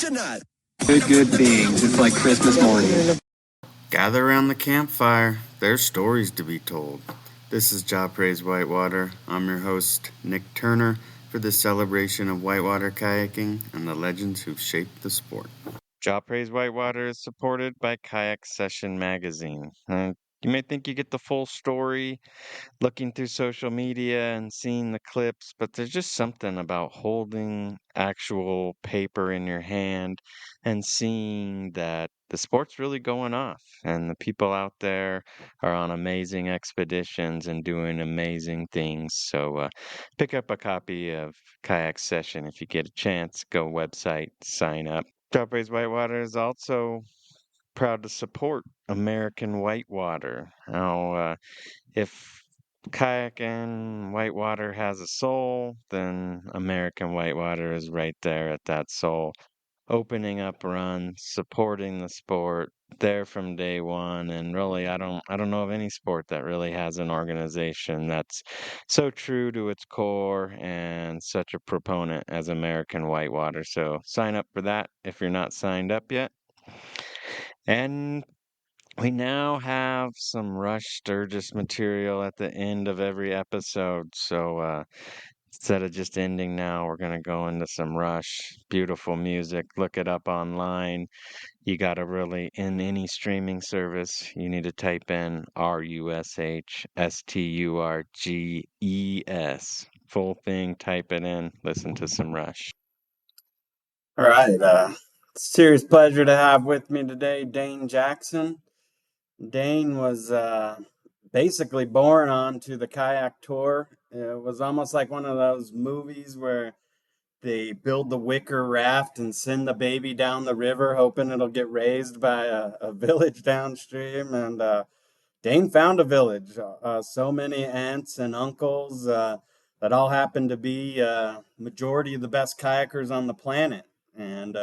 you not? Good beings. It's like Christmas morning. Gather around the campfire. There's stories to be told. This is Jaw Praise Whitewater. I'm your host, Nick Turner, for this celebration of whitewater kayaking and the legends who've shaped the sport. Jaw Praise Whitewater is supported by Kayak Session Magazine. You may think you get the full story looking through social media and seeing the clips, but there's just something about holding actual paper in your hand and seeing that the sport's really going off and the people out there are on amazing expeditions and doing amazing things. So pick up a copy of Kayak Session if you get a chance. Go website, sign up. Strawberries Whitewater is also proud to support American Whitewater. Now, if kayaking whitewater has a soul, then American Whitewater is right there at that soul, opening up runs, supporting the sport, there from day one. And really, I don't know of any sport that really has an organization that's so true to its core and such a proponent as American Whitewater. So sign up for that if you're not signed up yet. And we now have some Rush Sturgis material at the end of every episode. So instead of just ending now, we're going to go into some Rush. Beautiful music. Look it up online. You got to really, in any streaming service, you need to type in RUSHSTURGES. Full thing, type it in, listen to some Rush. All right. Serious pleasure to have with me today Dane Jackson. Dane was basically born onto the kayak tour. It was almost like one of those movies where they build the wicker raft and send the baby down the river, hoping it'll get raised by a village downstream. And Dane found a village. So many aunts and uncles that all happen to be majority of the best kayakers on the planet. And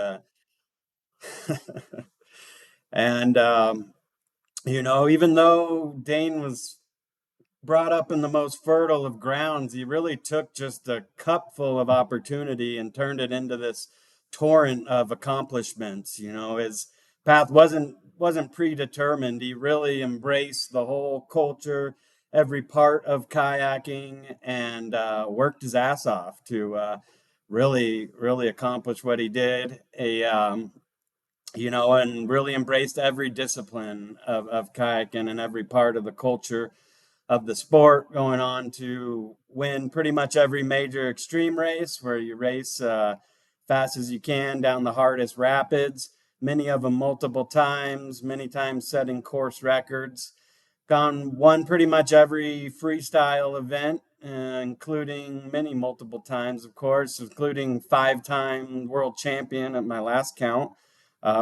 and even though Dane was brought up in the most fertile of grounds, he really took just a cupful of opportunity and turned it into this torrent of accomplishments. His path wasn't predetermined. He really embraced the whole culture, every part of kayaking, and worked his ass off to really, really accomplish what he did. And really embraced every discipline of kayaking and every part of the culture of the sport, going on to win pretty much every major extreme race where you race fast as you can down the hardest rapids, many of them multiple times, many times setting course records. Won pretty much every freestyle event, including many multiple times, of course, including 5-time world champion at my last count,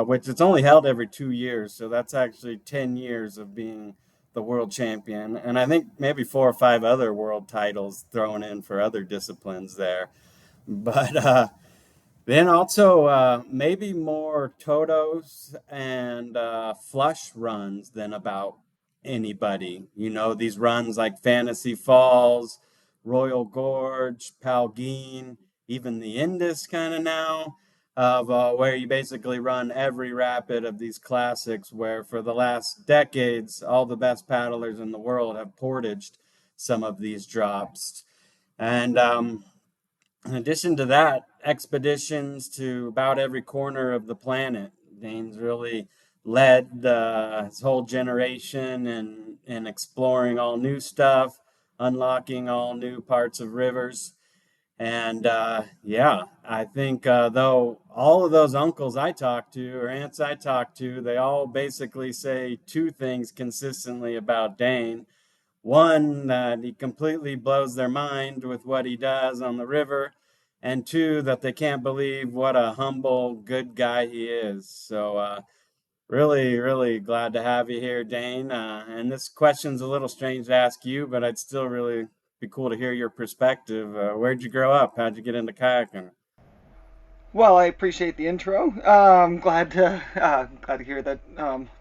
which it's only held every 2 years. So that's actually 10 years of being the world champion. And I think maybe 4 or 5 other world titles thrown in for other disciplines there. But then also maybe more Totos and flush runs than about anybody. These runs like Fantasy Falls, Royal Gorge, Palgene, even the Indus kind of now, of where you basically run every rapid of these classics, where for the last decades, all the best paddlers in the world have portaged some of these drops. And in addition to that, expeditions to about every corner of the planet. Dane's really led his whole generation in exploring all new stuff, unlocking all new parts of rivers. And I think though all of those uncles I talk to or aunts I talk to, they all basically say 2 things consistently about Dane. One, that he completely blows their mind with what he does on the river, and 2, that they can't believe what a humble, good guy he is. So really, really glad to have you here, Dane. And this question's a little strange to ask you, but I'd still really be cool to hear your perspective. Where'd you grow up? How'd you get into kayaking? Well, I appreciate the intro. Glad to hear that.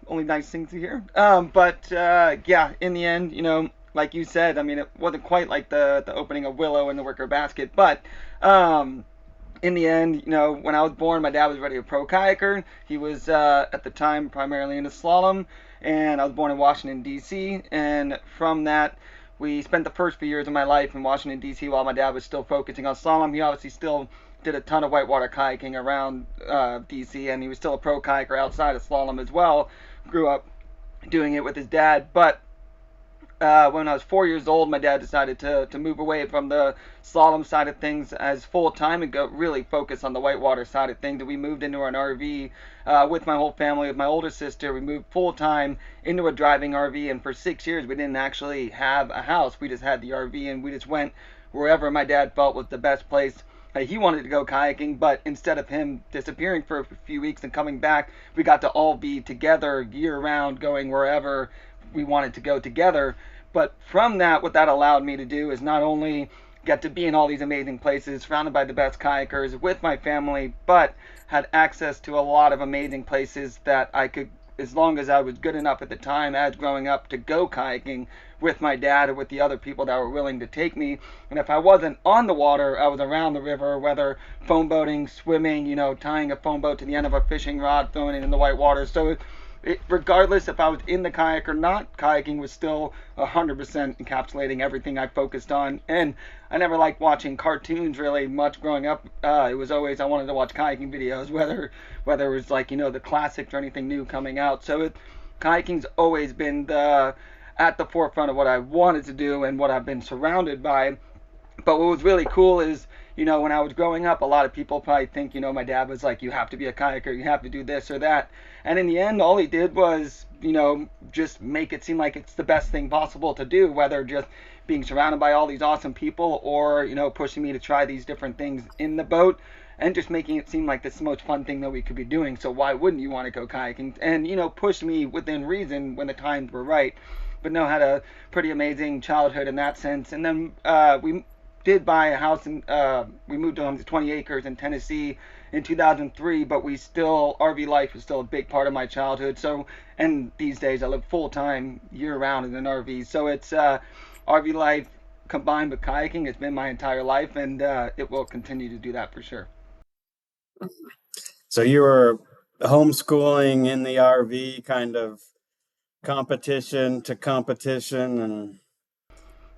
Only nice things to hear. Yeah, in the end, like you said, I mean, it wasn't quite like the opening of Willow and the Wicker Basket, but in the end, when I was born, my dad was already a pro kayaker. He was at the time primarily into slalom, and I was born in Washington D.C. And from that, we spent the first few years of my life in Washington D.C. while my dad was still focusing on slalom. He obviously still did a ton of whitewater kayaking around D.C. and he was still a pro kayaker outside of slalom as well. Grew up doing it with his dad, but when I was 4 years old, my dad decided to move away from the slalom side of things as full time and go really focus on the whitewater side of things. And we moved into an RV with my whole family, with my older sister. We moved full time into a driving RV, and for 6 years we didn't actually have a house. We just had the RV, and we just went wherever my dad felt was the best place. He wanted to go kayaking, but instead of him disappearing for a few weeks and coming back, we got to all be together year round, going wherever we wanted to go together. But from that, what that allowed me to do is not only get to be in all these amazing places, surrounded by the best kayakers with my family, but had access to a lot of amazing places that I could, as long as I was good enough at the time as growing up to go kayaking with my dad or with the other people that were willing to take me. And if I wasn't on the water, I was around the river, whether foam boating, swimming, tying a foam boat to the end of a fishing rod, throwing it in the white water. So regardless if I was in the kayak or not, kayaking was still 100% encapsulating everything I focused on. And I never liked watching cartoons really much growing up. It was always I wanted to watch kayaking videos, whether it was like the classics or anything new coming out. So kayaking's always been at the forefront of what I wanted to do and what I've been surrounded by. But what was really cool is, when I was growing up, a lot of people probably think, my dad was like, you have to be a kayaker, you have to do this or that. And in the end, all he did was, just make it seem like it's the best thing possible to do, whether just being surrounded by all these awesome people or, pushing me to try these different things in the boat and just making it seem like this is the most fun thing that we could be doing. So why wouldn't you want to go kayaking? And, push me within reason when the times were right. But no, had a pretty amazing childhood in that sense. And then we did buy a house and we moved on to 20 acres in Tennessee in 2003, but RV life is still a big part of my childhood. So, and these days I live full time year round in an RV. So it's RV life combined with kayaking. It's been my entire life, and it will continue to do that for sure. So you were homeschooling in the RV, kind of competition to competition, and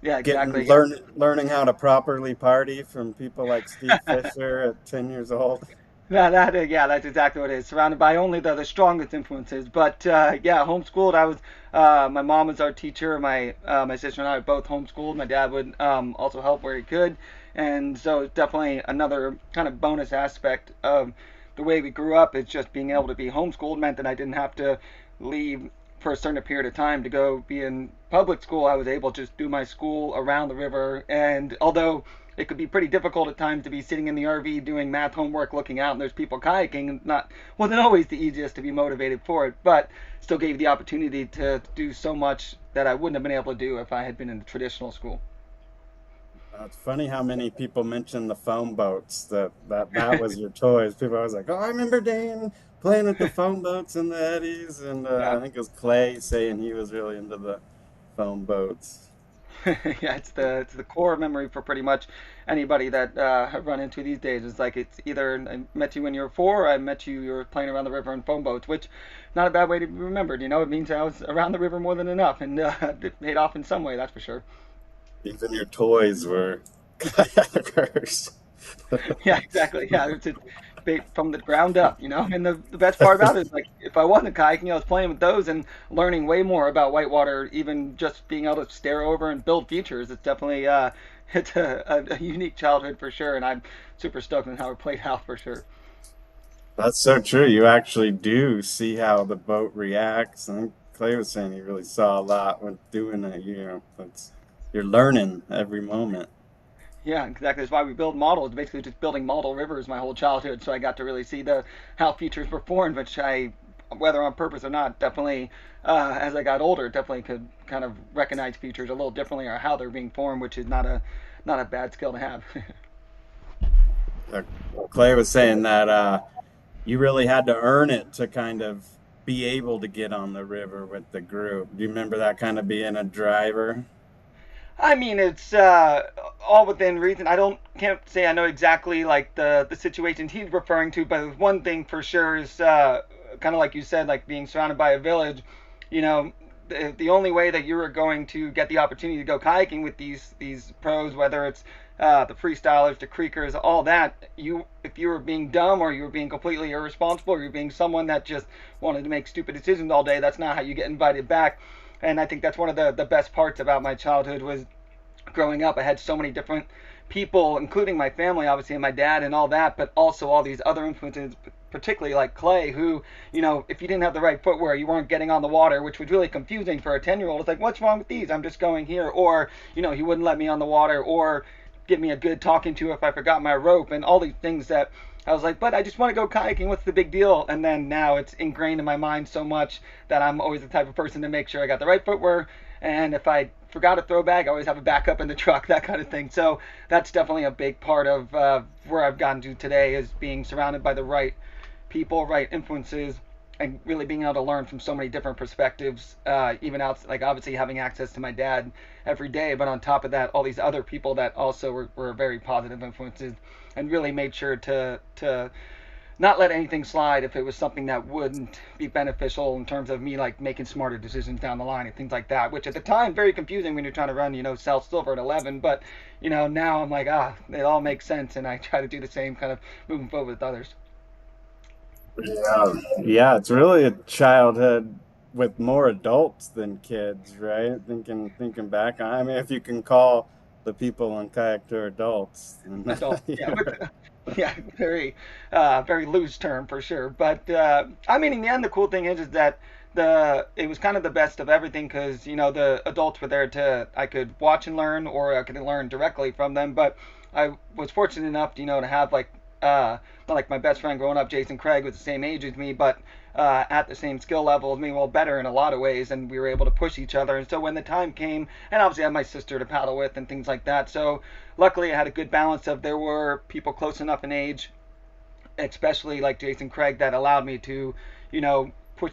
Yeah, getting exactly. Yeah. learning how to properly party from people like Steve Fisher at 10 years old. Yeah, that's exactly what it is. Surrounded by only the strongest influences. But yeah, homeschooled. I was. My mom was our teacher. My sister and I were both homeschooled. My dad would also help where he could, and so it's definitely another kind of bonus aspect of the way we grew up. It's just being able to be homeschooled meant that I didn't have to leave for a certain period of time to go be in public school. I was able to just do my school around the river, and although it could be pretty difficult at times to be sitting in the RV doing math homework, looking out, and there's people kayaking, and wasn't always the easiest to be motivated for it, but still gave the opportunity to do so much that I wouldn't have been able to do if I had been in the traditional school. It's funny how many people mention the foam boats, that was your toys. People always like, oh, I remember Dane playing with the foam boats and the eddies, and Yeah. I think it was Clay saying he was really into the foam boats. Yeah, it's the core memory for pretty much anybody that I've run into these days. It's like it's either I met you when you were four, or I met you were playing around the river in foam boats, which not a bad way to be remembered. It means I was around the river more than enough, and it paid off in some way, that's for sure. Even your toys were kayakers. Yeah, exactly. Yeah, it's from the ground up. And the best part about it is like if I wasn't kayaking, I was playing with those and learning way more about whitewater, even just being able to stare over and build features. It's definitely it's a unique childhood for sure, and I'm super stoked on how it played out for sure. That's so true. You actually do see how the boat reacts. And Clay was saying he really saw a lot when doing it. That's you're learning every moment. Yeah, exactly. That's why we build models. Basically, just building model rivers my whole childhood. So I got to really see the how features were formed, which whether on purpose or not, definitely as I got older, definitely could kind of recognize features a little differently or how they're being formed, which is not a bad skill to have. Uh, Clay was saying that you really had to earn it to kind of be able to get on the river with the group. Do you remember that kind of being a driver? I mean, it's all within reason. I don't can't say I know exactly like the situations he's referring to, but one thing for sure is kind of like you said, like being surrounded by a village. You know, the only way that you were going to get the opportunity to go kayaking with these pros, whether it's the freestylers, the creekers, all that, if you were being dumb or you were being completely irresponsible or you're being someone that just wanted to make stupid decisions all day, that's not how you get invited back. And I think that's one of the best parts about my childhood was growing up. I had so many different people, including my family, obviously, and my dad and all that, but also all these other influences, particularly like Clay, who, you know, if you didn't have the right footwear, you weren't getting on the water, which was really confusing for a 10-year-old. It's like, what's wrong with these? I'm just going here. Or, you know, he wouldn't let me on the water or give me a good talking to if I forgot my rope and all these things that I was like, but I just want to go kayaking. What's the big deal? And then now it's ingrained in my mind so much that I'm always the type of person to make sure I got the right footwear. And if I forgot a throw bag, I always have a backup in the truck, that kind of thing. So that's definitely a big part of where I've gotten to today is being surrounded by the right people, right influences, and really being able to learn from so many different perspectives. Even out, like obviously having access to my dad every day, but on top of that, all these other people that also were very positive influences, and really made sure to not let anything slide if it was something that wouldn't be beneficial in terms of me like making smarter decisions down the line and things like that, which at the time very confusing when you're trying to run, you know, South Silver at 11. But you know, now I'm like, it all makes sense, and I try to do the same kind of moving forward with others. Yeah, it's really a childhood with more adults than kids, right? Thinking back, I mean, if you can call the people in kayak tour adults, and Adult, yeah, yeah, yeah, very very loose term for sure. But I mean, in the end, the cool thing is that it was kind of the best of everything because you know the adults were there to I could watch and learn or I could learn directly from them. But I was fortunate enough, you know, to have not like my best friend growing up, Jason Craig, was the same age as me, but at the same skill level as me, well, better in a lot of ways, and we were able to push each other. And so when the time came, and obviously I had my sister to paddle with and things like that, so luckily I had a good balance of there were people close enough in age, especially like Jason Craig, that allowed me to, you know,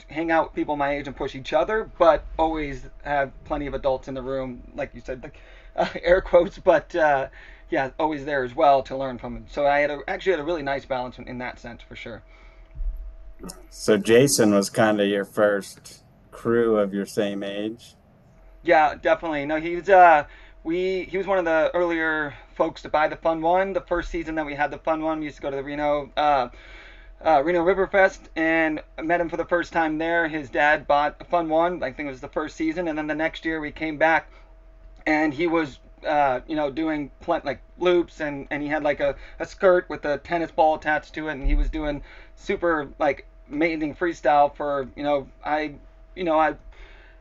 hang out with people my age and push each other, but always have plenty of adults in the room, like you said, like air quotes, but yeah, always there as well to learn from. So I actually had a really nice balance in that sense for sure. so Jason was kind of your first crew of your same age. Yeah, definitely. No, he was one of the earlier folks to buy the Fun One. The first season that we had the Fun One, we used to go to the Reno River Fest, and I met him for the first time there. His dad bought a Fun One. I think it was the first season, and then the next year we came back, and he was you know, doing like loops, and he had like a skirt with a tennis ball attached to it, and he was doing super like amazing freestyle for I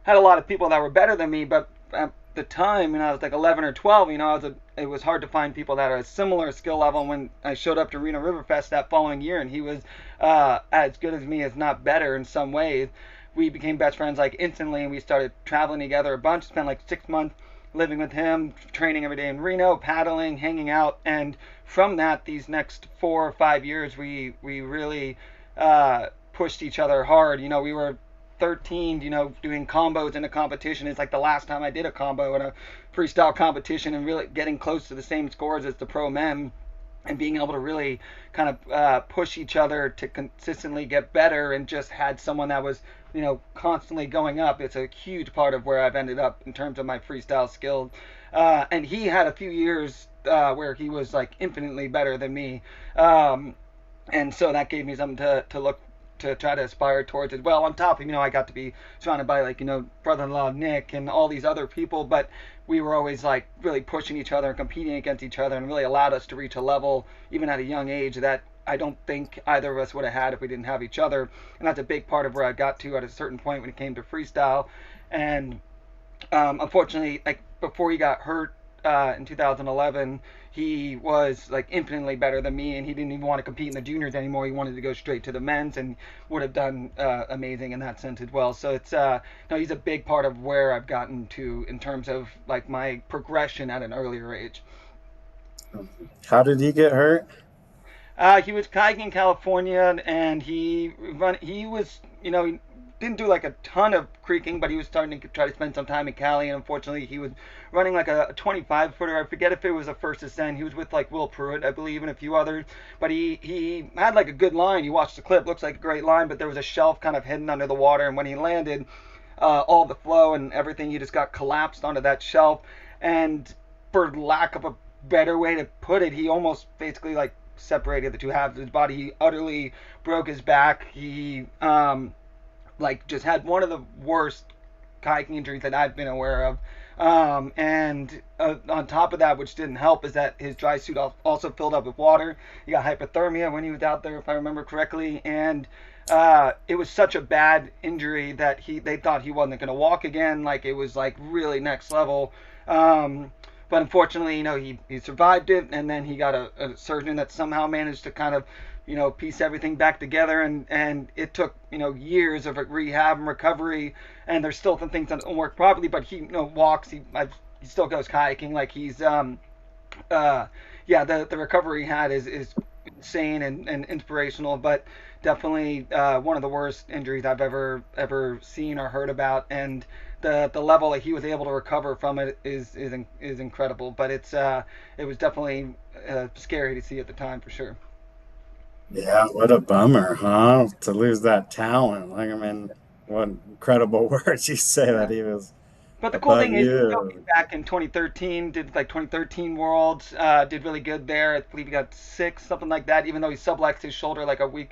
had a lot of people that were better than me, but at the time when I was like 11 or 12, you know, it was hard to find people that are a similar skill level. When I showed up to Reno River Fest that following year, and he was as good as me, if not better in some ways, we became best friends like instantly, and we started traveling together a bunch. Spent like 6 months living with him, training every day in Reno, paddling, hanging out, and from that, these next 4 or 5 years, we really pushed each other hard. You know, we were 13, you know, doing combos in a competition. It's like the last time I did a combo in a freestyle competition and really getting close to the same scores as the pro men and being able to really kind of push each other to consistently get better and just had someone that was, you know, constantly going up. It's a huge part of where I've ended up in terms of my freestyle skills. And he had a few years where he was like infinitely better than me. And so that gave me something to look to try to aspire towards as well. On top of, you know, I got to be surrounded by like, you know, brother-in-law Nick and all these other people, but we were always like really pushing each other and competing against each other, and really allowed us to reach a level even at a young age that I don't think either of us would have had if we didn't have each other. And that's a big part of where I got to at a certain point when it came to freestyle. And unfortunately, like before he got hurt in 2011, he was like infinitely better than me, and he didn't even want to compete in the juniors anymore. He wanted to go straight to the men's, and would have done amazing in that sense as well. So it's no, he's a big part of where I've gotten to in terms of like my progression at an earlier age. How did he get hurt? He was kayaking in California, and he was, you know, didn't do like a ton of creeking, but he was starting to try to spend some time in Cali, and unfortunately he was running like a 25 footer. I forget if it was a first ascent. He was with like Will Pruitt, I believe, and a few others. But he had like a good line. You watched the clip, looks like a great line, but there was a shelf kind of hidden under the water, and when he landed, all the flow and everything, he just got collapsed onto that shelf. And for lack of a better way to put it, he almost basically like separated the two halves of his body. He utterly broke his back. He like just had one of the worst kayaking injuries that I've been aware of. And on top of that, which didn't help, is that his dry suit also filled up with water. He got hypothermia when he was out there, if I remember correctly, and it was such a bad injury that they thought he wasn't going to walk again. Like it was like really next level. But unfortunately, he survived it, and then he got a surgeon that somehow managed to kind of, piece everything back together, and it took, years of rehab and recovery, and there's still some things that don't work properly, but he, walks, he still goes kayaking, like he's, yeah, the recovery he had is insane and inspirational, but definitely one of the worst injuries I've ever seen or heard about, and the level that he was able to recover from it is incredible. But it was definitely scary to see at the time for sure. Yeah, what a bummer, huh? To lose that talent. Like, I mean, what incredible words you say that Yeah. he was But the cool above thing is, he still came you. back in 2013, did like 2013 Worlds, did really good there. I believe he got six, something like that, even though he subluxed his shoulder like a week,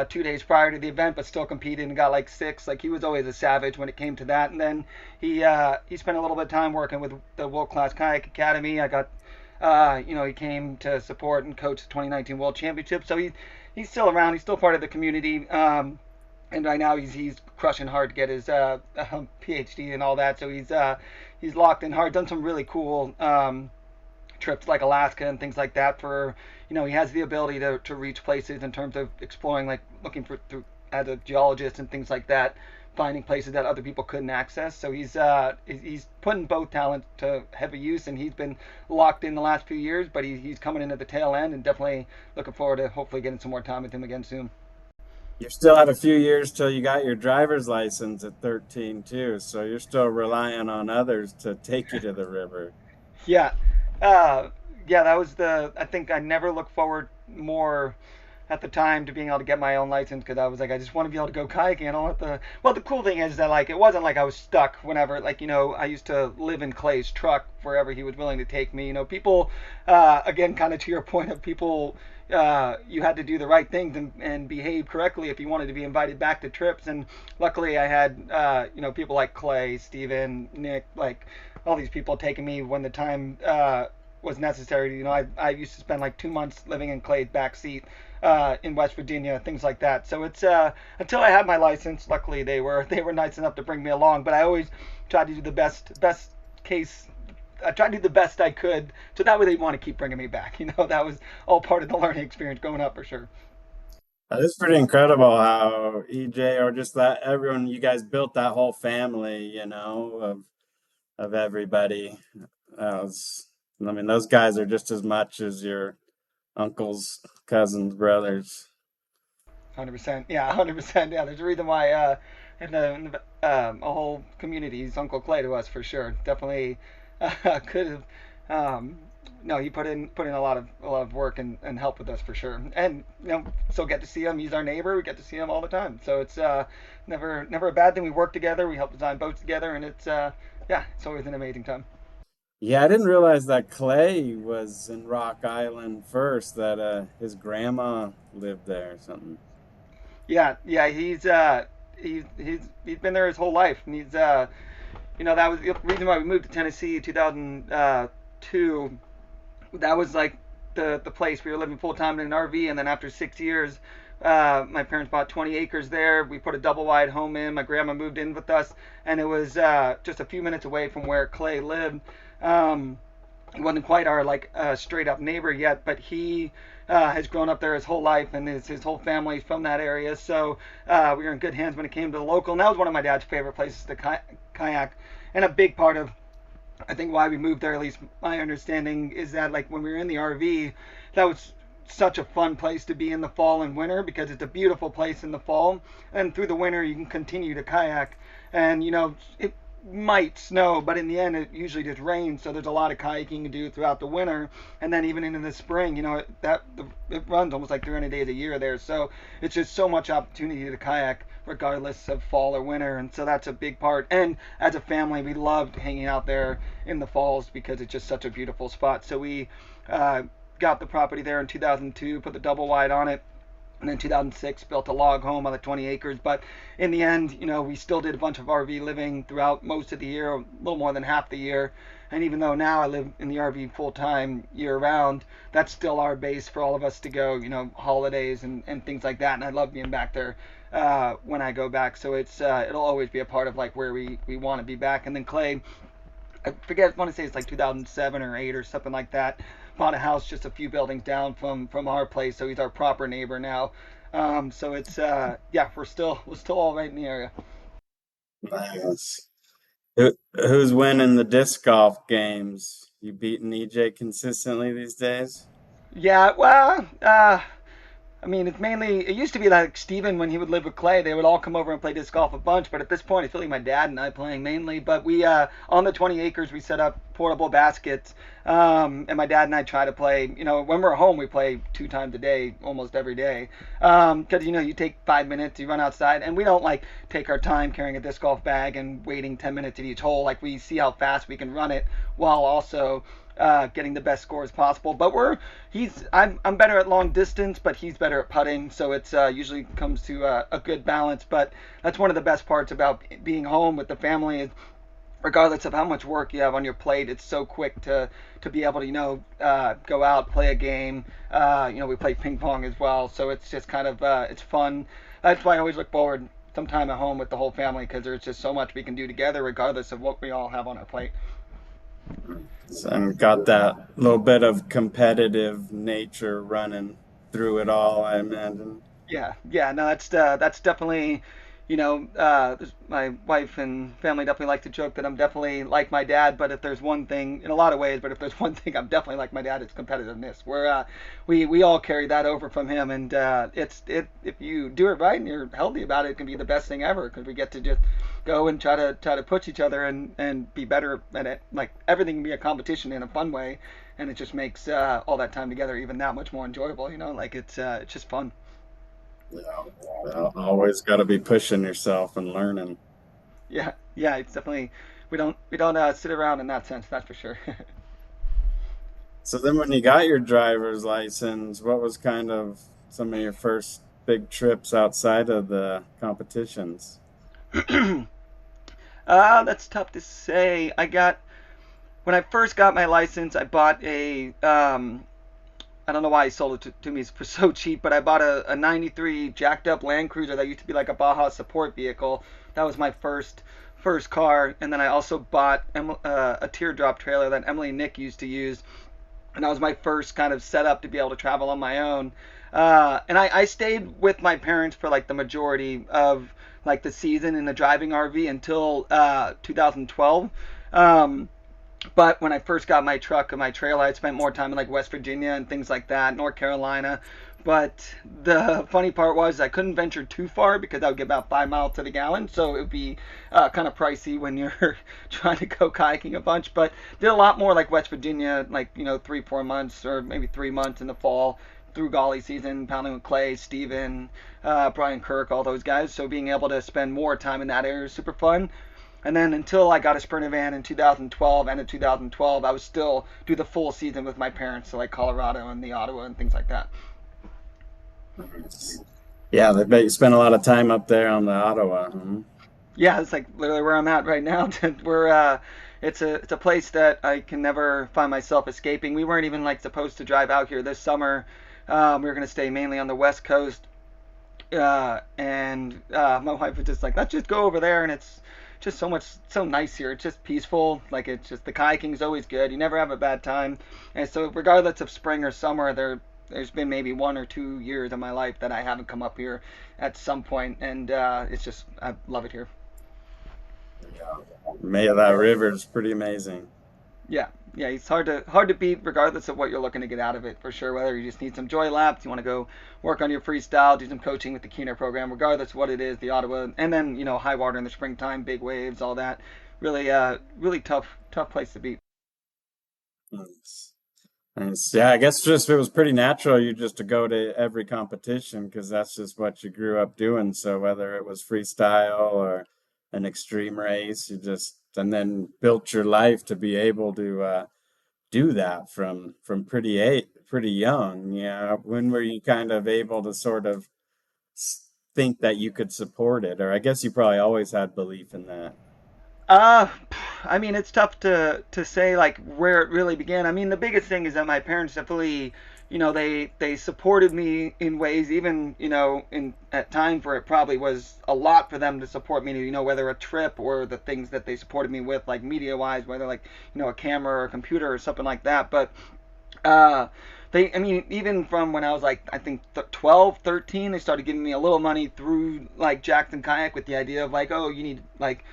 2 days prior to the event, but still competed and got like six. Like he was always a savage when it came to that. And then he spent a little bit of time working with the World Class Kayak Academy. I got, he came to support and coach the 2019 World Championship. So he's still around. He's still part of the community. And right now he's crushing hard to get his PhD and all that. So he's locked in hard. Done some really cool trips like Alaska and things like that. For he has the ability to reach places in terms of exploring, like looking for through as a geologist and things like that, finding places that other people couldn't access. So he's putting both talents to heavy use, and he's been locked in the last few years. But he's coming in at the tail end, and definitely looking forward to hopefully getting some more time with him again soon. You still had a few years till you got your driver's license at 13 too, so you're still relying on others to take you to the river. Yeah, uh, yeah, that was the. I think I never looked forward more at the time to being able to get my own license, because I was like, I just want to be able to go kayaking. I don't want the. Well, the cool thing is that like it wasn't like I was stuck whenever. Like I used to live in Clay's truck wherever he was willing to take me. People, again, kind of to your point of people. You had to do the right things and behave correctly if you wanted to be invited back to trips. And luckily, I had people like Clay, Steven, Nick, like all these people taking me when the time was necessary. I used to spend like 2 months living in Clay's back seat in West Virginia, things like that. So it's until I had my license. Luckily, they were nice enough to bring me along. But I always tried to do the best case. I tried to do the best I could, so that way they want to keep bringing me back. That was all part of the learning experience growing up for sure. It's pretty incredible how EJ or just that everyone you guys built that whole family, of everybody. Was, I mean, those guys are just as much as your uncles, cousins, brothers. 100%. Yeah, 100%. Yeah, there's a reason why a whole community is Uncle Clay to us for sure. Definitely could have. No, he put in a lot of work and help with us for sure. And still get to see him. He's our neighbor. We get to see him all the time. So it's never a bad thing. We work together. We help design boats together, and it's always an amazing time. Yeah, I didn't realize that Clay was in Rock Island first, that his grandma lived there or something. Yeah, yeah. He's been there his whole life, and that was the reason why we moved to Tennessee in 2002. That was like the place we were living full time in an RV, and then after 6 years, my parents bought 20 acres there. We put a double wide home in. My grandma moved in with us, and it was just a few minutes away from where Clay lived. Um, he wasn't quite our like straight up neighbor yet, but he has grown up there his whole life, and his whole family's from that area. So we were in good hands when it came to the local. And that was one of my dad's favorite places to kayak, and a big part of I think why we moved there, at least my understanding, is that like when we were in the RV, that was such a fun place to be in the fall and winter because it's a beautiful place in the fall, and through the winter you can continue to kayak. And it might snow, but in the end it usually just rains, so there's a lot of kayaking to do throughout the winter, and then even into the spring. It runs almost like 300 days a year there, so it's just so much opportunity to kayak regardless of fall or winter, and so that's a big part. And as a family, we loved hanging out there in the falls because it's just such a beautiful spot. So we got the property there in 2002, put the double wide on it, and then 2006 built a log home on the 20 acres. But in the end, we still did a bunch of RV living throughout most of the year, a little more than half the year. And even though now I live in the RV full time year round, that's still our base for all of us to go, holidays and things like that. And I love being back there when I go back. So it'll always be a part of like where we want to be back. And then Clay, I forget, I want to say it's like 2007 or 8 or something like that. Bought a house just a few buildings down from our place, so he's our proper neighbor now. So it's yeah, we're still all right in the area. Nice. Who's winning the disc golf games? You beating EJ consistently these days? Yeah, well, I mean, it used to be like Steven when he would live with Clay, they would all come over and play disc golf a bunch. But at this point, I feel like my dad and I playing mainly. But on the 20 acres, we set up portable baskets. And my dad and I try to play, when we're home, we play 2 times a day, almost every day. Because, you take 5 minutes, you run outside, and we don't like take our time carrying a disc golf bag and waiting 10 minutes at each hole. Like we see how fast we can run it while also getting the best scores possible. But I'm better at long distance, but he's better at putting, so it's usually comes to a good balance. But that's one of the best parts about being home with the family is, regardless of how much work you have on your plate, it's so quick to be able to go out, play a game. We play ping pong as well, so it's just kind of it's fun. That's why I always look forward some time at home with the whole family, because there's just so much we can do together regardless of what we all have on our plate. And got that little bit of competitive nature running through it all, I imagine. Yeah, no, that's definitely, my wife and family definitely like to joke that I'm definitely like my dad. But if there's one thing, in a lot of ways, but if there's one thing I'm definitely like my dad, it's competitiveness. We all carry that over from him, and if you do it right and you're healthy about it, it can be the best thing ever because we get to just go and try to push each other and be better at it. Like everything can be a competition in a fun way, and it just makes all that time together even that much more enjoyable. Like it's just fun. Yeah, well, always got to be pushing yourself and learning. Yeah, it's definitely we don't sit around in that sense. That's for sure. So then, when you got your driver's license, what was kind of some of your first big trips outside of the competitions? That's tough to say. When I first got my license, I bought I don't know why he sold it to me for so cheap, but I bought a 93 jacked up Land Cruiser that used to be like a Baja support vehicle. That was my first car. And then I also bought a teardrop trailer that Emily and Nick used to use. And that was my first kind of setup to be able to travel on my own. And I stayed with my parents for like the majority of like the season in the driving RV until 2012. But when I first got my truck and my trailer, I spent more time in like West Virginia and things like that, North Carolina. But the funny part was I couldn't venture too far because I would get about 5 miles to the gallon, so it would be kind of pricey when you're trying to go kayaking a bunch. But did a lot more like West Virginia, like 3 4 months or maybe 3 months in the fall through golly season, pounding with Clay, Steven, Brian Kirk, all those guys. So being able to spend more time in that area is super fun. And then until I got a Sprinter van in 2012, end of 2012, I was still do the full season with my parents, so like Colorado and the Ottawa and things like that. Yeah, I bet you spent a lot of time up there on the Ottawa. Hmm. Yeah, it's like literally where I'm at right now. We're it's a place that I can never find myself escaping. We weren't even like supposed to drive out here this summer. We were gonna stay mainly on the West Coast, and my wife was just like, let's just go over there, and it's just so nice here. It's just peaceful. Like it's just the kayaking is always good. You never have a bad time. And so regardless of spring or summer, there's been maybe 1 or 2 years of my life that I haven't come up here at some point, and it's just I love it here. May that river is pretty amazing. Yeah, yeah, he's hard to beat regardless of what you're looking to get out of it for sure. Whether you just need some joy laps, you want to go work on your freestyle, do some coaching with the Keener program, regardless of what it is, the Ottawa, and then high water in the springtime, big waves, all that. Really, really tough place to beat. Nice. Nice. Yeah, I guess just it was pretty natural you just to go to every competition because that's just what you grew up doing. So whether it was freestyle or an extreme race, you just and then built your life to be able to do that from pretty young. Yeah, when were you kind of able to sort of think that you could support it? Or I guess you probably always had belief in that. Uh, I mean, it's tough to say like where it really began. I mean, the biggest thing is that my parents definitely, they supported me in ways, even in at times where it probably was a lot for them to support me. Whether a trip or the things that they supported me with, like media wise, whether like a camera or a computer or something like that. But uh, I mean, even from when I was like, I think 12, 13, they started giving me a little money through like Jackson Kayak with the idea of like, oh, you need like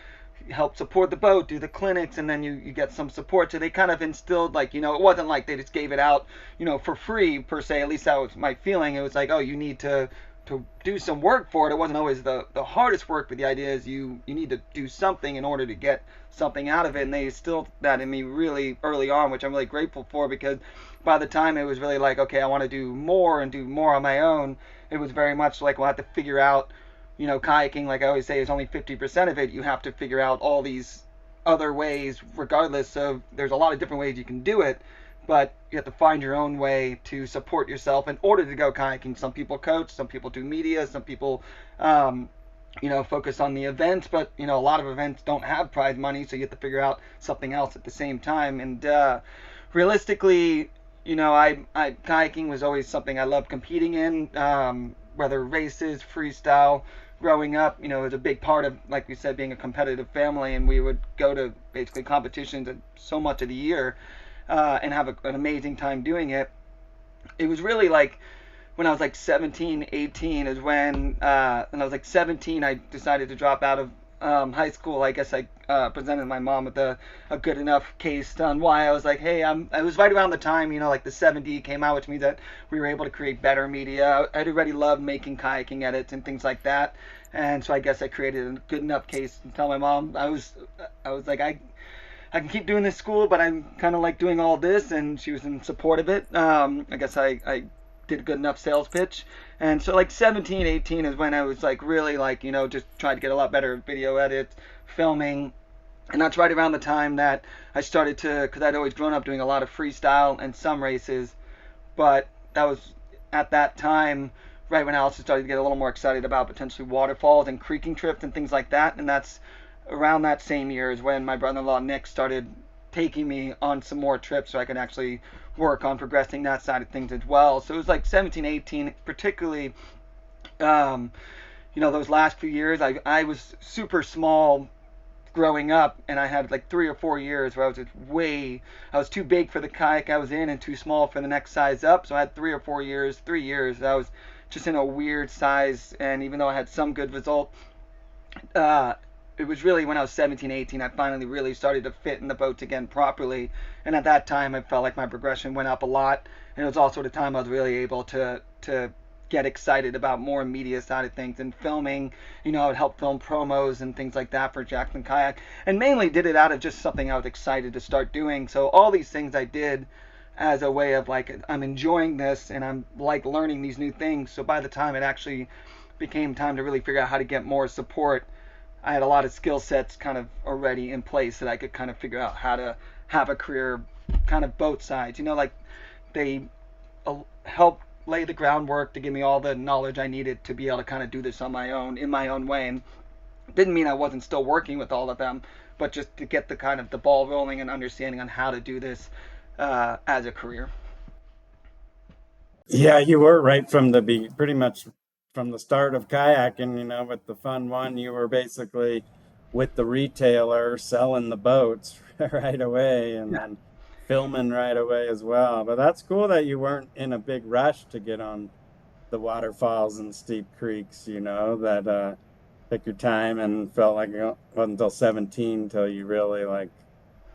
help support the boat, do the clinics, and then you get some support. So they kind of instilled like, it wasn't like they just gave it out, for free per se. At least that was my feeling. It was like, oh, you need to do some work for it. It wasn't always the hardest work, but the idea is you need to do something in order to get something out of it. And they instilled that in me really early on, which I'm really grateful for, because by the time it was really like, okay, I want to do more and do more on my own, it was very much like we'll have to figure out, kayaking, like I always say, is only 50% of it. You have to figure out all these other ways, regardless of, there's a lot of different ways you can do it, but you have to find your own way to support yourself in order to go kayaking. Some people coach, some people do media, some people, focus on the events, but, a lot of events don't have prize money, so you have to figure out something else at the same time. And realistically, I kayaking was always something I loved competing in, whether races, freestyle. Growing up, it was a big part of, like we said, being a competitive family, and we would go to basically competitions so much of the year, and have an amazing time doing it. It was really like when I was like 17, 18 is when I was like 17, I decided to drop out of high school. I guess I presented my mom with a good enough case on why I was like, hey, I was right around the time, like the 7D came out, which means that we were able to create better media. I'd already loved making kayaking edits and things like that. And so I guess I created a good enough case to tell my mom I was like, I can keep doing this school, but I'm kind of like doing all this, and she was in support of it. I guess I did a good enough sales pitch. And so like 17, 18 is when I was like really like, just trying to get a lot better video edits, filming. And that's right around the time that I started to, because I'd always grown up doing a lot of freestyle and some races, but that was at that time right when I also started to get a little more excited about potentially waterfalls and creeking trips and things like that. And that's around that same year is when my brother-in-law Nick started taking me on some more trips so I could actually work on progressing that side of things as well. So it was like 17, 18, particularly, those last few years. I was super small growing up, and I had like 3 or 4 years where I was too big for the kayak I was in and too small for the next size up. So I had 3 or 4 years, 3 years, I was just in a weird size. And even though I had some good results, uh, it was really when I was 17, 18, I finally really started to fit in the boats again properly. And at that time, I felt like my progression went up a lot. And it was also the time I was really able to get excited about more media side of things and filming. I would help film promos and things like that for Jackson Kayak. And mainly did it out of just something I was excited to start doing. So all these things I did as a way of like, I'm enjoying this and I'm like learning these new things. So by the time it actually became time to really figure out how to get more support, I had a lot of skill sets kind of already in place that I could kind of figure out how to have a career kind of both sides. Like they helped lay the groundwork to give me all the knowledge I needed to be able to kind of do this on my own, in my own way. And it didn't mean I wasn't still working with all of them, but just to get the kind of the ball rolling and understanding on how to do this as a career. Yeah, you were right from pretty much from the start of kayaking, with the Fun One, you were basically with the retailer selling the boats right away and Yeah. then filming right away as well. But that's cool that you weren't in a big rush to get on the waterfalls and steep creeks, that took your time and felt like it wasn't until 17 till you really like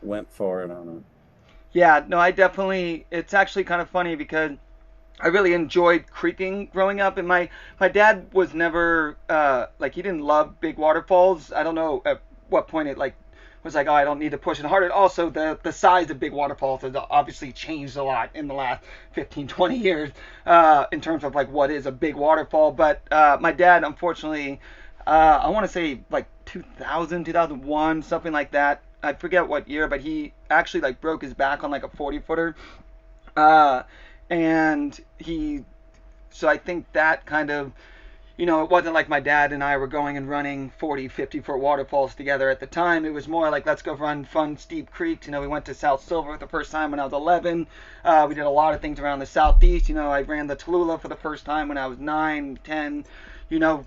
went for it on it. Yeah, no, I definitely. It's actually kind of funny because I really enjoyed creeking growing up, and my dad was never like he didn't love big waterfalls. I don't know at what point it like was like, oh, I don't need to push it harder. Also, the size of big waterfalls has obviously changed a lot in the last 15, 20 years in terms of like what is a big waterfall. But my dad, unfortunately, I want to say like 2000, 2001, something like that. I forget what year, but he actually like broke his back on like a 40 footer. Uh, and he, so I think that kind of, it wasn't like my dad and I were going and running 40, 50-foot waterfalls together at the time. It was more like, let's go run fun, steep creeks. We went to South Silver the first time when I was 11. We did a lot of things around the Southeast. I ran the Tallulah for the first time when I was 9, 10.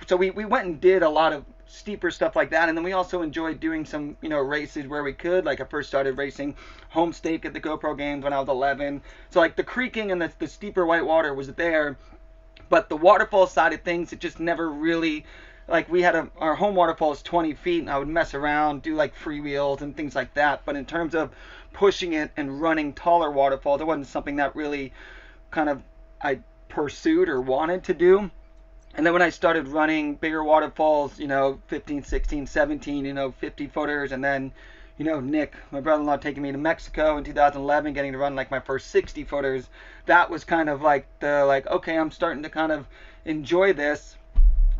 So we went and did a lot of steeper stuff like that. And then we also enjoyed doing some, races where we could. Like I first started racing home stake at the GoPro games when I was 11. So like the creeking and the steeper white water was there. But the waterfall side of things, it just never really, like we had our home waterfall is 20 feet, and I would mess around, do like freewheels and things like that. But in terms of pushing it and running taller waterfalls, it wasn't something that really kind of I pursued or wanted to do. And then when I started running bigger waterfalls, 15, 16, 17, 50 footers, and then, Nick, my brother-in-law, taking me to Mexico in 2011, getting to run like my first 60 footers, that was kind of like okay, I'm starting to kind of enjoy this,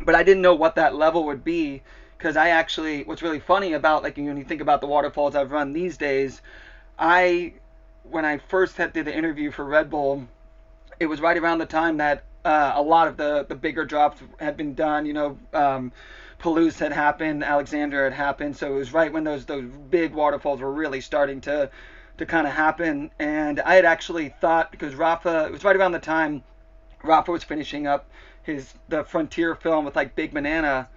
but I didn't know what that level would be because what's really funny about like when you think about the waterfalls I've run these days, I, when I first did the interview for Red Bull, it was right around the time that a lot of the bigger drops had been done. Palouse had happened, Alexander had happened, so it was right when those big waterfalls were really starting to kind of happen. And I had actually thought, because Rafa, it was right around the time Rafa was finishing up the Frontier film with like Big Banana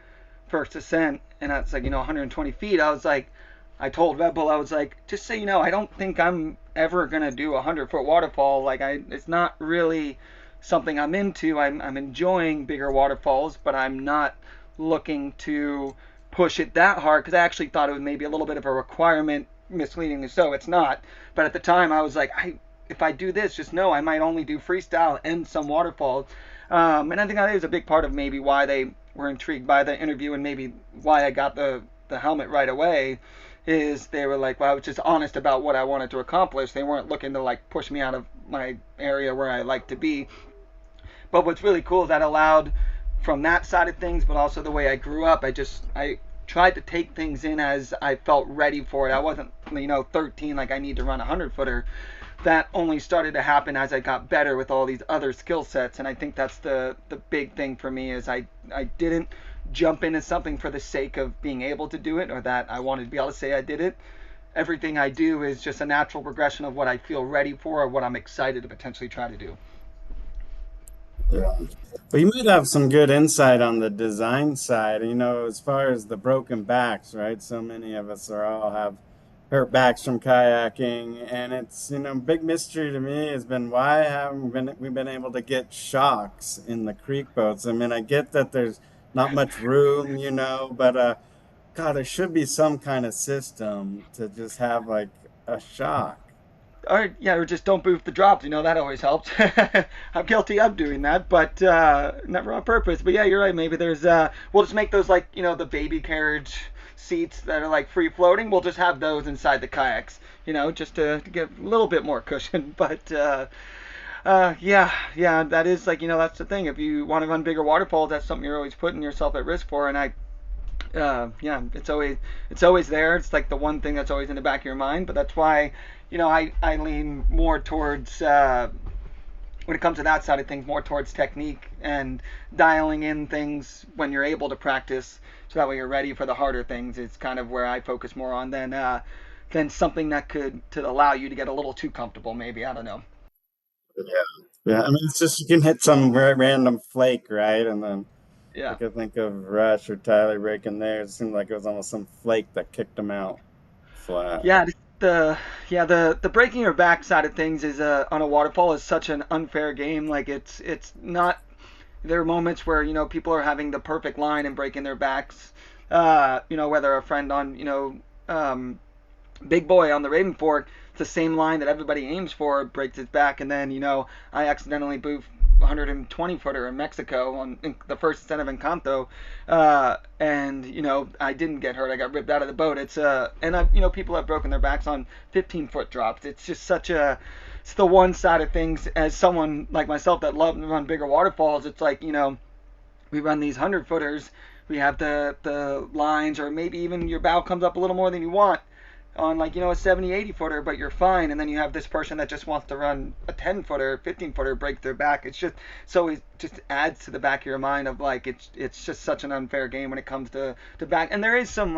First Ascent, and that's like 120 feet. I told Red Bull, I was like, just so you know, I don't think I'm ever gonna do a 100-foot waterfall. Like it's not really something I'm into. I'm enjoying bigger waterfalls, but I'm not looking to push it that hard because I actually thought it was maybe a little bit of a requirement, misleadingly so. It's not. But at the time, I was like, if I do this, just know I might only do freestyle and some waterfalls. And I think that is a big part of maybe why they were intrigued by the interview and maybe why I got the helmet right away is they were like, well, I was just honest about what I wanted to accomplish. They weren't looking to like push me out of my area where I like to be. But what's really cool is that allowed from that side of things, but also the way I grew up, I tried to take things in as I felt ready for it. I wasn't 13 like I need to run a 100-footer. That only started to happen as I got better with all these other skill sets, and I think that's the big thing for me is I didn't jump into something for the sake of being able to do it or that I wanted to be able to say I did it. Everything I do is just a natural progression of what I feel ready for or what I'm excited to potentially try to do. Yeah. Well, you might have some good insight on the design side, as far as the broken backs, right? So many of us are all have hurt backs from kayaking, and it's, big mystery to me has been why haven't we been able to get shocks in the creek boats? I mean, I get that there's not much room, but God, there should be some kind of system to just have like a shock. Or just don't boof the drops. That always helps. I'm guilty of doing that, but never on purpose. But yeah, you're right. Maybe there's. We'll just make those like the baby carriage seats that are like free floating. We'll just have those inside the kayaks. Just to get a little bit more cushion. But yeah, that is like that's the thing. If you want to run bigger waterfalls, that's something you're always putting yourself at risk for. And yeah, it's always there. It's like the one thing that's always in the back of your mind. But that's why I lean more towards when it comes to that side of things, more towards technique and dialing in things when you're able to practice, so that way you're ready for the harder things. It's kind of where I focus more on than something that could to allow you to get a little too comfortable. Maybe I don't know. Yeah, I mean, it's just you can hit some random flake, right? And then I Yeah. could think of Rush or Tyler breaking there. It seemed like it was almost some flake that kicked him out flat. Yeah, the the breaking your back side of things is on a waterfall is such an unfair game. Like it's not. There are moments where people are having the perfect line and breaking their backs. Whether a friend on Big Boy on the Raven Fork it's the same line that everybody aims for, breaks its back, and then I accidentally boofed 120 footer in Mexico on the first ascent of Encanto, and I didn't get hurt. I got ripped out of the boat. And people have broken their backs on 15-foot drops. It's just it's the one side of things. As someone like myself that loves to run bigger waterfalls, it's like we run these 100-footers. We have the lines, or maybe even your bow comes up a little more than you want on a 70-80 footer, but you're fine. And then you have this person that just wants to run a 10-footer, 15-footer, break their back. It's just so it just adds to the back of your mind of it's just such an unfair game when it comes to back. And there is some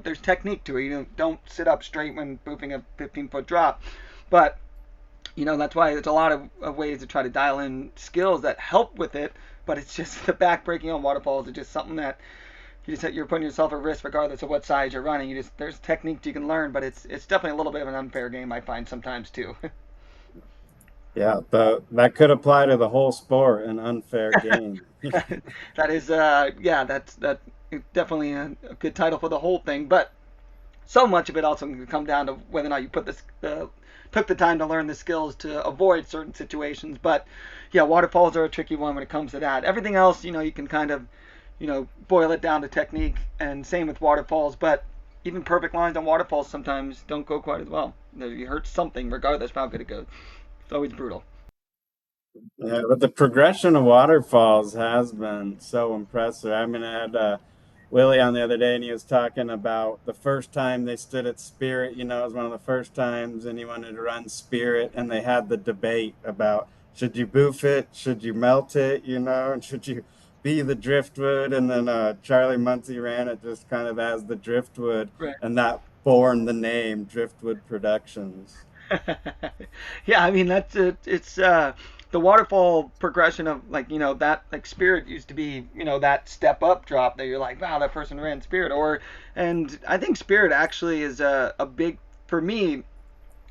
there's technique to it. Don't sit up straight when boofing a 15-foot drop, but that's why there's a lot of ways to try to dial in skills that help with it. But it's just the back breaking on waterfalls is just something that you're putting yourself at risk regardless of what size you're running. There's techniques you can learn, but it's definitely a little bit of an unfair game, I find sometimes too. Yeah, that could apply to the whole sport, an unfair game. That is that's definitely a good title for the whole thing. But so much of it also can come down to whether or not you took the time to learn the skills to avoid certain situations. But yeah, waterfalls are a tricky one when it comes to that. Everything else, you can kind of boil it down to technique, and same with waterfalls. But even perfect lines on waterfalls sometimes don't go quite as well. You hurt something regardless of how good it goes. It's always brutal. Yeah, but the progression of waterfalls has been so impressive. I mean, I had Willie on the other day, and he was talking about the first time they stood at Spirit. It was one of the first times, and he wanted to run Spirit, and they had the debate about should you boof it, should you melt it, and should you be the driftwood. And then Charlie Muncie ran it just kind of as the driftwood, Right. and that born the name Driftwood Productions. Yeah, I mean that's it. It's the waterfall progression of that Spirit used to be that step up drop that you're like, wow, that person ran Spirit. And I think Spirit actually is a big, for me,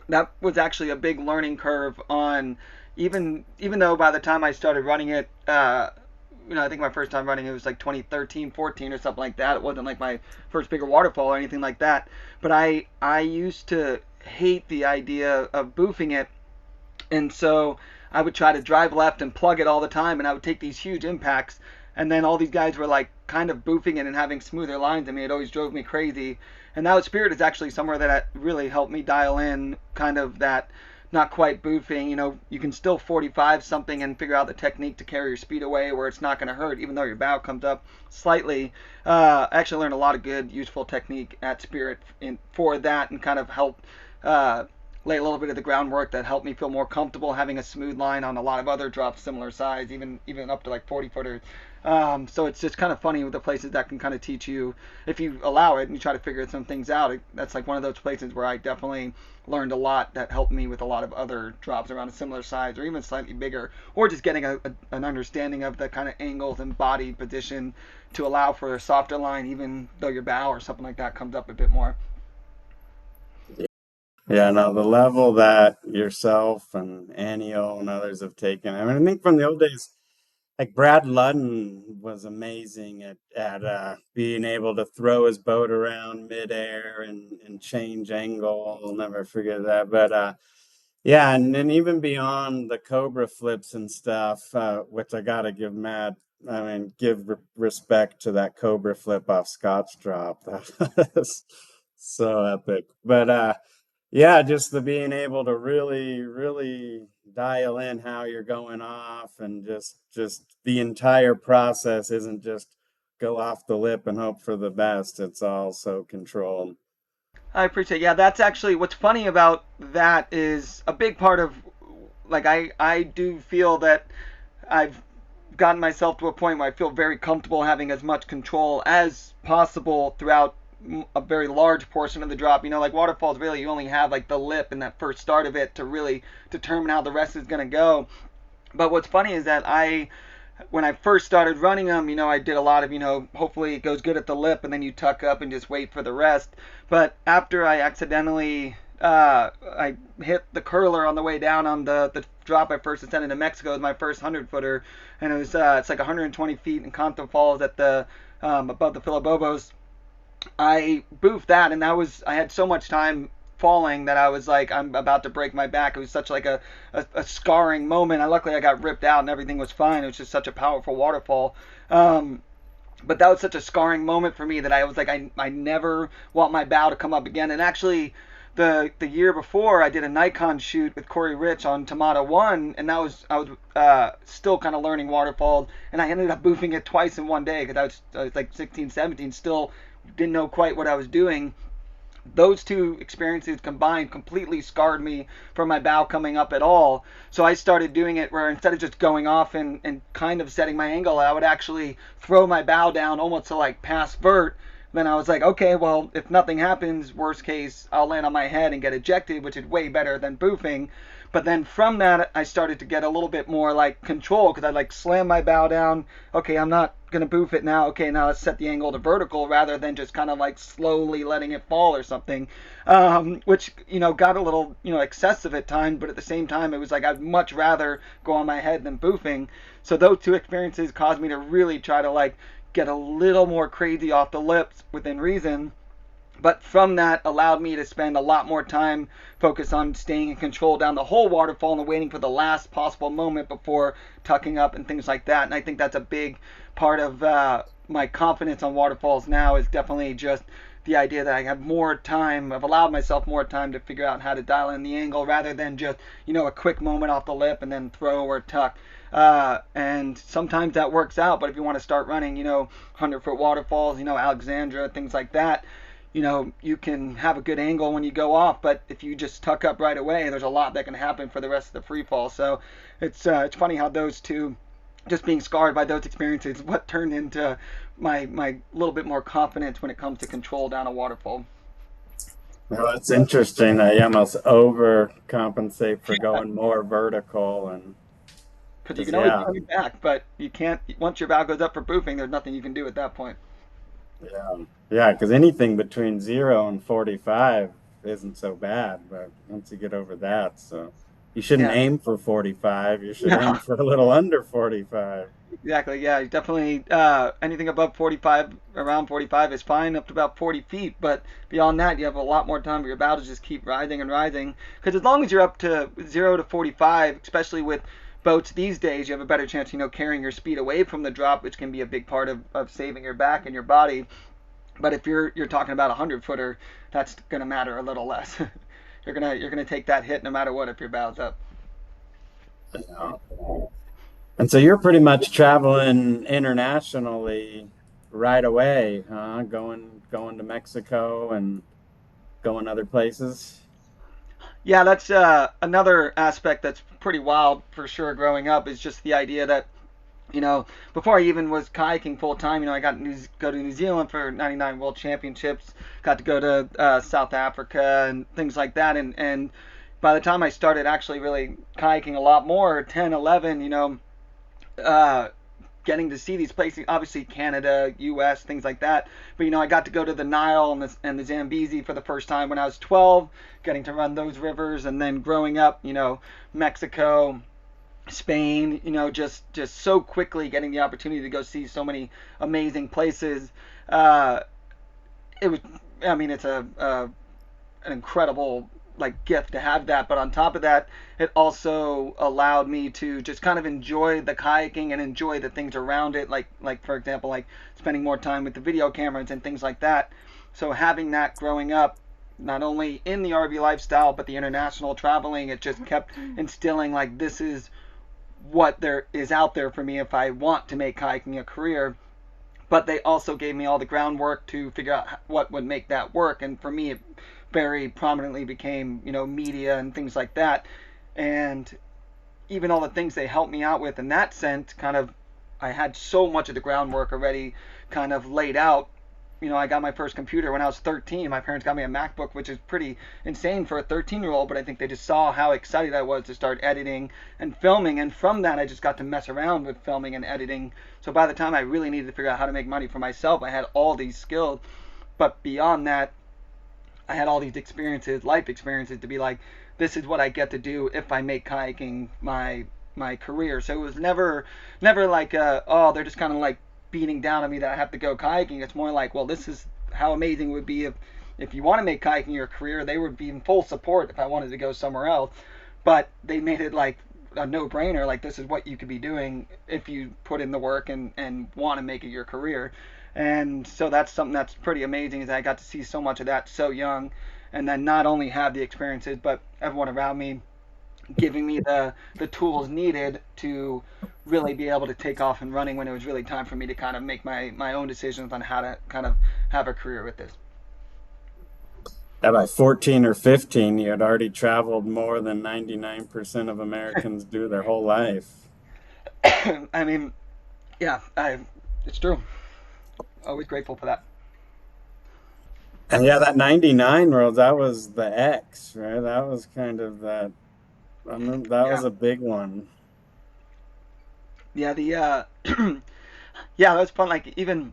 that was actually a big learning curve on even though by the time I started running it, I think my first time running it was like 2013, 14 or something like that. It wasn't like my first bigger waterfall or anything like that. But I used to hate the idea of boofing it, and so I would try to drive left and plug it all the time, and I would take these huge impacts, and then all these guys were like kind of boofing it and having smoother lines. I mean, it always drove me crazy. And now Spirit is actually somewhere that really helped me dial in kind of that not quite boofing. You can still 45 something and figure out the technique to carry your speed away where it's not going to hurt, even though your bow comes up slightly. I actually learned a lot of good, useful technique at Spirit for that, and kind of help lay a little bit of the groundwork that helped me feel more comfortable having a smooth line on a lot of other drops similar size, even up to like 40 footers. So it's just kind of funny with the places that can kind of teach you, if you allow it and you try to figure some things out. That's like one of those places where I definitely learned a lot that helped me with a lot of other drops around a similar size or even slightly bigger, or just getting an understanding of the kind of angles and body position to allow for a softer line, even though your bow or something like that comes up a bit more. Yeah, no, the level that yourself and Anio and others have taken. I mean, I think from the old days, like Brad Ludden was amazing at being able to throw his boat around midair and change angle. I'll never forget that. But yeah, and then even beyond the Cobra flips and stuff, which I gotta give respect to that Cobra flip off Scott's drop. That was so epic. But yeah, just the being able to really, really dial in how you're going off, and just the entire process isn't just go off the lip and hope for the best. It's all so controlled. I appreciate. Yeah, that's actually what's funny about that is a big part of I do feel that I've gotten myself to a point where I feel very comfortable having as much control as possible throughout a very large portion of the drop. Like waterfalls, really, you only have like the lip and that first start of it to really determine how the rest is going to go. But what's funny is that when I first started running them, I did a lot of, hopefully it goes good at the lip and then you tuck up and just wait for the rest. But after I accidentally, I hit the curler on the way down on the drop I first ascended to Mexico. It was my first 100-footer. And it was, it's like 120 feet in Canto Falls at the, above the Filobobos. I boofed that, and I had so much time falling that I was like, I'm about to break my back. It was such like a scarring moment. Luckily I got ripped out and everything was fine. It was just such a powerful waterfall. But that was such a scarring moment for me that I was like, I never want my bow to come up again. And actually, the year before, I did a Nikon shoot with Corey Rich on Tamada 1, and I was still kind of learning waterfalls, and I ended up boofing it twice in one day because I was like 16, 17, still didn't know quite what I was doing. Those two experiences combined completely scarred me from my bow coming up at all. So I started doing it where instead of just going off and kind of setting my angle, I would actually throw my bow down almost to like past vert. Then I was like, okay, well, if nothing happens, worst case, I'll land on my head and get ejected, which is way better than boofing. But then from that, I started to get a little bit more like control because I'd like slam my bow down. Okay, I'm not going to boof it now. Okay, now let's set the angle to vertical rather than just kind of like slowly letting it fall or something, which, got a little, excessive at times. But at the same time, it was like I'd much rather go on my head than boofing. So those two experiences caused me to really try to like get a little more crazy off the lips within reason. But from that allowed me to spend a lot more time focused on staying in control down the whole waterfall and waiting for the last possible moment before tucking up and things like that. And I think that's a big part of my confidence on waterfalls now is definitely just the idea that I have more time. I've allowed myself more time to figure out how to dial in the angle rather than just, a quick moment off the lip and then throw or tuck. And sometimes that works out, but if you want to start running, 100-foot waterfalls, Alexandra, things like that, you can have a good angle when you go off, but if you just tuck up right away, there's a lot that can happen for the rest of the free fall. So it's funny how those two, just being scarred by those experiences, what turned into my little bit more confidence when it comes to control down a waterfall. Well, it's interesting that you almost overcompensate for going more vertical and because you can always turn it back, but you can't, once your bow goes up for boofing, there's nothing you can do at that point. Yeah, because anything between 0 and 45 isn't so bad, but once you get over that, so you shouldn't aim for 45. You should aim for a little under 45. Exactly. Yeah, definitely. Anything above 45, around 45 is fine, up to about 40 feet. But beyond that, you have a lot more time for your bow to just keep rising and rising. Because as long as you're up to 0 to 45, especially with boats these days, you have a better chance, carrying your speed away from the drop, which can be a big part of saving your back and your body. But if you're talking about a 100-footer, that's going to matter a little less. you're gonna take that hit no matter what if your bow's up. And so you're pretty much traveling internationally right away, huh? Going to Mexico and going other places. Yeah, that's another aspect that's pretty wild for sure growing up is just the idea that, before I even was kayaking full time, I got to go to New Zealand for 99 World Championships, got to go to South Africa and things like that. And by the time I started actually really kayaking a lot more, 10, 11, getting to see these places, obviously Canada, US, things like that. But, I got to go to the Nile and the Zambezi for the first time when I was 12, getting to run those rivers. And then growing up, Mexico, Spain, just so quickly getting the opportunity to go see so many amazing places. It's an incredible gift to have that, but on top of that, it also allowed me to just kind of enjoy the kayaking and enjoy the things around it, like for example, spending more time with the video cameras and things like that. So having that growing up, not only in the RV lifestyle but the international traveling, it just kept instilling this is what there is out there for me if I want to make kayaking a career. But they also gave me all the groundwork to figure out what would make that work, and for me it very prominently became media and things like that. And even all the things they helped me out with in that sense, kind of, I had so much of the groundwork already kind of laid out. I got my first computer when I was 13. My parents got me a MacBook, which is pretty insane for a 13-year-old, but I think they just saw how excited I was to start editing and filming, and from that I just got to mess around with filming and editing. So by the time I really needed to figure out how to make money for myself, I had all these skills. But beyond that, I had all these experiences, life experiences, to be like, this is what I get to do if I make kayaking my career. So it was never like, they're just kind of beating down on me that I have to go kayaking. It's more like, well, this is how amazing it would be if if you want to make kayaking your career, they would be in full support if I wanted to go somewhere else. But they made it like a no-brainer. Like, this is what you could be doing if you put in the work and want to make it your career. And so that's something that's pretty amazing, is I got to see so much of that so young, and then not only have the experiences, but everyone around me giving me the tools needed to really be able to take off and running when it was really time for me to kind of make my own decisions on how to kind of have a career with this. Yeah, by 14 or 15, you had already traveled more than 99% of Americans do their whole life. I mean, yeah, it's true. Always grateful for that. And yeah, that 99 world, that was the X, right? That was kind of that. I remember that Yeah, was a big one. yeah, yeah, that was fun. Like, even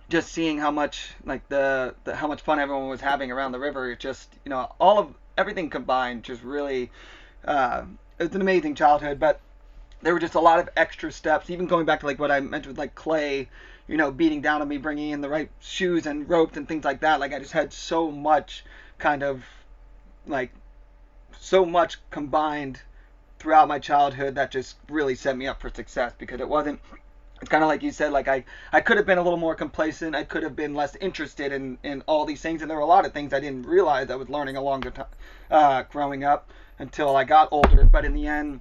just seeing how much like the how much fun everyone was having around the river. It just, all of everything combined just really, uh, it's an amazing childhood. But there were just a lot of extra steps, even going back to like what I mentioned with like Clay, beating down on me, bringing in the right shoes and ropes and things like that. Like, I just had so much kind of like so much combined throughout my childhood that just really set me up for success, because it wasn't, it's kind of like you said, like I could have been a little more complacent. I could have been less interested in all these things. And there were a lot of things I didn't realize I was learning along the time, growing up, until I got older. But in the end,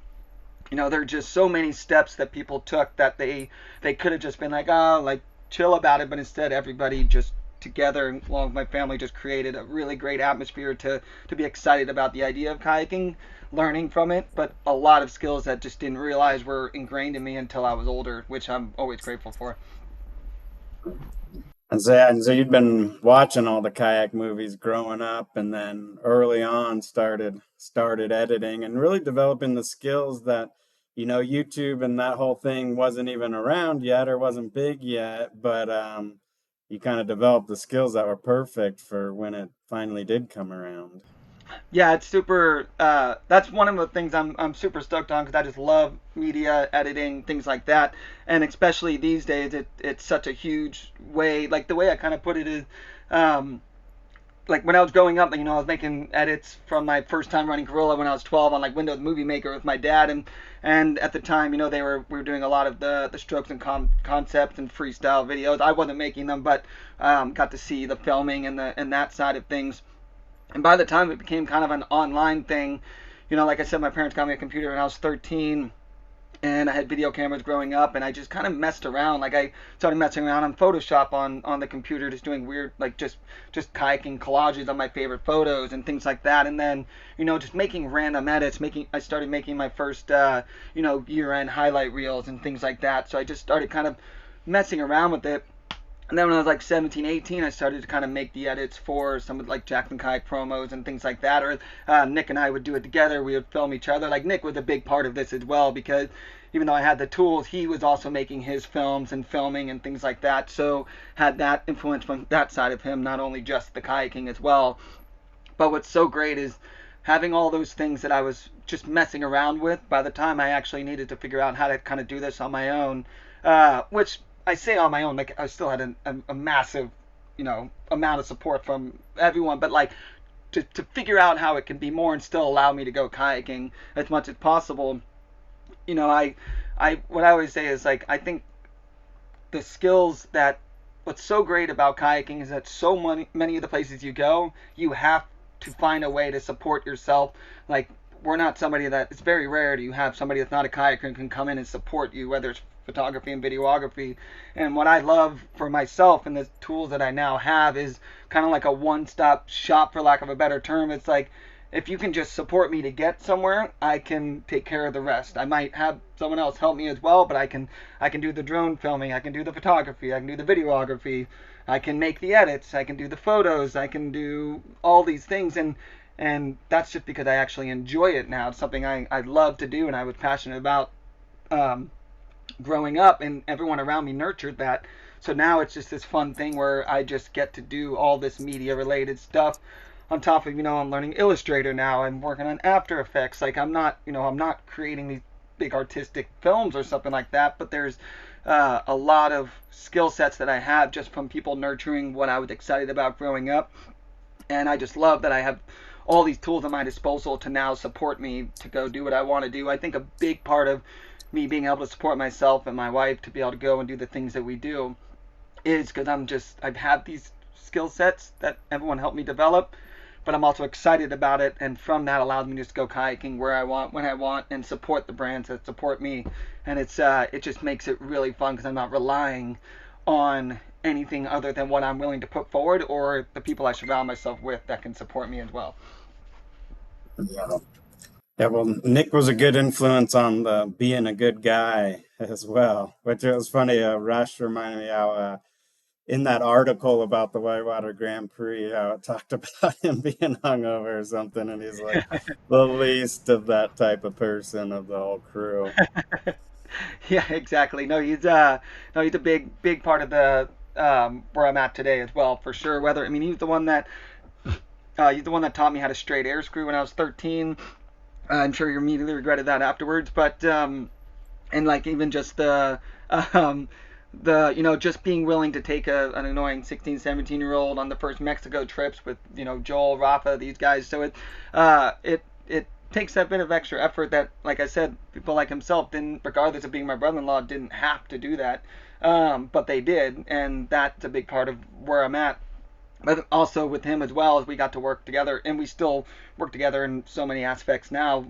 there are just so many steps that people took that they could have just been like, oh, like, chill about it. But instead, everybody just together, along with my family, just created a really great atmosphere to be excited about the idea of kayaking, learning from it. But a lot of skills that just didn't realize were ingrained in me until I was older, which I'm always grateful for. And so you'd been watching all the kayak movies growing up, and then early on started editing and really developing the skills that, YouTube and that whole thing wasn't even around yet or wasn't big yet, but you kind of developed the skills that were perfect for when it finally did come around. Yeah, it's super. That's one of the things I'm super stoked on, because I just love media editing, things like that, and especially these days, it's such a huge way. Like, the way I kind of put it is, um, like, when I was growing up, I was making edits from my first time running Gorilla when I was 12 on like Windows Movie Maker with my dad, and at the time, we were doing a lot of the strokes and concepts and freestyle videos. I wasn't making them, but got to see the filming and that side of things. And by the time it became kind of an online thing, like I said, my parents got me a computer when I was 13, and I had video cameras growing up, and I just kind of messed around. Like, I started messing around on Photoshop on the computer, just doing weird, like, just kayaking collages on my favorite photos and things like that. And then, just making random edits. I started making my first, year-end highlight reels and things like that. So I just started kind of messing around with it. And then when I was like 17, 18, I started to kind of make the edits for some of like Jackson Kayak promos and things like that. Or Nick and I would do it together. We would film each other. Like, Nick was a big part of this as well, because even though I had the tools, he was also making his films and filming and things like that. So had that influence from that side of him, not only just the kayaking as well. But what's so great is having all those things that I was just messing around with. By the time I actually needed to figure out how to kind of do this on my own, which I say on my own, like, I still had a massive, amount of support from everyone, but like, to figure out how it can be more and still allow me to go kayaking as much as possible. What I always say is, like, I think the skills that what's so great about kayaking is that so many of the places you go, you have to find a way to support yourself. Like, we're not somebody that, it's very rare to you have somebody that's not a kayaker and can come in and support you, whether it's photography and videography. And what I love for myself and the tools that I now have is kind of like a one-stop shop, for lack of a better term. It's like, if you can just support me to get somewhere, I can take care of the rest. I might have someone else help me as well, but I can do the drone filming, I can do the photography, I can do the videography, I can make the edits, I can do the photos, I can do all these things. And that's just because I actually enjoy it now. It's something I love to do and I was passionate about growing up, and everyone around me nurtured that. So now it's just this fun thing where I just get to do all this media related stuff. On top of, I'm learning Illustrator now. I'm working on After Effects. Like, I'm not creating these big artistic films or something like that, but there's a lot of skill sets that I have just from people nurturing what I was excited about growing up. And I just love that I have all these tools at my disposal to now support me to go do what I want to do. I think a big part of me being able to support myself and my wife to be able to go and do the things that we do is because I've had these skill sets that everyone helped me develop, but I'm also excited about it, and from that allows me to just go kayaking where I want, when I want, and support the brands that support me. And it just makes it really fun because I'm not relying on anything other than what I'm willing to put forward or the people I surround myself with that can support me as well. Yeah, well, Nick was a good influence on the being a good guy as well, which it was funny. Rush reminded me how in that article about the Whitewater Grand Prix, how it talked about him being hungover or something, and he's like the least of that type of person of the whole crew. Yeah, exactly. No, he's a big part of the where I'm at today as well, for sure. Whether I mean he's the one that taught me how to straight air screw when I was 13. I'm sure you immediately regretted that afterwards, but and like even just um, just being willing to take an annoying 16, 17-year-old on the first Mexico trips with Joel, Rafa, these guys. So it takes that bit of extra effort that, like I said, people like himself didn't, regardless of being my brother-in-law, didn't have to do that, but they did, and that's a big part of where I'm at. But also with him as well, as we got to work together, and we still work together in so many aspects now.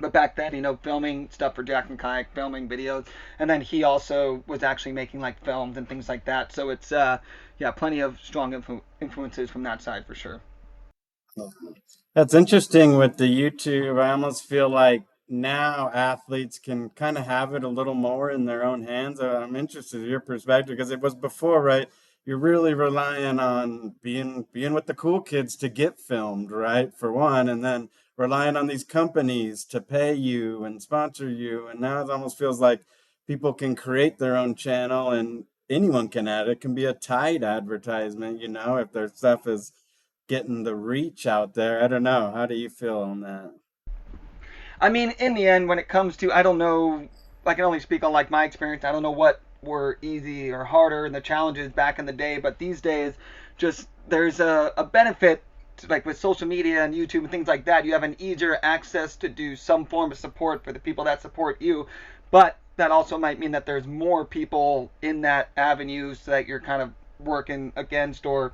But back then, filming stuff for Jack and Kayak, filming videos, and then he also was actually making like films and things like that. So it's yeah, plenty of strong influences from that side for sure. That's interesting with the YouTube. I almost feel like now athletes can kind of have it a little more in their own hands. I'm interested in your perspective because it was before, right? You're really relying on being with the cool kids to get filmed, right? For one, and then relying on these companies to pay you and sponsor you. And now it almost feels like people can create their own channel and anyone can add it. It can be a Tide advertisement, if their stuff is getting the reach out there. I don't know. How do you feel on that? I mean, in the end, when it comes to, I don't know, I can only speak on like my experience. I don't know what were easy or harder and the challenges back in the day, but these days, just there's a benefit to, like with social media and YouTube and things like that. You have an easier access to do some form of support for the people that support you, but that also might mean that there's more people in that avenue so that you're kind of working against or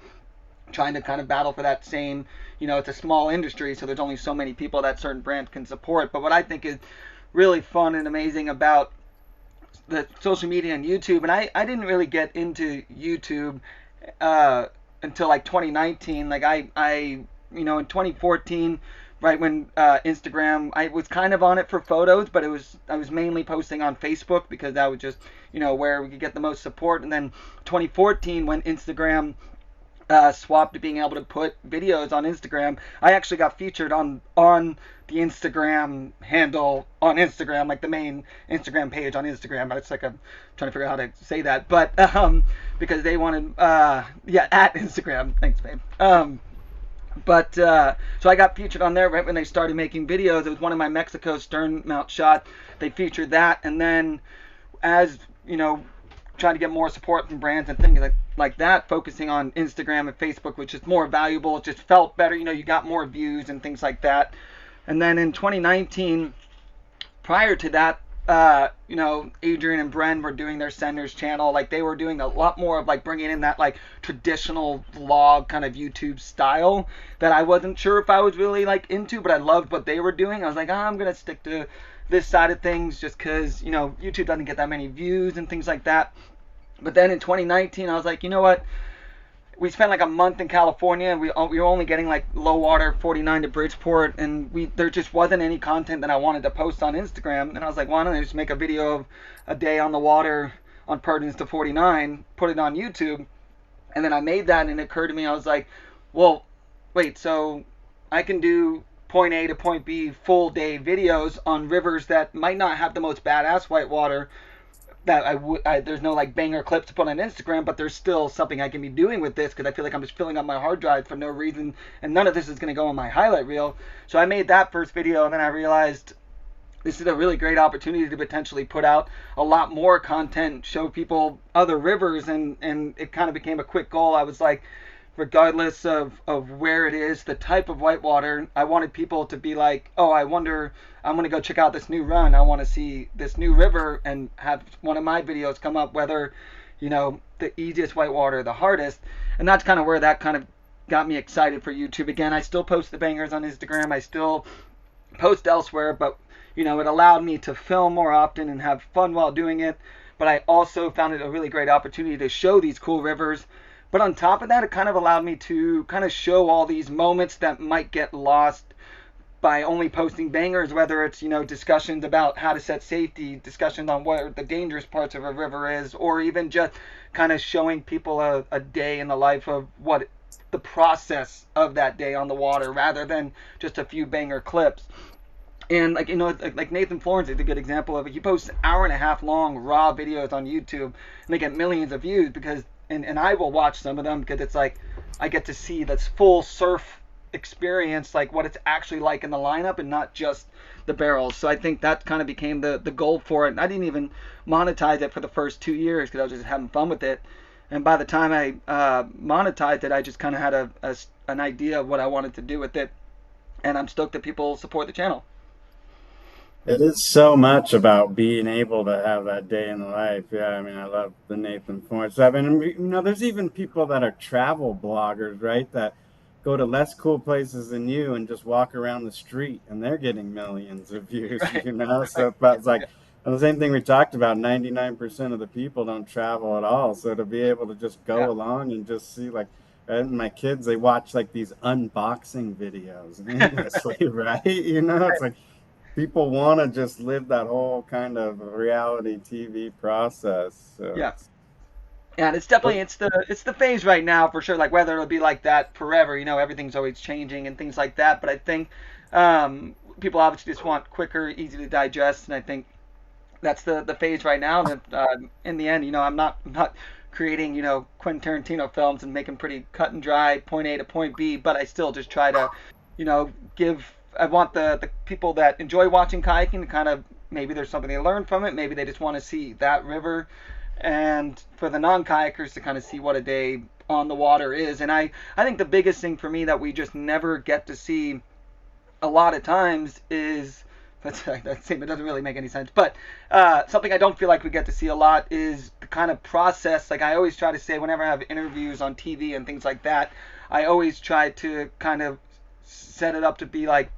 trying to kind of battle for that same, it's a small industry, so there's only so many people that certain brands can support. But what I think is really fun and amazing about the social media and YouTube, and I didn't really get into YouTube until like 2019. Like I in 2014, right when Instagram, I was kind of on it for photos, but I was mainly posting on Facebook because that was just where we could get the most support. And then 2014, when Instagram swapped to being able to put videos on Instagram, I actually got featured on the Instagram handle on Instagram, like the main Instagram page on Instagram. But it's like I'm trying to figure out how to say that, but because they wanted at Instagram. Thanks, babe. But so I got featured on there right when they started making videos. It was one of my Mexico stern mount shot. They featured that, and then as trying to get more support from brands and things like that, focusing on Instagram and Facebook, which is more valuable. It just felt better. You got more views and things like that. And then in 2019, prior to that, Adrian and Bren were doing their Senders channel. Like they were doing a lot more of like bringing in that like traditional vlog kind of YouTube style that I wasn't sure if I was really like into, but I loved what they were doing. I was like, I'm going to stick to this side of things just because, YouTube doesn't get that many views and things like that. But then in 2019, I was like, you know what? We spent like a month in California, and we were only getting like low water 49 to Bridgeport, and there just wasn't any content that I wanted to post on Instagram. And I was like, why don't I just make a video of a day on the water on Perkins to 49, put it on YouTube? And then I made that, and it occurred to me, I was like, well, wait, so I can do point A to point B full day videos on rivers that might not have the most badass whitewater, that there's no like banger clips to put on Instagram, but there's still something I can be doing with this because I feel like I'm just filling up my hard drive for no reason, and none of this is going to go on my highlight reel. So I made that first video, and then I realized this is a really great opportunity to potentially put out a lot more content, show people other rivers, and it kind of became a quick goal. I was like, regardless of where it is, the type of whitewater. I wanted people to be like, oh, I wonder, I'm going to go check out this new run. I want to see this new river and have one of my videos come up, whether, the easiest whitewater, the hardest. And that's kind of where that kind of got me excited for YouTube again. I still post the bangers on Instagram. I still post elsewhere, but it allowed me to film more often and have fun while doing it. But I also found it a really great opportunity to show these cool rivers. But on top of that, it kind of allowed me to kind of show all these moments that might get lost by only posting bangers, whether it's, discussions about how to set safety, discussions on what the dangerous parts of a river is, or even just kind of showing people a day in the life of what the process of that day on the water rather than just a few banger clips. And like Nathan Florence is a good example of it. He posts hour and a half long raw videos on YouTube, and they get millions of views because, and I will watch some of them because it's like I get to see this full surf experience, like what it's actually like in the lineup, and not just the barrels. So I think that kind of became the goal for it. And I didn't even monetize it for the first 2 years because I was just having fun with it. And by the time I monetized it, I just kind of had an idea of what I wanted to do with it, and I'm stoked that people support the channel. It is so much about being able to have that day in the life. Yeah, I mean, I love the Nathan Ford stuff. And, there's even people that are travel bloggers, right? That go to less cool places than you and just walk around the street and they're getting millions of views, Right, So it's like, yeah, and the same thing we talked about, 99% of the people don't travel at all. So to be able to just yeah, go along and just see, like, and my kids, they watch like these unboxing videos endlessly, right? It's like, people want to just live that whole kind of reality TV process. So yeah. And it's definitely but it's the phase right now for sure. Like whether it'll be like that forever, everything's always changing and things like that. But I think people obviously just want quicker, easy to digest, and I think that's the phase right now. That in the end, I'm not creating Quentin Tarantino films and making pretty cut and dry point A to point B, but I still just try to give. I want the people that enjoy watching kayaking to kind of, maybe there's something they learn from it. Maybe they just want to see that river, and for the non-kayakers to kind of see what a day on the water is. And I think the biggest thing for me that we just never get to see a lot of times is, that statement doesn't really make any sense, but something I don't feel like we get to see a lot is the kind of process. Like I always try to say whenever I have interviews on TV and things like that, I always try to kind of set it up to be like,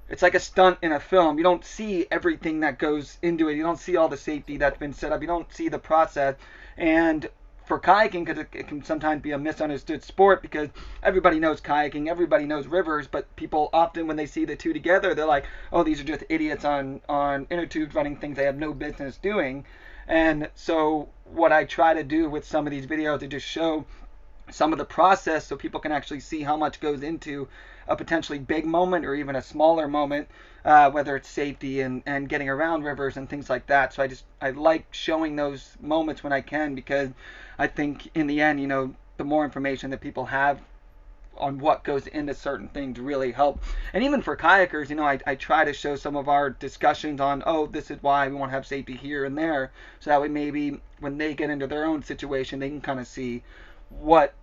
it's like a stunt in a film. You don't see everything that goes into it. You don't see all the safety that's been set up. You don't see the process. And for kayaking, because it can sometimes be a misunderstood sport, because everybody knows kayaking, everybody knows rivers, but people often, when they see the two together, they're like, oh, these are just idiots on inner tubes running things they have no business doing. And so what I try to do with some of these videos is just show some of the process so people can actually see how much goes into a potentially big moment or even a smaller moment, whether it's safety and getting around rivers and things like that. So I like showing those moments when I can, because I think in the end, the more information that people have on what goes into certain things really help. And even for kayakers, I try to show some of our discussions on, oh, this is why we want to have safety here and there, so that way maybe when they get into their own situation, they can kind of see what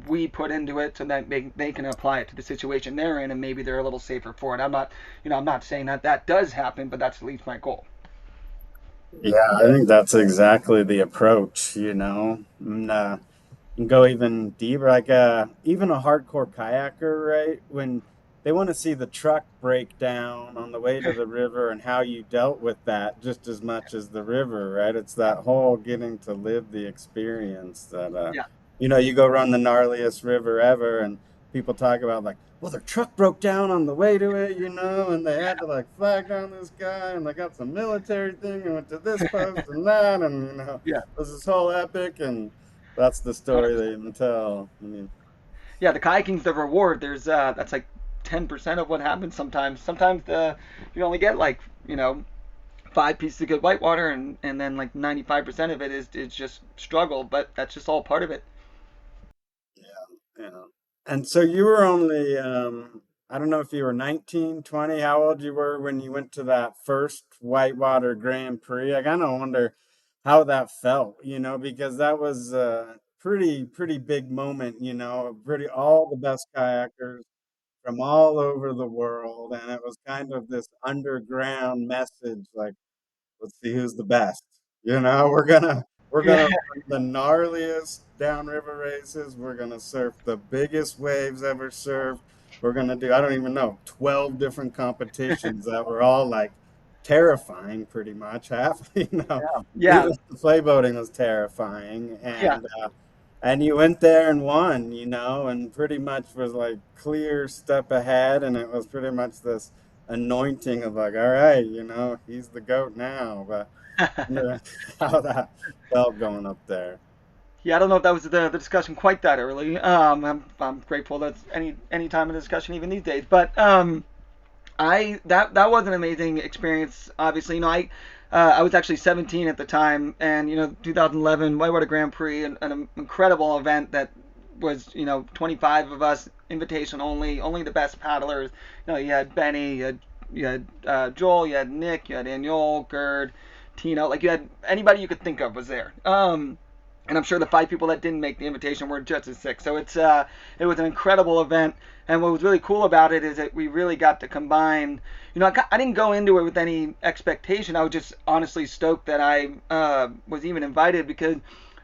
we put into it, so that they can apply it to the situation they're in, and maybe they're a little safer for it. I'm not saying that does happen, but that's at least my goal. yeah, I think that's exactly the approach, and go even deeper, like even a hardcore kayaker, right? When they want to see the truck break down on the way to the river and how you dealt with that just as much as the river, right? It's that whole getting to live the experience that Yeah, you go run the gnarliest river ever, and people talk about, like, well, their truck broke down on the way to it, and they had to like flag down this guy, and they got some military thing and went to this post and that, and yeah, it was this whole epic, and that's the story 100%. they even tell. I mean, Yeah, the kayaking's the reward. There's that's like 10% of what happens sometimes. Sometimes you only get like, 5 pieces of good whitewater, and then like 95% of it is just struggle, but that's just all part of it. yeah. And so you were only, I don't know if you were 19, 20, how old you were when you went to that first Whitewater Grand Prix. I kind of wonder how that felt, because that was pretty big moment, pretty all the best kayakers from all over the world, and it was kind of this underground message, like, let's see who's the best. We're gonna Yeah. run the gnarliest downriver races. We're gonna surf the biggest waves ever surfed. We're gonna do, I don't even know, 12 different competitions that were all like terrifying, pretty much. Half, Yeah. even the play boating was terrifying, Yeah. and you went there and won, and pretty much was like clear step ahead, and it was pretty much this anointing of like, all right, he's the goat now. But wonder how that felt going up there. Yeah, I don't know if that was the discussion quite that early. I'm grateful that's any time in the discussion even these days. But I that was an amazing experience. Obviously, I was actually 17 at the time, and 2011 Whitewater Grand Prix, an incredible event that was 25 of us, invitation only the best paddlers. You had Benny, you had Joel, you had Nick, you had Daniel, Gerd, Tino, like you had anybody you could think of was there. And I'm sure the 5 people that didn't make the invitation were just as sick. So it was an incredible event. And what was really cool about it is that we really got to combine. I didn't go into it with any expectation. I was just honestly stoked that I was even invited, because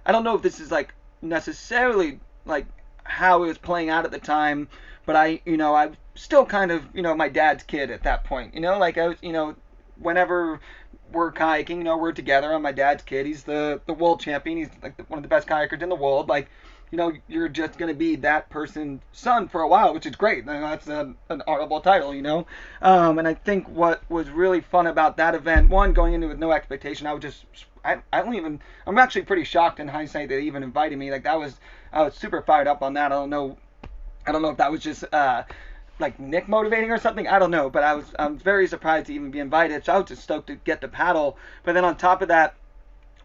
I don't know if this is like necessarily like how it was playing out at the time, but I still kind of my dad's kid at that point. Like I was whenever we're kayaking, we're together. I'm my dad's kid. He's the world champion. He's like one of the best kayakers in the world. Like, you're just gonna be that person's son for a while, which is great. That's an honorable title, And I think what was really fun about that event, one, going into it with no expectation, I don't even. I'm actually pretty shocked in hindsight that they even invited me. Like I was super fired up on that. I don't know if that was just like Nick motivating or something. I don't know, but I'm very surprised to even be invited. So I was just stoked to get to paddle. But then on top of that,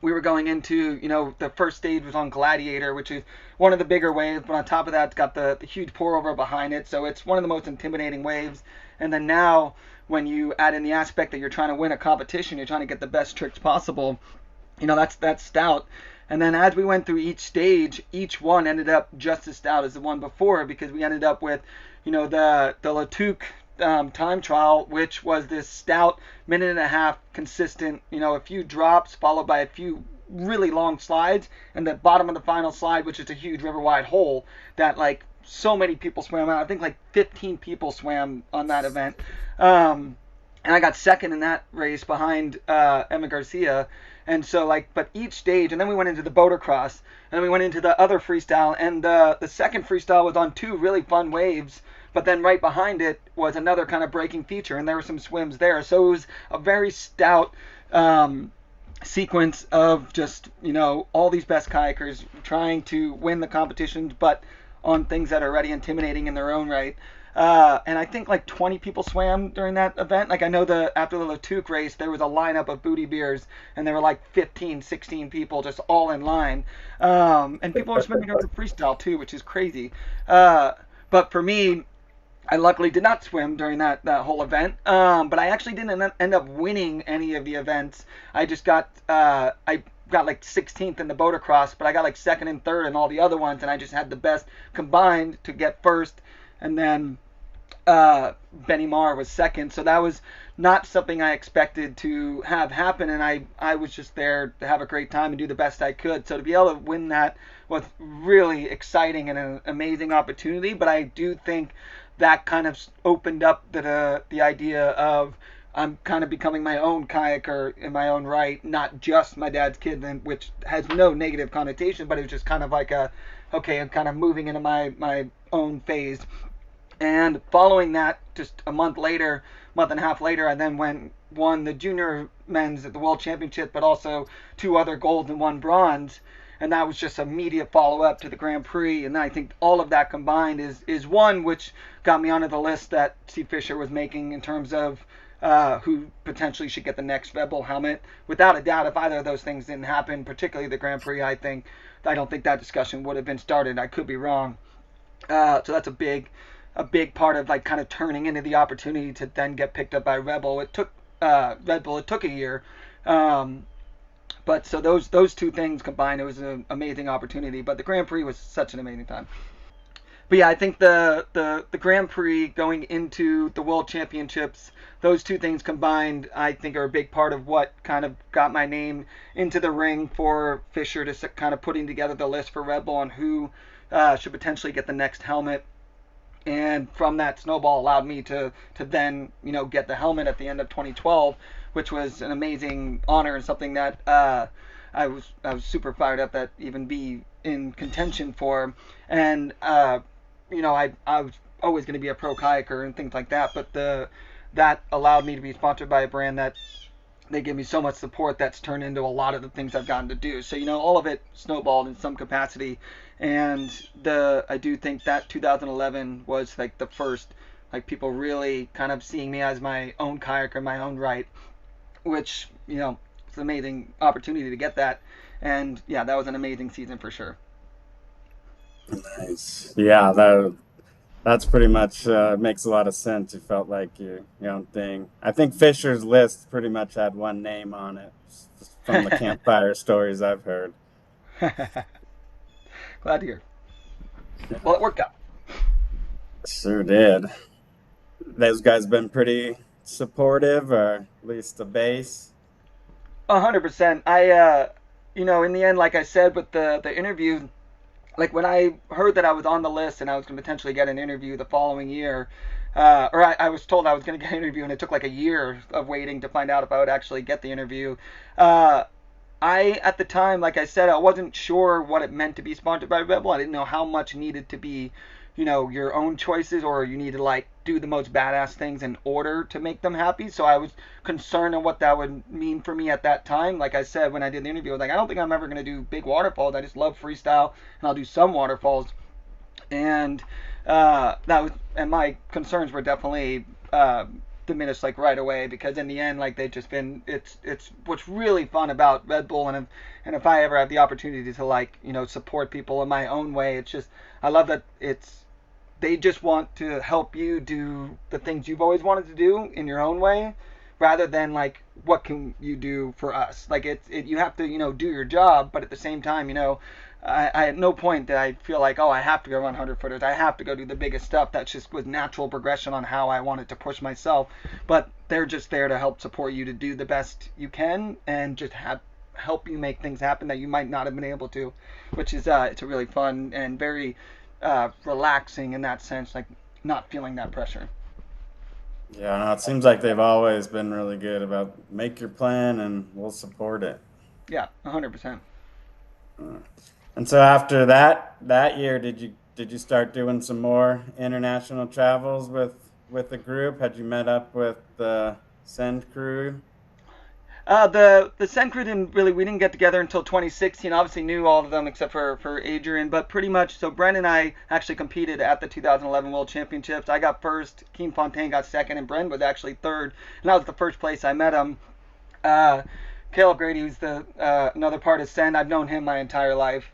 we were going into, the first stage was on Gladiator, which is one of the bigger waves. But on top of that, it's got the huge pour over behind it. So it's one of the most intimidating waves. And then now, when you add in the aspect that you're trying to win a competition, you're trying to get the best tricks possible, that's stout. And then as we went through each stage, each one ended up just as stout as the one before, because we ended up with, the Latuque time trial, which was this stout minute and a half consistent, a few drops followed by a few really long slides, and the bottom of the final slide, which is a huge river wide hole that like so many people swam out. I think like 15 people swam on that event. And I got second in that race behind Emma Garcia. And so but each stage, and then we went into the boater cross, and then we went into the other freestyle, and the second freestyle was on 2 really fun waves, but then right behind it was another kind of breaking feature, and there were some swims there. So it was a very stout sequence of just, all these best kayakers trying to win the competitions, but on things that are already intimidating in their own right. And I think like 20 people swam during that event. Like I know after the Latuque race, there was a lineup of booty beers, and there were like 15, 16 people just all in line. And people were swimming over freestyle too, which is crazy. But for me, I luckily did not swim during that whole event. But I actually didn't end up winning any of the events. I just got I got like 16th in the boater cross, but I got like second and third in all the other ones, and I just had the best combined to get first. And then Benny Marr was second. So that was not something I expected to have happen, and I was just there to have a great time and do the best I could. So to be able to win that was really exciting and an amazing opportunity. But I do think that kind of opened up the idea of I'm kind of becoming my own kayaker in my own right, not just my dad's kid, which has no negative connotation, but it was just kind of like okay, I'm kind of moving into my own phase. And following that, just a month and a half later, I then won the junior men's at the World Championship, but also 2 other golds and 1 bronze. And that was just immediate follow-up to the Grand Prix. And I think all of that combined is one which got me onto the list that Steve Fisher was making in terms of who potentially should get the next Red Bull helmet. Without a doubt, if either of those things didn't happen, particularly the Grand Prix, I don't think that discussion would have been started. I could be wrong. So that's a big part of like kind of turning into the opportunity to then get picked up by Red Bull. It took Red Bull. It took a year, But so those two things combined, it was an amazing opportunity. But the Grand Prix was such an amazing time. But yeah, I think the Grand Prix going into the World Championships, those two things combined, I think are a big part of what kind of got my name into the ring for Fisher to kind of putting together the list for Red Bull on who should potentially get the next helmet. And from that snowball allowed me to then get the helmet at the end of 2012, which was an amazing honor and something that I was super fired up that even be in contention for. And I was always going to be a pro kayaker and things like that, but that allowed me to be sponsored by a brand that they give me so much support that's turned into a lot of the things I've gotten to do. So all of it snowballed in some capacity, and I do think that 2011 was like the first people really kind of seeing me as my own kayaker, my own right, which it's an amazing opportunity to get that, and yeah, that was an amazing season for sure. Nice. Yeah, that's pretty much makes a lot of sense. You felt like your own thing. I think Fisher's list pretty much had one name on it, just from the campfire stories I've heard. Glad to hear. Well, it worked out. Sure did. Those guys been pretty supportive, or at least the base. 100%. In the end, like I said with the interview, like when I heard that I was on the list and I was going to potentially get an interview the following year, or I was told I was going to get an interview, and it took like a year of waiting to find out if I would actually get the interview. Uh, at the time, like I said, I wasn't sure what it meant to be sponsored by Red Bull. I didn't know how much needed to be, your own choices, or you need to do the most badass things in order to make them happy. So I was concerned on what that would mean for me at that time. Like I said, when I did the interview, I was like, I don't think I'm ever going to do big waterfalls. I just love freestyle, and I'll do some waterfalls. And and my concerns were definitely diminished right away, because in the end, they've just been, it's what's really fun about Red Bull. And if I ever have the opportunity to support people in my own way, it's just, I love that they just want to help you do the things you've always wanted to do in your own way, rather than what can you do for us. You have to do your job, but at the same time, I at no point did I feel like, oh, I have to go run 100 footers, I have to go do the biggest stuff. That just was natural progression on how I wanted to push myself. But they're just there to help support you to do the best you can, and just help you make things happen that you might not have been able to, which is it's a really fun and very relaxing in that sense, not feeling that pressure. Yeah, no, it seems like they've always been really good about make your plan and we'll support it. Yeah, 100%. Uh, And so after that year, did you start doing some more international travels with the group? Had you met up with the Send crew? The Sencred didn't really, we didn't get together until 2016. Obviously knew all of them except for Adrian, but pretty much, so Brent and I actually competed at the 2011 World Championships. I got first, Keen Fontaine got second, and Brent was actually third, and that was the first place I met him. Uh, Caleb Grady, who's the another part of Send, I've known him my entire life,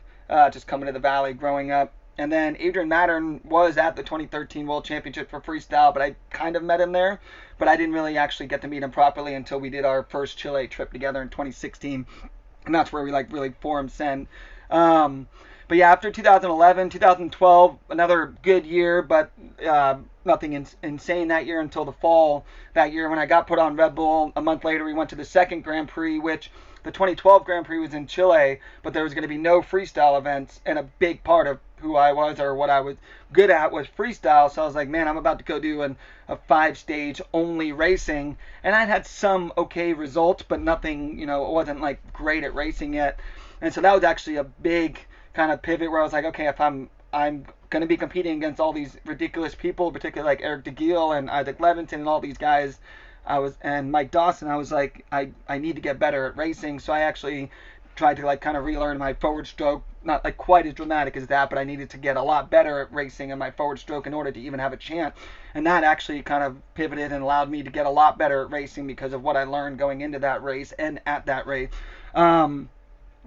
just coming to the Valley growing up. And then Adrian Mattern was at the 2013 World Championship for freestyle, but I kind of met him there. But I didn't really actually get to meet him properly until we did our first Chile trip together in 2016, and that's where we really formed Send. Um, but yeah, after 2011, 2012, another good year, but nothing insane that year until the fall that year when I got put on Red Bull. A month later, we went to the second Grand Prix, which the 2012 Grand Prix was in Chile, but there was going to be no freestyle events, and a big part of who I was, or what I was good at, was freestyle. So I was like, man, I'm about to go do a 5-stage only racing, and I'd had some okay results, but nothing, it wasn't great at racing yet. And so that was actually a big kind of pivot where I was like, okay, if I'm going to be competing against all these ridiculous people, particularly like Eric DeGiel and Isaac Levinson and all these guys, and Mike Dawson, I was like, I need to get better at racing. So I actually tried to kind of relearn my forward stroke, not quite as dramatic as that, but I needed to get a lot better at racing and my forward stroke in order to even have a chance. And that actually kind of pivoted and allowed me to get a lot better at racing because of what I learned going into that race and at that race. And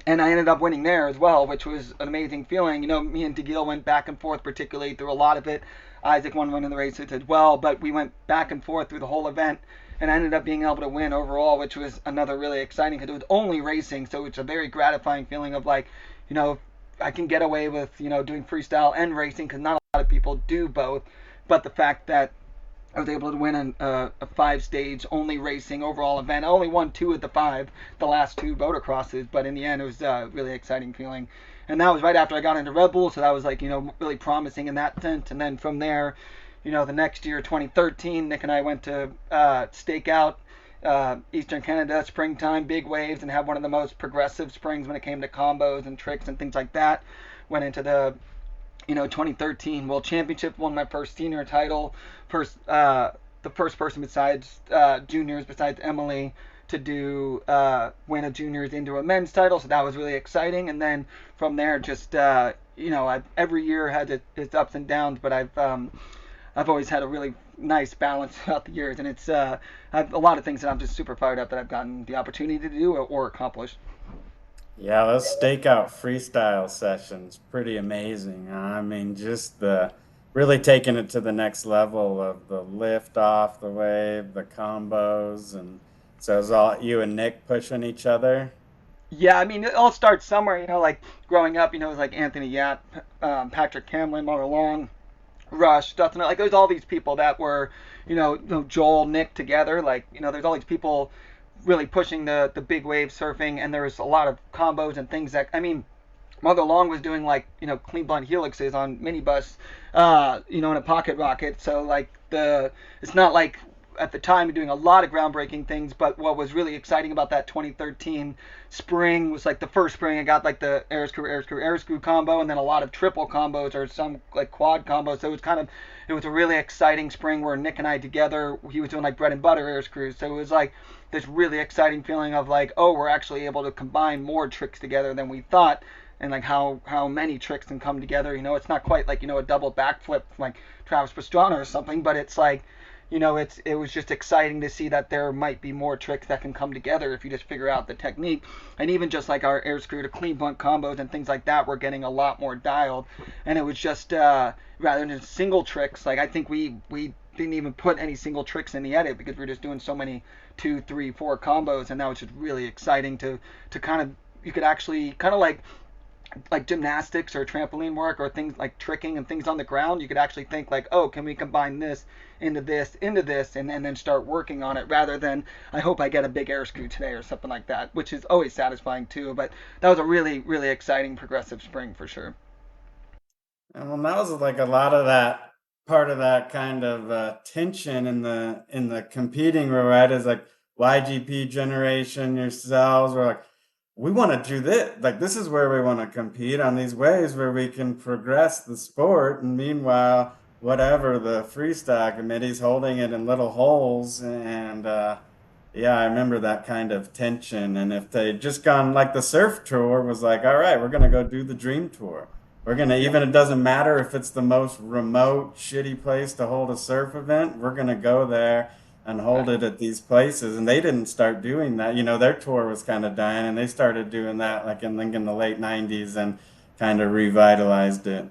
I ended up winning there as well, which was an amazing feeling. Me and DeGiel went back and forth, particularly through a lot of it. Isaac won one of the races as well, but we went back and forth through the whole event. and I ended up being able to win overall, which was another really exciting because it was only racing, so it's a very gratifying feeling of like, I can get away with doing freestyle and racing because not a lot of people do both, but the fact that I was able to win a 5-stage only racing overall event. I only won 2 of the 5, the last 2 motocrosses, but in the end it was a really exciting feeling. And that was right after I got into Red Bull, so that was like, really promising in that sense. And then from there, the next year, 2013, Nick and I went to stake out Eastern Canada, springtime, big waves, and have one of the most progressive springs when it came to combos and tricks and things like that. Went into the 2013 World Championship, won my first senior title, the first person besides juniors, besides Emily, to do win a juniors into a men's title. So that was really exciting. And then from there, just I've every year had its ups and downs, but I've always had a really nice balance throughout the years, and it's I have a lot of things that I'm just super fired up that I've gotten the opportunity to do or accomplish. Yeah, those stakeout freestyle sessions, pretty amazing. I mean, just the really taking it to the next level of the lift off the wave, the combos, and so it's all you and Nick pushing each other. Yeah, I mean, it all starts somewhere, like growing up, it was like Anthony Yap, Patrick Camlin, Mother Long, Rush, Dustin, like there's all these people that were, Joel, Nick together, like, there's all these people really pushing the big wave surfing, and there's a lot of combos and things that, I mean, Mother Long was doing like, clean blunt helixes on minibus, in a pocket rocket, so like it's not like at the time doing a lot of groundbreaking things, but what was really exciting about that 2013 spring was like the first spring I got like the air screw air screw combo, and then a lot of triple combos or some like quad combos. So it was a really exciting spring where Nick and I together, he was doing like bread and butter air screws, so it was like this really exciting feeling of like, oh, we're actually able to combine more tricks together than we thought, and like how many tricks can come together. It's not quite like a double backflip like Travis Pastrana or something, but it's like, it was just exciting to see that there might be more tricks that can come together if you just figure out the technique. And even just like our air screw to clean blunt combos and things like that, we're getting a lot more dialed. And it was just rather than single tricks, like I think we didn't even put any single tricks in the edit because we were just doing so many 2, 3, 4 combos, and now it's just really exciting to kind of, you could actually kind of like gymnastics or trampoline work or things like tricking and things on the ground, you could actually think like, oh, can we combine this into this and then start working on it, rather than I hope I get a big air screw today or something like that, which is always satisfying too. But that was a really, really exciting progressive spring for sure. And that was like a lot of that part of that kind of tension in the competing, right? Is like YGP generation, yourselves were like, we want to do this. Like, this is where we want to compete on these ways where we can progress the sport. And meanwhile, whatever, the freestyle committee's holding it in little holes. And yeah, I remember that kind of tension. And if they'd just gone like the surf tour was like, all right, we're going to go do the dream tour. We're going to, even it doesn't matter if it's the most remote, shitty place to hold a surf event, we're going to go there and hold it at these places. And they didn't start doing that. Their tour was kind of dying, and they started doing that like in the late 90s and kind of revitalized it.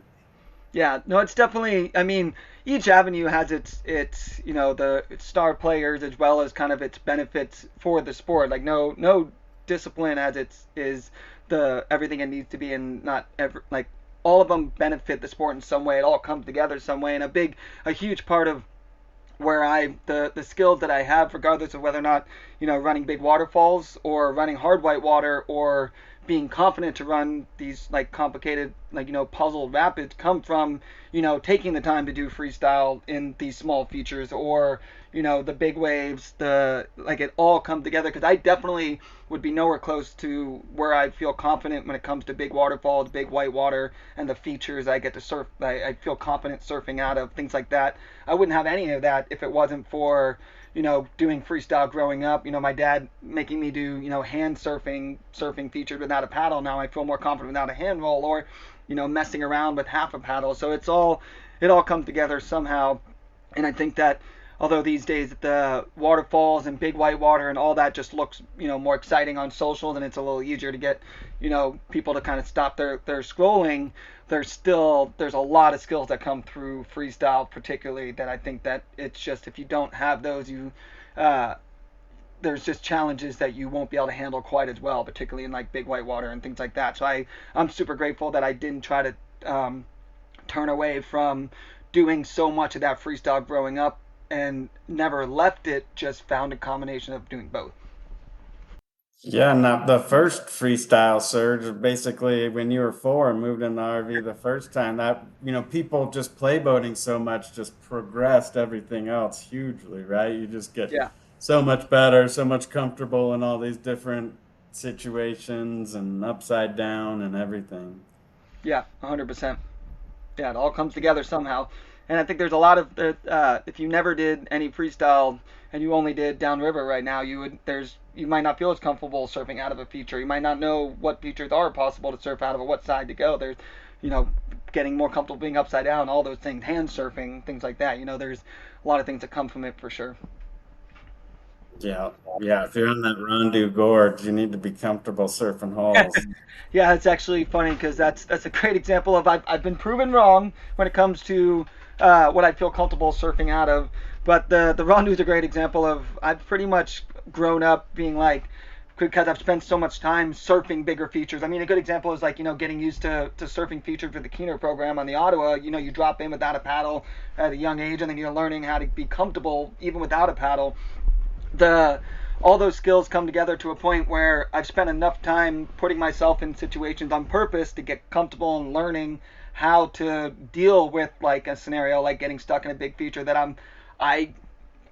Yeah, no, it's definitely, I mean, each avenue has its the star players as well as kind of its benefits for the sport. Like no discipline has its is the everything it needs to be, and not ever like all of them benefit the sport in some way. It all comes together some way, and a huge part of where the skills that I have, regardless of whether or not running big waterfalls or running hard white water or being confident to run these like complicated like puzzle rapids, come from taking the time to do freestyle in these small features, or the big waves, the like it all come together, because I definitely would be nowhere close to where I feel confident when it comes to big waterfalls, big white water, and the features I get to surf. I feel confident surfing out of things like that. I wouldn't have any of that if it wasn't for doing freestyle growing up. My dad making me do, hand surfing featured without a paddle. Now I feel more confident without a hand roll, or, messing around with half a paddle. So it all comes together somehow. And I think that although these days the waterfalls and big white water and all that just looks, more exciting on socials, and it's a little easier to get, people to kind of stop their scrolling, there's a lot of skills that come through freestyle, particularly, that I think that it's just, if you don't have those, uh, there's just challenges that you won't be able to handle quite as well, particularly in like big whitewater and things like that. So I'm super grateful that I didn't try to turn away from doing so much of that freestyle growing up and never left it. Just found a combination of doing both. Yeah, now the first freestyle surge, basically when you were 4 and moved in the RV the first time, that people just playboating so much just progressed everything else hugely, right? You just get Yeah, so much better, so much comfortable in all these different situations and upside down and everything. yeah, 100%. Yeah, it all comes together somehow. And I think there's a lot of if you never did any freestyle and you only did downriver right now, you might not feel as comfortable surfing out of a feature. You might not know what features are possible to surf out of or what side to go. There's, you know, getting more comfortable being upside down, all those things, hand surfing, things like that. There's a lot of things that come from it for sure. Yeah, yeah. If you're on that Rondu Gorge, you need to be comfortable surfing holes. Yeah, it's actually funny because that's a great example of I've been proven wrong when it comes to what I feel comfortable surfing out of. But the Rondu is a great example of I've pretty much grown up being like because I've spent so much time surfing bigger features. I mean, a good example is like getting used to surfing features with the Keener program on the Ottawa. You drop in without a paddle at a young age, and then you're learning how to be comfortable even without a paddle. The All those skills come together to a point where I've spent enough time putting myself in situations on purpose to get comfortable and learning how to deal with like a scenario like getting stuck in a big feature that I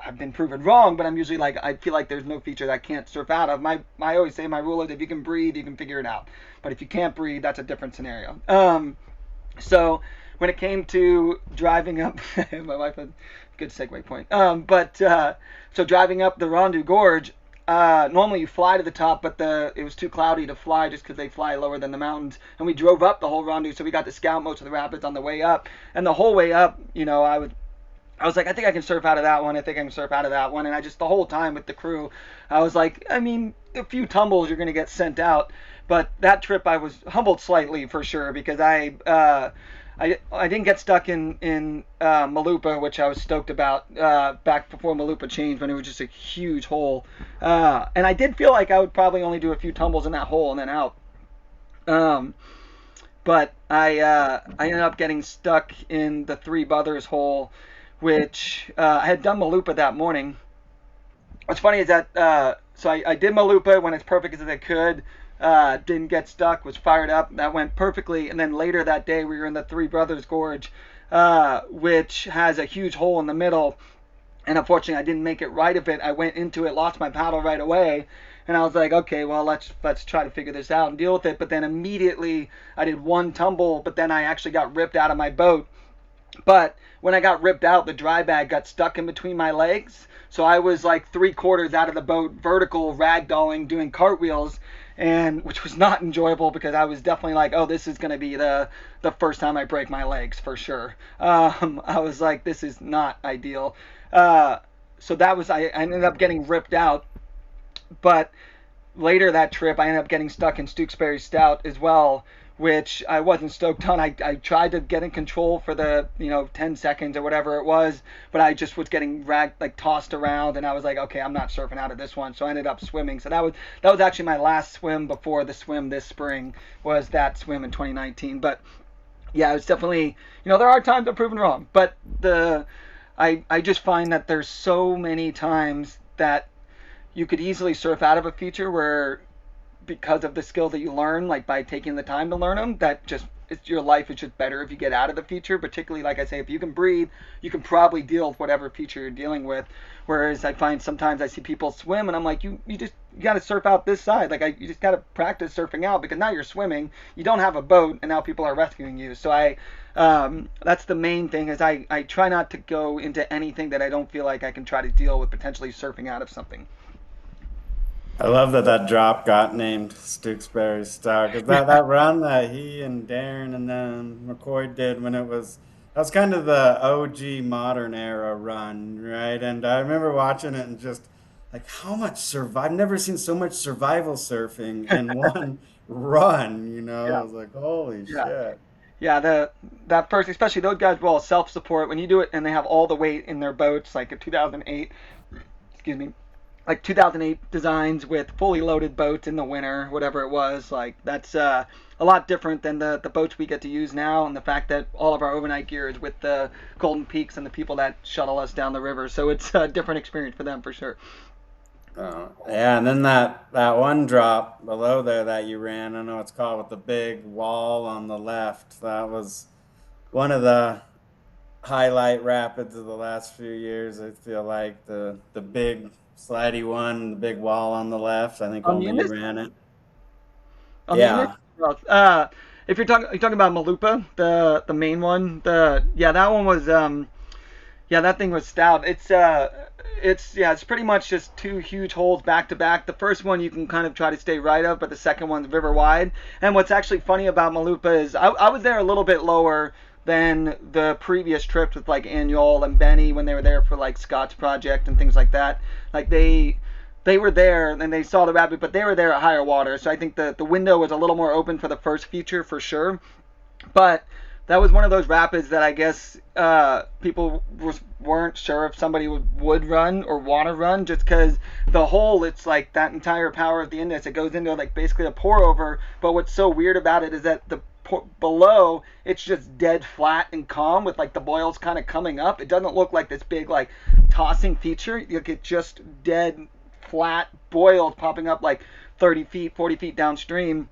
I've been proven wrong, but I'm usually like I feel like there's no feature that I can't surf out of. I always say my rule is if you can breathe, you can figure it out. But if you can't breathe, that's a different scenario. So when it came to driving up, my wife had a good segue point. But so driving up the Rondu Gorge, normally you fly to the top, but it was too cloudy to fly just because they fly lower than the mountains. And we drove up the whole Rondu, so we got to scout most of the rapids on the way up. And the whole way up, I was like, I think I can surf out of that one. I think I can surf out of that one. And I just, the whole time with the crew, I was like, I mean, a few tumbles, you're going to get sent out. But that trip, I was humbled slightly for sure because I didn't get stuck in Malupa, which I was stoked about back before Malupa changed when it was just a huge hole. And I did feel like I would probably only do a few tumbles in that hole and then out. Um, but I ended up getting stuck in the Three Brothers hole, which I had done Malupa that morning. What's funny is that so I did Malupa when as perfect as I could. Didn't get stuck, was fired up. That went perfectly. And then later that day, we were in the Three Brothers Gorge, which has a huge hole in the middle. And unfortunately, I didn't make it right of it. I went into it, lost my paddle right away. And I was like, okay, well, let's try to figure this out and deal with it. But then immediately, I did one tumble, but then I actually got ripped out of my boat. But when I got ripped out, the dry bag got stuck in between my legs. So I was like 3/4 out of the boat, vertical, ragdolling, doing cartwheels, and which was not enjoyable because I was definitely like, oh, this is going to be the first time I break my legs for sure. I was like, this is not ideal. So that was I ended up getting ripped out, but later that trip, I ended up getting stuck in Stewksbury Stout as well, which I wasn't stoked on. I tried to get in control for the 10 seconds or whatever it was, but I just was getting ragged, like tossed around, and I was like, okay, I'm not surfing out of this one. So I ended up swimming. So that was actually my last swim before the swim this spring was that swim in 2019. But yeah, it's definitely there are times I'm proven wrong, but I just find that there's so many times that you could easily surf out of a feature where because of the skills that you learn, like by taking the time to learn them, that just your life is just better if you get out of the feature. Particularly, like I say, if you can breathe, you can probably deal with whatever feature you're dealing with. Whereas I find sometimes I see people swim, and I'm like, you got to surf out this side. Like you just got to practice surfing out because now you're swimming, you don't have a boat, and now people are rescuing you. So that's the main thing is I try not to go into anything that I don't feel like I can try to deal with potentially surfing out of something. I love that drop got named Stewksbury Stout because that run that he and Darren and then McCoy did when that was kind of the OG modern era run, right? And I remember watching it and just like how much survive. I've never seen so much survival surfing in one run. I Yeah. was like, holy Yeah. shit. Yeah, that first, especially those guys were all self-support. When you do it and they have all the weight in their boats, like a 2008 excuse me, like 2008 designs with fully loaded boats in the winter, whatever it was. Like that's a lot different than the boats we get to use now, and the fact that all of our overnight gear is with the Golden Peaks and the people that shuttle us down the river. So it's a different experience for them for sure. Yeah, and then that one drop below there that you ran, I don't know what it's called, with the big wall on the left. That was one of the highlight rapids of the last few years. I feel like the big slidey one, the big wall on the left. I think On the only you Indus, ran it. on the Indus, Yeah. if you're talking about Malupa, the main one, that one was yeah, that thing was stout. It's pretty much just two huge holes back to back. The first one you can kind of try to stay right of, but the second one's river wide. And what's actually funny about Malupa is I was there a little bit lower than the previous trips with like Annual and Benny when they were there for like Scott's project and things like that. Like they were there and they saw the rapid, but they were there at higher water. So I think the window was a little more open for the first feature for sure. But that was one of those rapids that I guess people weren't sure if somebody would run or want to run, just because the hole, it's like that entire power of the Indus. It goes into like basically a pour over. But what's so weird about it is that below it's just dead flat and calm with like the boils kind of coming up. It doesn't look like this big like tossing feature. You get just dead flat boils popping up like 30 feet, 40 feet downstream.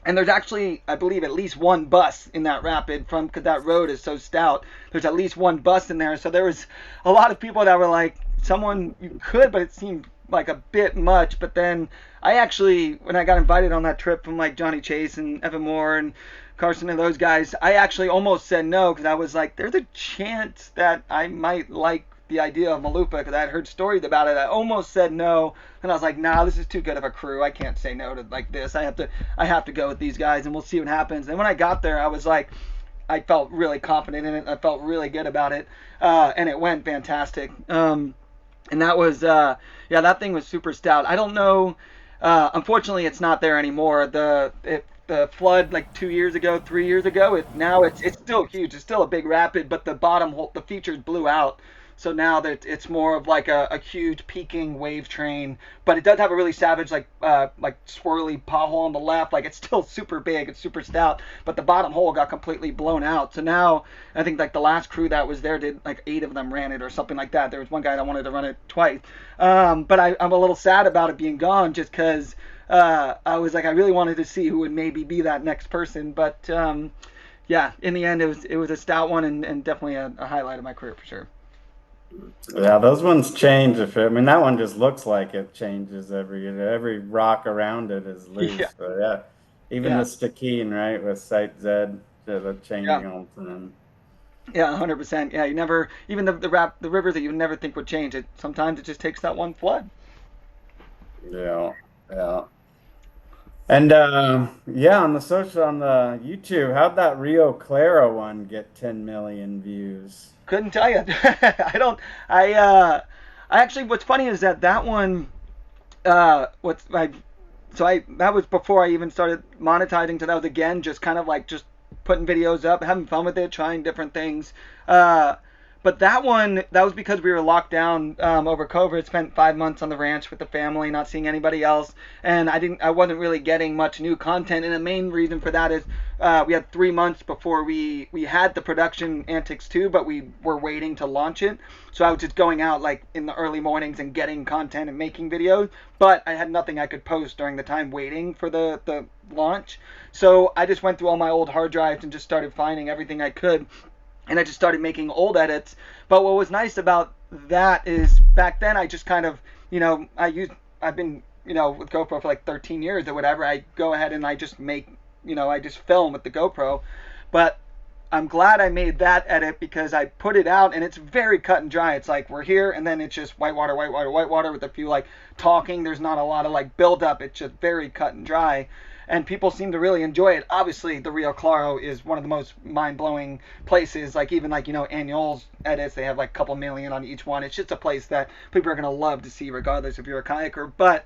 And there's actually, I believe, at least one bus in that rapid because that road is so stout. There's at least one bus in there. So there was a lot of people that were like, you could, but it seemed like a bit much. But then I actually, when I got invited on that trip from like Johnny Chase and Evan Moore and Carson and those guys, I actually almost said no because I was like, there's a chance that I might like the idea of Malupa because I had heard stories about it. I almost said no, and I was like, nah, this is too good of a crew. I can't say no to like this. I have to go with these guys, and we'll see what happens. And when I got there, I was like, I felt really confident in it. I felt really good about it, and it went fantastic. And that was, that thing was super stout. I don't know. Unfortunately, it's not there anymore. The flood like 3 years ago. It's still huge. It's still a big rapid, but the bottom hole, the features blew out. So now that it's more of like a huge peaking wave train, but it does have a really savage like swirly pothole on the left. Like it's still super big, it's super stout, but the bottom hole got completely blown out. So now I think like the last crew that was there did like 8 of them ran it or something like that. There was one guy that wanted to run it twice, but I'm a little sad about it being gone just because I was like I really wanted to see who would maybe be that next person, but yeah, in the end it was a stout one and definitely a highlight of my career for sure. Yeah, those ones change. I mean, that one just looks like it changes every year. Every rock around it is loose. Yeah, But yeah, even yeah, the Stikine, right, with Site Z, the yeah. changing all the time. Yeah, 100%. Yeah, you never even the rivers that you would never think would change. It sometimes it just takes that one flood. Yeah, yeah. And yeah, on the YouTube, how'd that Rio Clara one get 10 million views? Couldn't tell you. I don't. I actually. What's funny is that one. What's I. So that was before I even started monetizing. So that was again just kind of like just putting videos up, having fun with it, trying different things. But that was because we were locked down over COVID. Spent 5 months on the ranch with the family, not seeing anybody else, and I wasn't really getting much new content. And the main reason for that is we had 3 months before we had the production Antics 2, but we were waiting to launch it. So I was just going out like in the early mornings and getting content and making videos, but I had nothing I could post during the time waiting for the launch. So I just went through all my old hard drives and just started finding everything I could, and I just started making old edits. But what was nice about that is back then I just kind of, I've been, with GoPro for like 13 years or whatever. I go ahead and I just make, I just film with the GoPro. But I'm glad I made that edit because I put it out and it's very cut and dry. It's like we're here and then it's just whitewater, whitewater, whitewater with a few like talking. There's not a lot of like build up. It's just very cut and dry. And people seem to really enjoy it. Obviously, the Rio Claro is one of the most mind-blowing places. Like even like Annual's edits, they have like a couple million on each one. It's just a place that people are gonna love to see, regardless if you're a kayaker. But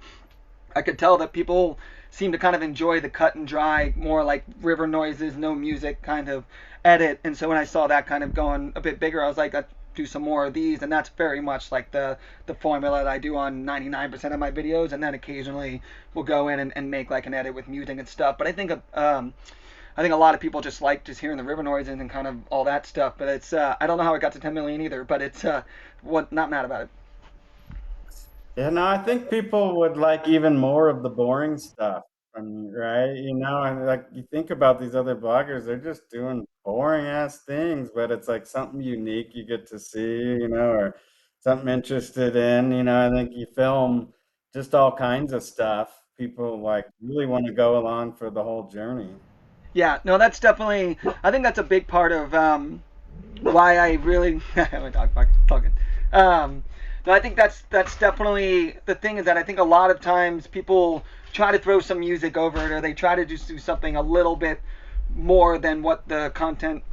I could tell that people seem to kind of enjoy the cut and dry, more like river noises, no music kind of edit. And so when I saw that kind of going a bit bigger, I was like, do some more of these, and that's very much like the formula that I do on 99% of my videos, and then occasionally we'll go in and make like an edit with music and stuff. But I think a lot of people just like just hearing the river noises and kind of all that stuff. But it's I don't know how it got to 10 million either, but it's not mad about it. Yeah, no, I think people would like even more of the boring stuff, right? And like you think about these other bloggers, they're just doing boring ass things, but it's like something unique you get to see, or something interested in. I think you film just all kinds of stuff. People like really want to go along for the whole journey. Yeah, no, that's definitely. I think that's a big part of why I really. My dog talking. No, I think that's definitely the thing, is that I think a lot of times people try to throw some music over it, or they try to just do something a little bit more than what the content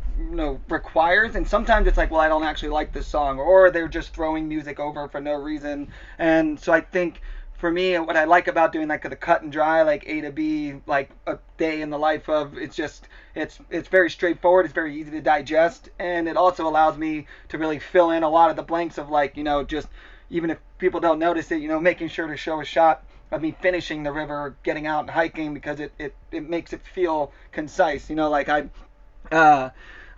requires, and sometimes it's like, well, I don't actually like this song, or they're just throwing music over for no reason. And so I think for me, what I like about doing like the cut and dry, like A to B, like a day in the life of, it's very straightforward, it's very easy to digest, and it also allows me to really fill in a lot of the blanks of like, just even if people don't notice it, making sure to show a shot of me finishing the river, getting out and hiking, because it makes it feel concise. Like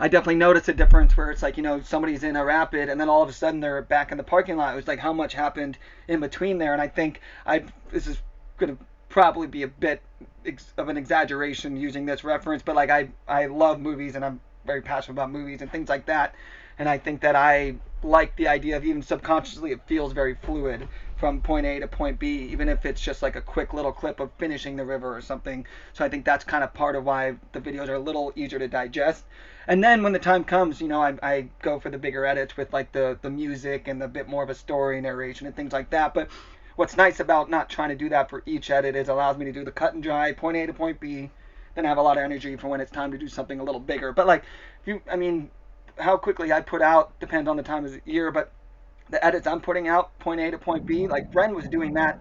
I definitely noticed a difference where it's like, somebody's in a rapid and then all of a sudden they're back in the parking lot. It was like how much happened in between there. And I think this is going to probably be a bit of an exaggeration using this reference, but like I love movies, and I'm very passionate about movies and things like that. And I think that I like the idea of, even subconsciously, it feels very fluid from point A to point B, even if it's just like a quick little clip of finishing the river or something. So I think that's kind of part of why the videos are a little easier to digest. And then when the time comes, I go for the bigger edits with like the music and the bit more of a story narration and things like that. But what's nice about not trying to do that for each edit is it allows me to do the cut and dry, point A to point B, then I have a lot of energy for when it's time to do something a little bigger. But like, how quickly I put out depends on the time of the year, but the edits I'm putting out, point A to point B, like Bren was doing that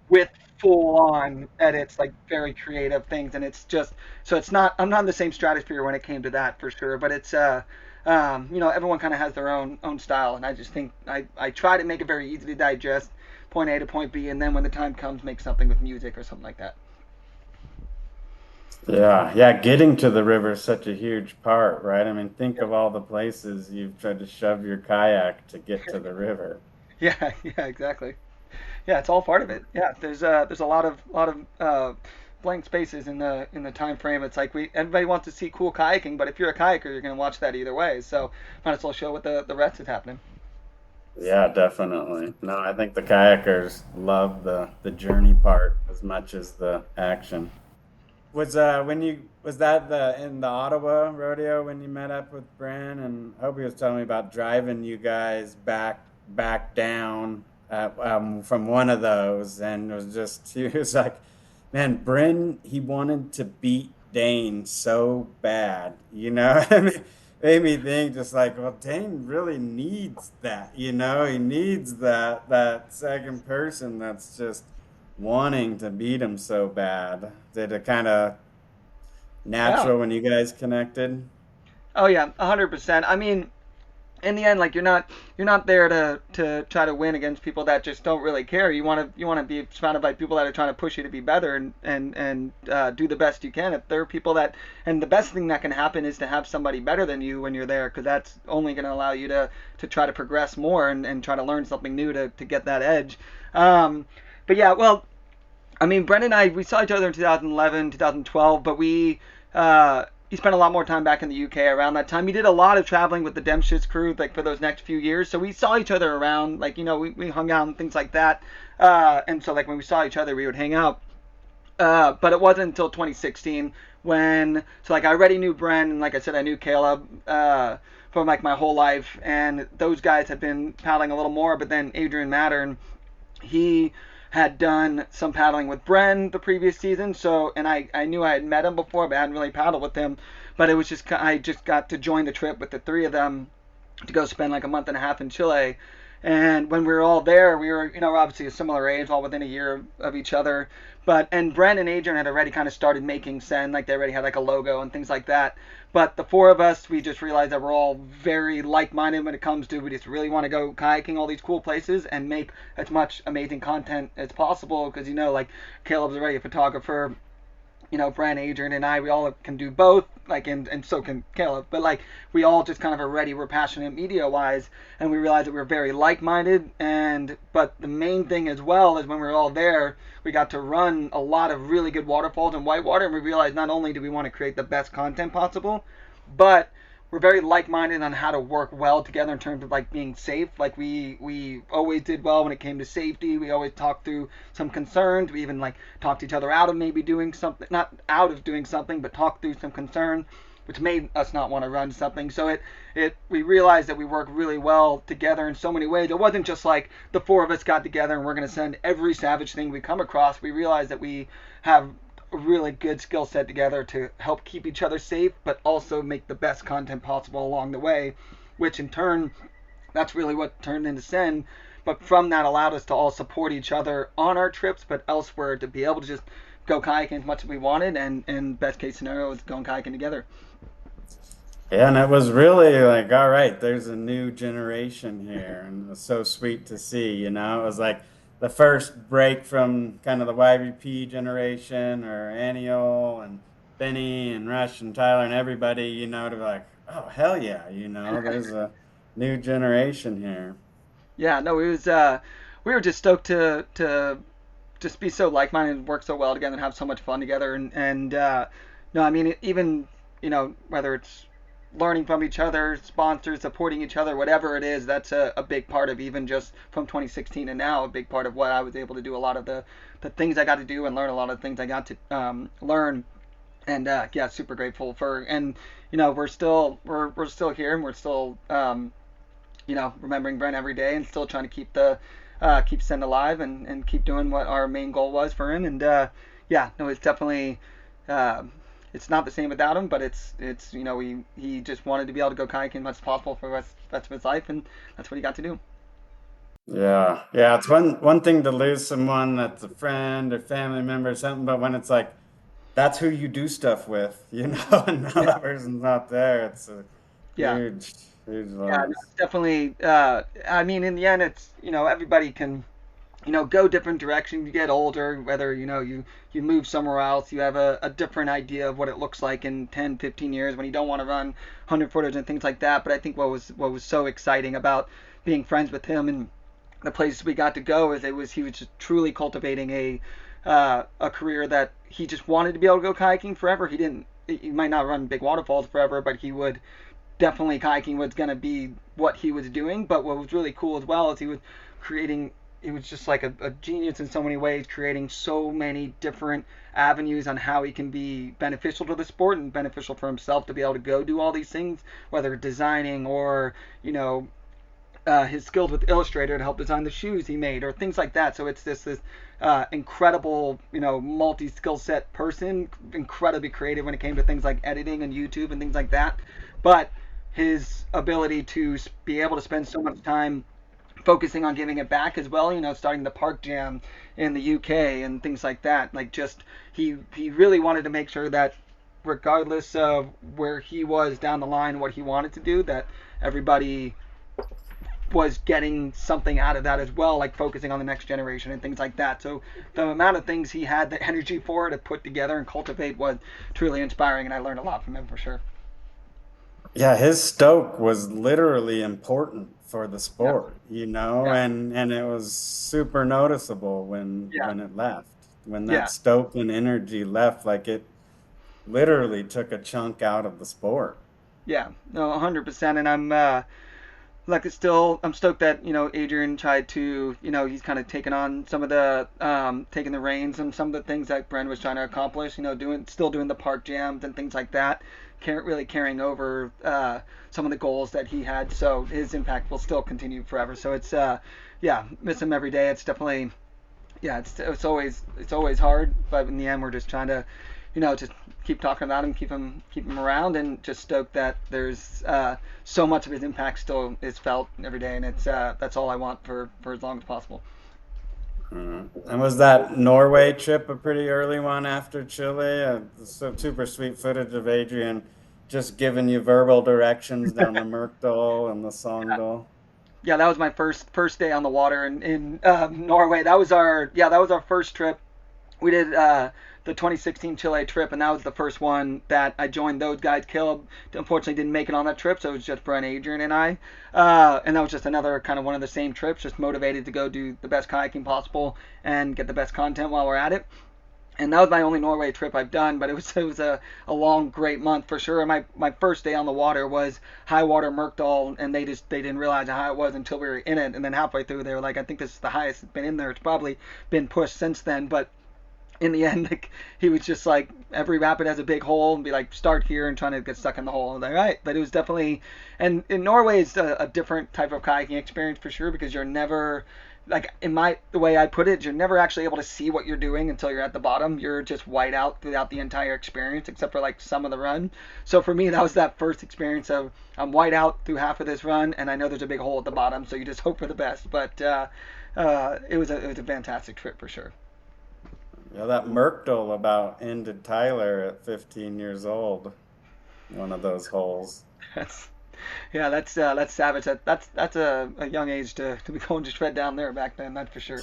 with full on edits, like very creative things. And it's just, so I'm not in the same stratosphere when it came to that, for sure. But it's, everyone kind of has their own style. And I just think I try to make it very easy to digest, point A to point B. And then when the time comes, make something with music or something like that. Yeah, getting to the river is such a huge part, right? I mean, think of all the places you've tried to shove your kayak to get to the river. Yeah, yeah, exactly. Yeah, it's all part of it. Yeah, there's a lot of blank spaces in the time frame. It's like everybody wants to see cool kayaking, but if you're a kayaker, you're gonna watch that either way. So might as well show what the rest is happening. Yeah, definitely. No, I think the kayakers love the journey part as much as the action. Was that in the Ottawa rodeo when you met up with Bren? And Hobie was telling me about driving you guys back down from one of those, and it was just he was like, man, Bren, he wanted to beat Dane so bad, I mean, made me think just like, well, Dane really needs that, he needs that second person that's just wanting to beat him so bad. Did it kind of Yeah. natural when you guys connected? Oh yeah, 100%. I mean, in the end, like you're not there to try to win against people that just don't really care. You want to be surrounded by people that are trying to push you to be better, and do the best you can. If there are people that, and the best thing that can happen is to have somebody better than you when you're there, because that's only going to allow you to try to progress more, and try to learn something new to get that edge. But yeah, well, I mean, Brendan and we saw each other in 2011, 2012, but he spent a lot more time back in the UK around that time. He did a lot of traveling with the Dempshits crew, like for those next few years. So we saw each other around, like, we hung out and things like that. And so like when we saw each other, we would hang out. But it wasn't until 2016 so like I already knew Bren, and like I said, I knew Caleb, from like my whole life. And those guys had been paddling a little more, but then Adrian Mattern, he had done some paddling with Bren the previous season. So, and I knew I had met him before, but I hadn't really paddled with him. But it was I just got to join the trip with the three of them to go spend like a month and a half in Chile. And when we were all there, we were, obviously a similar age, all within a year of each other. And Brent and Adrian had already kind of started making Sen, like they already had like a logo and things like that. But the four of us, we just realized that we're all very like-minded when it comes to, we just really want to go kayaking all these cool places and make as much amazing content as possible, because like Caleb's already a photographer, Brent, Adrian, and I, we all can do both, like, and so can Caleb. But like, we all just kind of already were passionate media-wise, and we realized that we were very like-minded. But the main thing as well is when we were all there, we got to run a lot of really good waterfalls in whitewater, and we realized not only do we want to create the best content possible, but we're very like-minded on how to work well together in terms of like being safe. Like we always did well when it came to safety. We always talked through some concerns. We even like talked each other out of maybe doing something, not out of doing something, but talked through some concern, which made us not want to run something. So we realized that we work really well together in so many ways. It wasn't just like the four of us got together and we're going to send every savage thing we come across. We realized that we have a really good skill set together to help keep each other safe, but also make the best content possible along the way, which in turn, that's really what turned into Sen. But from that allowed us to all support each other on our trips, but elsewhere to be able to just go kayaking as much as we wanted, and best case scenario is going kayaking together. Yeah, and it was really like, all right, there's a new generation here, and it was so sweet to see. It was like the first break from kind of the YVP generation or Annual and Benny and Rush and Tyler and everybody, to be like, oh, hell yeah, there's a new generation here. Yeah, no, we were just stoked to just be so like-minded and work so well together and have so much fun together. And no, I mean, even whether it's learning from each other, sponsors, supporting each other, whatever it is, that's a big part of, even just from 2016 and now, a big part of what I was able to do. A lot of the things I got to do and learn, a lot of the things I got to learn. And yeah, super grateful for. And we're still here, and we're still remembering Brent every day, and still trying to keep Send alive, and keep doing what our main goal was for him. And yeah, no, it's definitely it's not the same without him, but it's he just wanted to be able to go kayaking as much as possible for the rest of his life, and that's what he got to do. Yeah, yeah, it's one thing to lose someone that's a friend or family member or something, but when it's like that's who you do stuff with, and now Yeah, that person's not there, it's a yeah, huge, huge yeah. No, loss. it's definitely. I mean, in the end, it's everybody can go different directions. You get older, whether you move somewhere else, you have a different idea of what it looks like in 10, 15 years when you don't want to run 100 footers and things like that. But I think what was so exciting about being friends with him and the places we got to go is he was just truly cultivating a career that he just wanted to be able to go kayaking forever. He might not run big waterfalls forever, but he would definitely, kayaking was going to be what he was doing. But what was really cool as well is he was just like a genius in so many ways, creating so many different avenues on how he can be beneficial to the sport and beneficial for himself to be able to go do all these things, whether designing or his skills with Illustrator to help design the shoes he made or things like that. So it's this incredible, multi-skill set person, incredibly creative when it came to things like editing and YouTube and things like that. But his ability to be able to spend so much time focusing on giving it back as well, starting the Park Jam in the UK and things like that. Like, just he really wanted to make sure that regardless of where he was down the line, what he wanted to do, that everybody was getting something out of that as well, like focusing on the next generation and things like that. So the amount of things he had the energy for to put together and cultivate was truly inspiring, and I learned a lot from him for sure. Yeah, his stoke was literally important for the Yeah, sport, yeah, and it was super noticeable yeah, when it left. When that yeah, stoke and energy left, like it literally took a chunk out of the sport. yeah. No, 100%. And I'm stoked that Adrian tried to he's kind of taken on some of the taking the reins and some of the things that Bren was trying to accomplish. Doing the park jams and things like that. Really carrying over some of the goals that he had. So his impact will still continue forever. So it's yeah, miss him every day. It's definitely, yeah, it's always hard, but in the end, we're just trying to, just keep talking about him, keep him around, and just stoked that there's so much of his impact still is felt every day, and it's that's all I want for as long as possible. And was that Norway trip a pretty early one after Chile? So super sweet footage of Adrian just giving you verbal directions down the Murkdal and the Sogndal. Yeah, that was my first day on the water in Norway. That was our first trip. We did the 2016 Chile trip, and that was the first one that I joined those guys. Caleb unfortunately didn't make it on that trip, so it was just Brent, Adrian, and I. And that was just another kind of one of the same trips, just motivated to go do the best kayaking possible and get the best content while we're at it. And that was my only Norway trip I've done, but it was a long, great month for sure. My first day on the water was high water Murkdal, and they didn't realize how high it was until we were in it. And then halfway through, they were like, "I think this is the highest it's been in there. It's probably been pushed since then." But in the end, like, he was just like, every rapid has a big hole, and be like, start here and trying to get stuck in the hole. I was like, all right. But it was definitely, and in Norway is a different type of kayaking experience for sure, because you're never, like, the way I put it, you're never actually able to see what you're doing until you're at the bottom. You're just white out throughout the entire experience, except for like some of the run. So for me, that was that first experience of, I'm white out through half of this run, and I know there's a big hole at the bottom, so you just hope for the best. But it was a fantastic trip for sure. Yeah, that Murkdal about ended Tyler at 15 years old. One of those holes. That's Yeah, that's savage. That's a young age to be going to shred down there back then. That's for sure.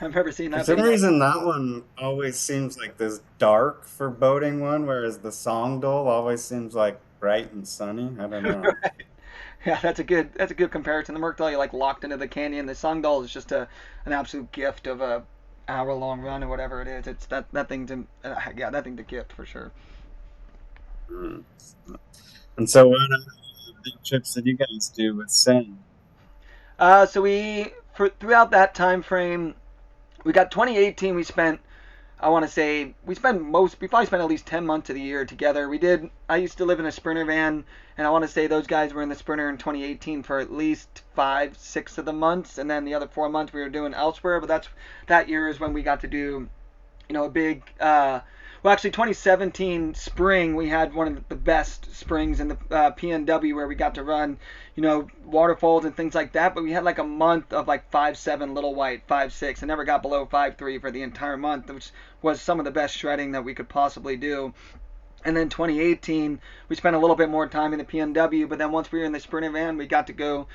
I've never seen For that some video. reason, that one always seems like this dark foreboding one, whereas the Songdol always seems like bright and sunny. I don't know. Yeah, that's a good comparison. The Mercdal, you like locked into the canyon. The Songdal is just an absolute gift of a hour long run or whatever it is. It's that thing to yeah, that thing to gift for sure. Mm. And so, what big trips did you guys do with Sin? So throughout that time frame, we got 2018. We spent, I want to say, we probably spent at least 10 months of the year together. I used to live in a Sprinter van, and I want to say those guys were in the Sprinter in 2018 for at least 5, 6 of the months, and then the other 4 months we were doing elsewhere. But that year is when we got to do, a big, well, actually 2017 spring, we had one of the best springs in the PNW, where we got to run, waterfalls and things like that. But we had like a month of like 5.7 little white, 5.6, and never got below 5.3 for the entire month, which was some of the best shredding that we could possibly do. And then 2018, we spent a little bit more time in the PNW, but then once we were in the Sprinter van, we got to go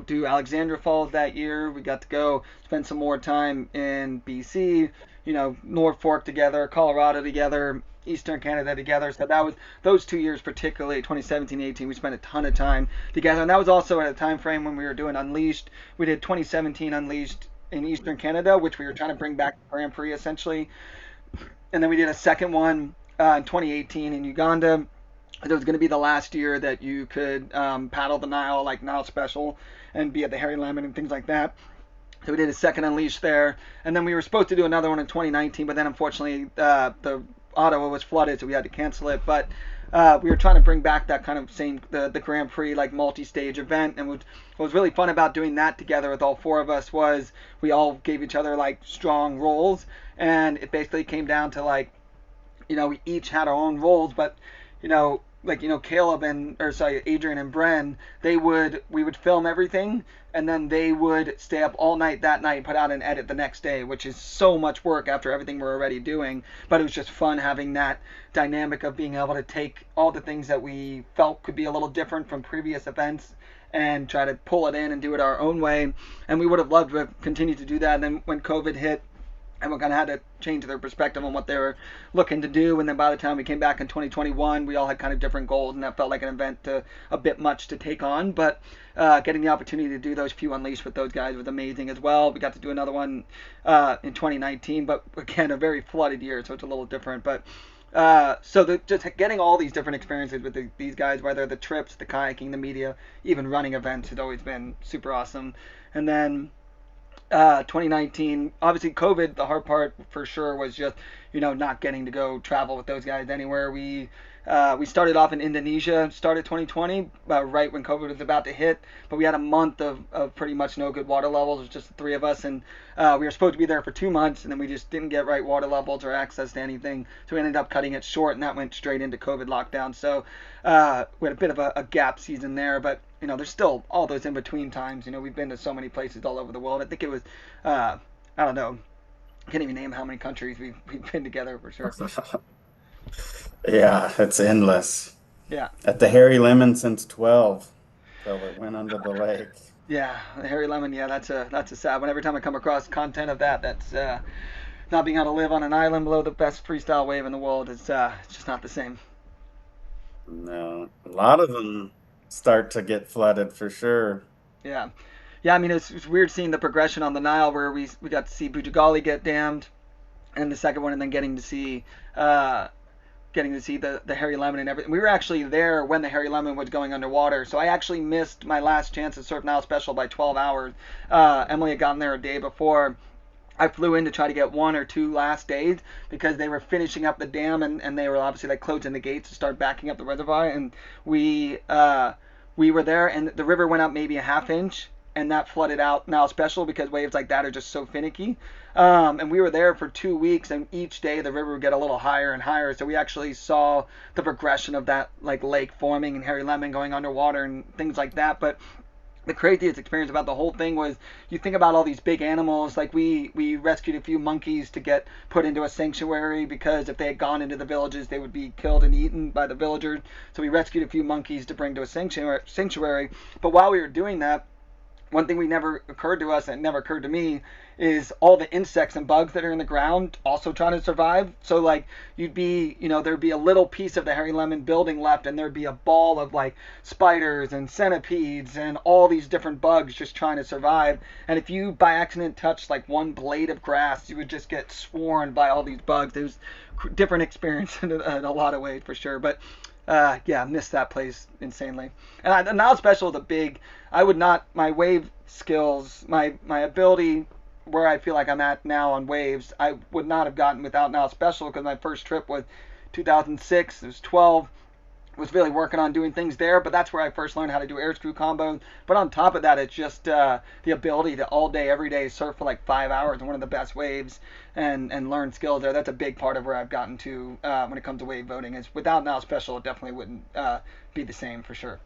do Alexandra Falls that year. We got to go spend some more time in BC, North Fork together, Colorado together, Eastern Canada together. So that was those 2 years, particularly 2017, 18. We spent a ton of time together, and that was also at a time frame when we were doing Unleashed. We did 2017 Unleashed in Eastern Canada, which we were trying to bring back to Grand Prix essentially, and then we did a second one in 2018 in Uganda. It was going to be the last year that you could paddle the Nile, like Nile Special, and be at the Hairy Lemon and things like that. So we did a second Unleash there, and then we were supposed to do another one in 2019, but then unfortunately the Ottawa was flooded, so we had to cancel it. But we were trying to bring back that kind of same the Grand Prix like multi-stage event, and what was really fun about doing that together with all four of us was we all gave each other like strong roles, and it basically came down to like, we each had our own roles, but Caleb Adrian and Bren, we would film everything, and then they would stay up all night that night and put out an edit the next day, which is so much work after everything we're already doing. But it was just fun having that dynamic of being able to take all the things that we felt could be a little different from previous events and try to pull it in and do it our own way. And we would have loved to have continued to do that. And then when COVID hit, everyone kind of had to change their perspective on what they were looking to do. And then by the time we came back in 2021, we all had kind of different goals, and that felt like an event a bit much to take on. But getting the opportunity to do those few Unleashed with those guys was amazing as well. We got to do another one in 2019, but again, a very flooded year, so it's a little different. But just getting all these different experiences with these guys, whether the trips, the kayaking, the media, even running events, has always been super awesome. And then 2019, obviously COVID, the hard part for sure was just, not getting to go travel with those guys anywhere. We started off in Indonesia, started 2020, right when COVID was about to hit, but we had a month of pretty much no good water levels. It was just the three of us, and we were supposed to be there for 2 months, and then we just didn't get right water levels or access to anything, so we ended up cutting it short, and that went straight into COVID lockdown. So we had a bit of a gap season there, but there's still all those in between times. We've been to so many places all over the world. I think it was, I don't know, can't even name how many countries we've been together for sure. Yeah, it's endless. Yeah. At the Harry Lemon since 12, till it went under the lake. Yeah, the Harry Lemon. Yeah, that's a sad one. Every time I come across content of that's not being able to live on an island below the best freestyle wave in the world. It's just not the same. No, a lot of them start to get flooded for sure. Yeah, yeah. I mean, it's weird seeing the progression on the Nile where we got to see Bujagali get dammed, and the second one, and then getting to see the Harry Lemon and everything. We were actually there when the Harry Lemon was going underwater, so I actually missed my last chance to surf Nile Special by 12 hours. Emily had gotten there a day before. I flew in to try to get 1 or 2 last days because they were finishing up the dam, and they were obviously like closing the gates to start backing up the reservoir, and we were there, and the river went up maybe a half inch, and that flooded out Nile Special because waves like that are just so finicky. And we were there for 2 weeks, and each day the river would get a little higher and higher. So we actually saw the progression of that like lake forming and Harry Lemon going underwater and things like that. But the craziest experience about the whole thing was you think about all these big animals. Like we rescued a few monkeys to get put into a sanctuary because if they had gone into the villages they would be killed and eaten by the villagers. So we rescued a few monkeys to bring to a sanctuary. But while we were doing that, one thing never occurred to us, and it never occurred to me, is all the insects and bugs that are in the ground also trying to survive. So like there'd be a little piece of the Harry Lemon building left, and there'd be a ball of like spiders and centipedes and all these different bugs just trying to survive. And if you by accident touched like one blade of grass, you would just get swarmed by all these bugs. It was a different experience in a lot of ways for sure. But yeah, missed that place insanely. And the Nile Special is my wave skills, my ability where I feel like I'm at now on waves, I would not have gotten without Nile Special because my first trip was 2006. It was 12. Was really working on doing things there, but that's where I first learned how to do air screw combos. But on top of that, it's just the ability to all day, every day surf for like 5 hours on one of the best waves and learn skills there. That's a big part of where I've gotten to when it comes to wave boating. Is without Nile Special, it definitely wouldn't be the same for sure.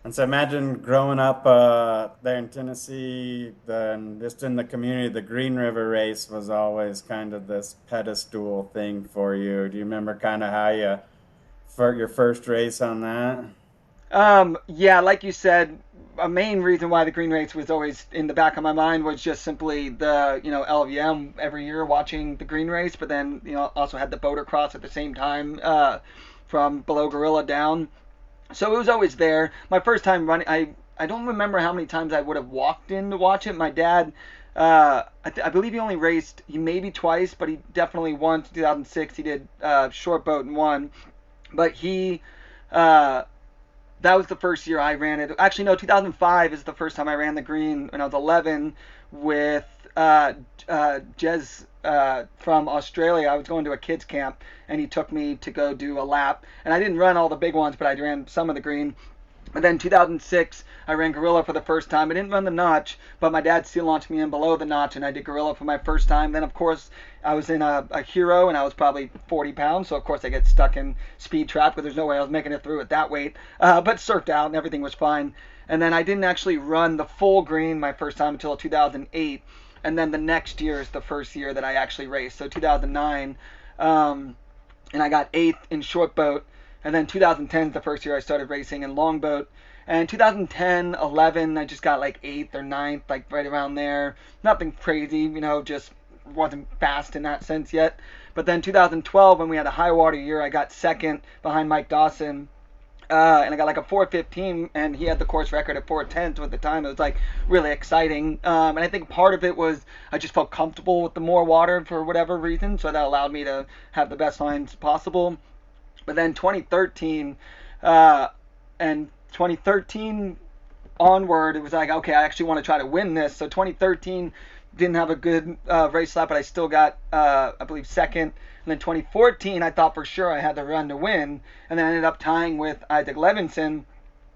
And so imagine growing up there in Tennessee, then just in the community, the Green River race was always kind of this pedestal thing for you. Do you remember kind of how for your first race on that? Yeah, like you said, a main reason why the Green Race was always in the back of my mind was just simply the LVM every year watching the Green Race, but then also had the boater cross at the same time from below Gorilla down. So it was always there. My first time running, I don't remember how many times I would have walked in to watch it. My dad, I believe he raced maybe twice, but he definitely once. 2006, he did short boat and won. But that was the first year I ran it. Actually, no, 2005 is the first time I ran the green when I was 11 with Jez from Australia. I was going to a kids camp, and he took me to go do a lap. And I didn't run all the big ones, but I ran some of the green. And then 2006, I ran Gorilla for the first time. I didn't run the notch, but my dad still launched me in below the notch, and I did Gorilla for my first time. Then, of course, I was in a Hero, and I was probably 40 pounds, so of course I get stuck in speed trap because there's no way I was making it through at that weight. But surfed out, and everything was fine. And then I didn't actually run the full green my first time until 2008. And then the next year is the first year that I actually raced. So 2009, and I got 8th in short boat. And then 2010 is the first year I started racing in longboat. And 2010, 11, I just got like 8th or 9th, like right around there. Nothing crazy, just wasn't fast in that sense yet. But then 2012, when we had a high water year, I got 2nd behind Mike Dawson. And I got like a 4:15, and he had the course record at 4:10. So at the time, it was like really exciting. And I think part of it was I just felt comfortable with the more water for whatever reason. So that allowed me to have the best lines possible. But then 2013 and 2013 onward, it was like, okay, I actually want to try to win this. So 2013 didn't have a good race lap, but I still got, I believe, 2nd. And then 2014, I thought for sure I had the run to win. And then I ended up tying with Isaac Levinson.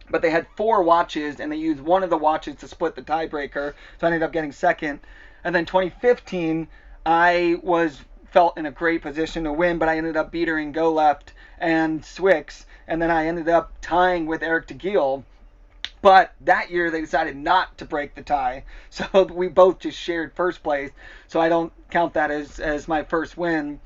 But they had 4 watches, and they used one of the watches to split the tiebreaker. So I ended up getting 2nd. And then 2015, I felt in a great position to win, but I ended up beatering Go Left and Swix and then I ended up tying with Eric DeGiel. But that year they decided not to break the tie, so we both just shared first place. So I don't count that as my first win.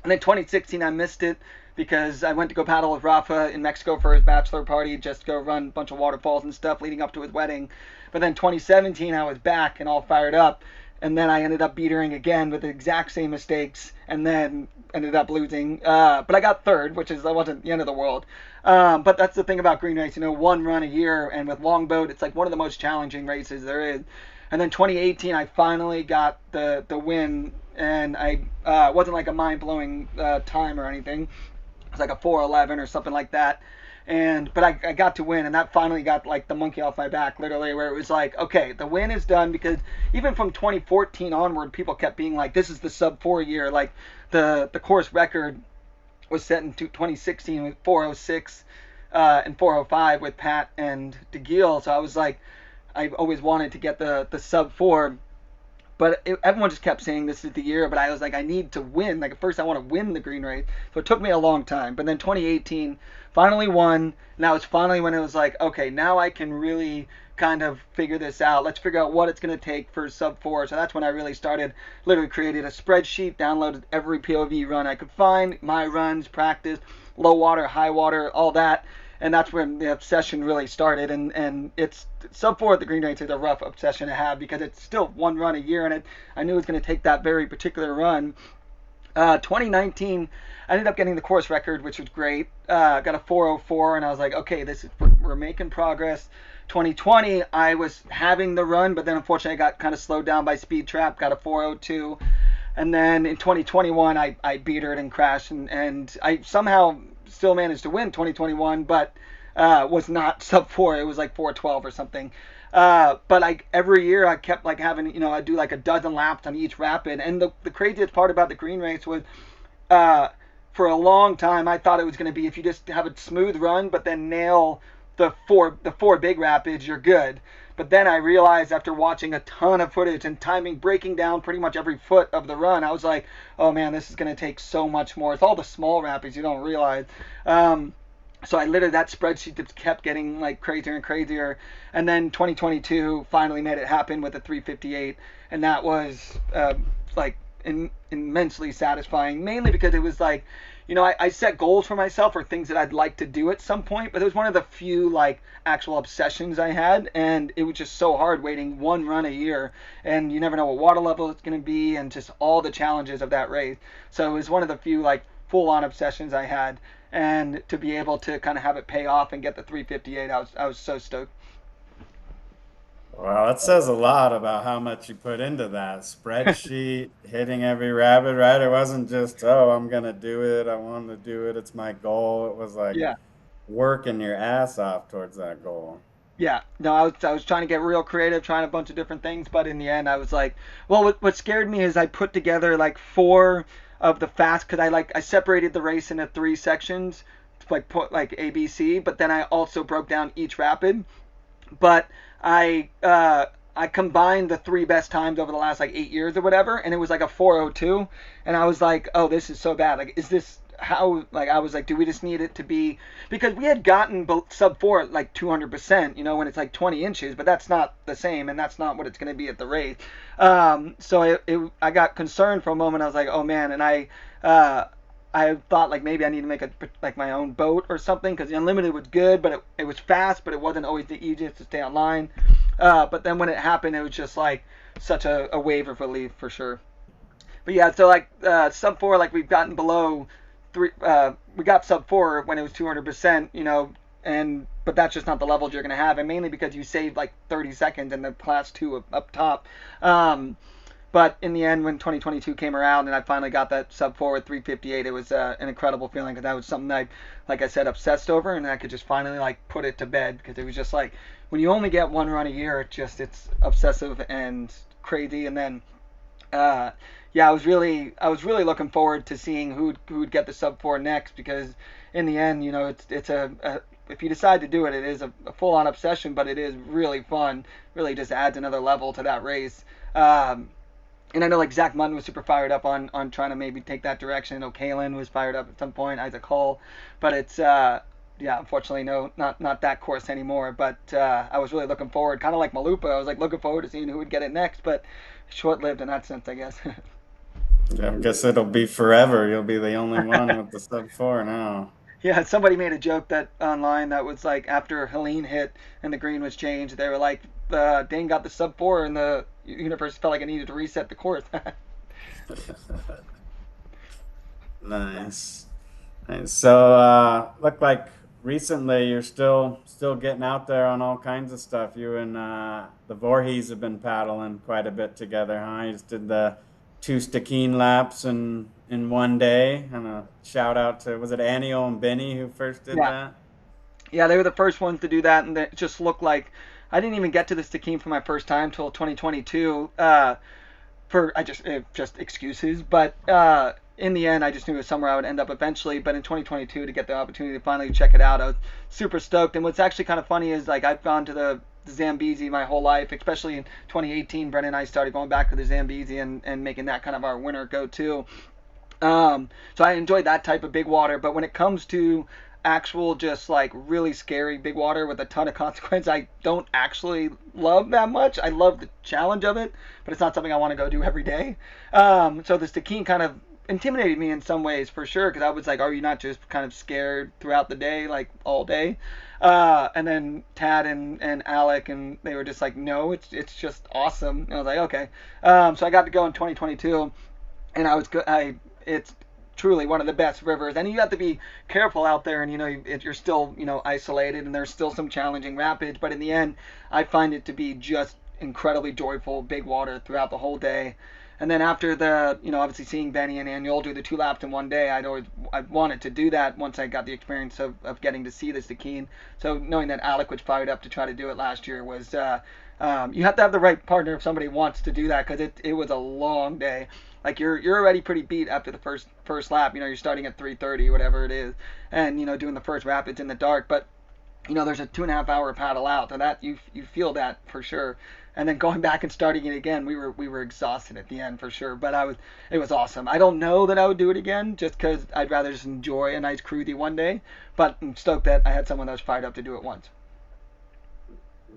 And then 2016 I missed it because I went to go paddle with Rafa in Mexico for his bachelor party, just to go run a bunch of waterfalls and stuff leading up to his wedding. But then 2017 I was back and all fired up, and then I ended up beatering again with the exact same mistakes, and then ended up losing. But I got third, which wasn't the end of the world. But that's the thing about green race, one run a year, and with longboat, it's like one of the most challenging races there is. And then 2018, I finally got the win, and I wasn't like a mind-blowing time or anything. It was like a 4:11 or something like that. But I got to win, and that finally got like the monkey off my back, literally, where it was like, okay, the win is done. Because even from 2014 onward, people kept being like, this is the sub 4 year. Like the course record was set in 2016 with 4:06 and 4:05 with Pat and DeGiel. So I was like, I've always wanted to get the sub 4. But everyone just kept saying this is the year. But I was like, I need to win. Like, at first I want to win the green race. So it took me a long time. But then 2018, finally won. And that was finally when it was like, okay, now I can really kind of figure this out. Let's figure out what it's going to take for sub 4. So that's when I really started, literally created a spreadsheet, downloaded every POV run I could find, my runs, practice, low water, high water, all that. And that's when the obsession really started. And it's sub 4 at the green race is a rough obsession to have because it's still one run a year, and I knew it was going to take that very particular run. 2019, I ended up getting the course record, which was great. Got a 4:04, and I was like, okay, we're making progress. 2020, I was having the run, but then unfortunately I got kind of slowed down by speed trap, got a 4:02. And then in 2021, I beat her and crashed, and I somehow still managed to win 2021, but was not sub 4. It was like 4:12 or something. But like every year I kept like having, I'd do like a dozen laps on each rapid. And the craziest part about the green race was for a long time I thought it was going to be if you just have a smooth run but then nail the four big rapids, you're good. But then I realized after watching a ton of footage and timing, breaking down pretty much every foot of the run, I was like, oh man, this is going to take so much more. It's all the small rapids you don't realize. So I literally, that spreadsheet just kept getting like crazier and crazier. And then 2022 finally made it happen with a 3:58. And that was like immensely satisfying, mainly because it was like, I set goals for myself or things that I'd like to do at some point, but it was one of the few like actual obsessions I had, and it was just so hard waiting one run a year, and you never know what water level it's going to be, and just all the challenges of that race. So it was one of the few like full-on obsessions I had, and to be able to kind of have it pay off and get the 3:58, I was so stoked. Wow, that says a lot about how much you put into that spreadsheet, hitting every rabbit, right? It wasn't just, oh, I'm gonna do it, I want to do it, it's my goal. It was like Yeah. working your ass off towards that goal. Yeah, no, I was trying to get real creative, trying a bunch of different things, but in the end, I was like, well, what scared me is I put together like 4 of the fast, because I separated the race into 3 sections, like put like A, B, C, but then I also broke down each rapid, but I combined the 3 best times over the last like 8 years or whatever, and it was like a 4:02, and I was like, oh, this is so bad. Like, is this how? Like, I was like, do we just need it to be? Because we had gotten sub 4 at like 200%, when it's like 20 inches, but that's not the same, and that's not what it's going to be at the race. So I got concerned for a moment. I was like, oh man, and I thought like maybe I need to make like my own boat or something, because the unlimited was good, but it was fast, but it wasn't always the easiest to stay online. But then when it happened, it was just like such a wave of relief for sure. But yeah, so like sub 4, like we've gotten below 3. We got sub 4 when it was 200%, but that's just not the levels you're gonna have, and mainly because you saved like 30 seconds in the class 2 up top. But in the end, when 2022 came around and I finally got that sub 4 with 3:58, it was an incredible feeling, because that was something I, like I said, obsessed over, and I could just finally like put it to bed, because it was just like when you only get one run a year, it's obsessive and crazy. And then yeah, I was really looking forward to seeing who'd get the sub 4 next, because in the end, it's a if you decide to do it, it is a full-on obsession, but it is really fun. Really just adds another level to that race. And I know like Zach Munn was super fired up on trying to maybe take that direction. I know Kalen was fired up at some point, Isaac Hull, but it's yeah, unfortunately, no, not that course anymore. But I was really looking forward, kind of like Malupa. I was like looking forward to seeing who would get it next, but short-lived in that sense, I guess. I guess it'll be forever. You'll be the only one with the sub four now. Yeah, somebody made a joke that online that was like after Helene hit and the green was changed, they were like, Dane got the sub four, and the universe felt like it needed to reset the course. Nice. Nice. So, look like recently you're still getting out there on all kinds of stuff. You and the Voorhees have been paddling quite a bit together, huh? You just did the two Stikine laps in one day. And a shout out to, was it Anio and Benny who first did Yeah, that? yeah, they were the first ones to do that, and it just looked like I didn't even get to the Stikine for my first time until 2022. For just excuses, but in the end, I just knew it was somewhere I would end up eventually. But in 2022, to get the opportunity to finally check it out, I was super stoked. And what's actually kind of funny is like I've gone to the Zambezi my whole life, especially in 2018. Brendan and I started going back to the Zambezi and making that kind of our winter go-to. So I enjoyed that type of big water, but when it comes to actual just like really scary big water with a ton of consequence, I don't actually love that much. I love the challenge of it, but it's not something I want to go do every day. So the Stikine kind of intimidated me in some ways for sure, because I was like, are you not just kind of scared throughout the day, like all day? And then Tad and Alec, and they were just like, no, it's just awesome. And I was like, okay. So I got to go in 2022, and I was good. It's truly one of the best rivers, and you have to be careful out there. And you're still isolated, and there's still some challenging rapids. But in the end, I find it to be just incredibly joyful, big water throughout the whole day. And then after the, obviously seeing Benny and Annual do the two laps in one day, I wanted to do that once I got the experience of getting to see the Stikine. So knowing that Alec was fired up to try to do it last year was, you have to have the right partner if somebody wants to do that, because it was a long day. Like you're already pretty beat after the first lap. You're starting at 3:30, whatever it is, and doing the first rapids in the dark. But there's a 2.5 hour paddle out, and that you feel that for sure. And then going back and starting it again, we were exhausted at the end for sure. But it was awesome. I don't know that I would do it again, just because I'd rather just enjoy a nice cruisy one day. But I'm stoked that I had someone that was fired up to do it once.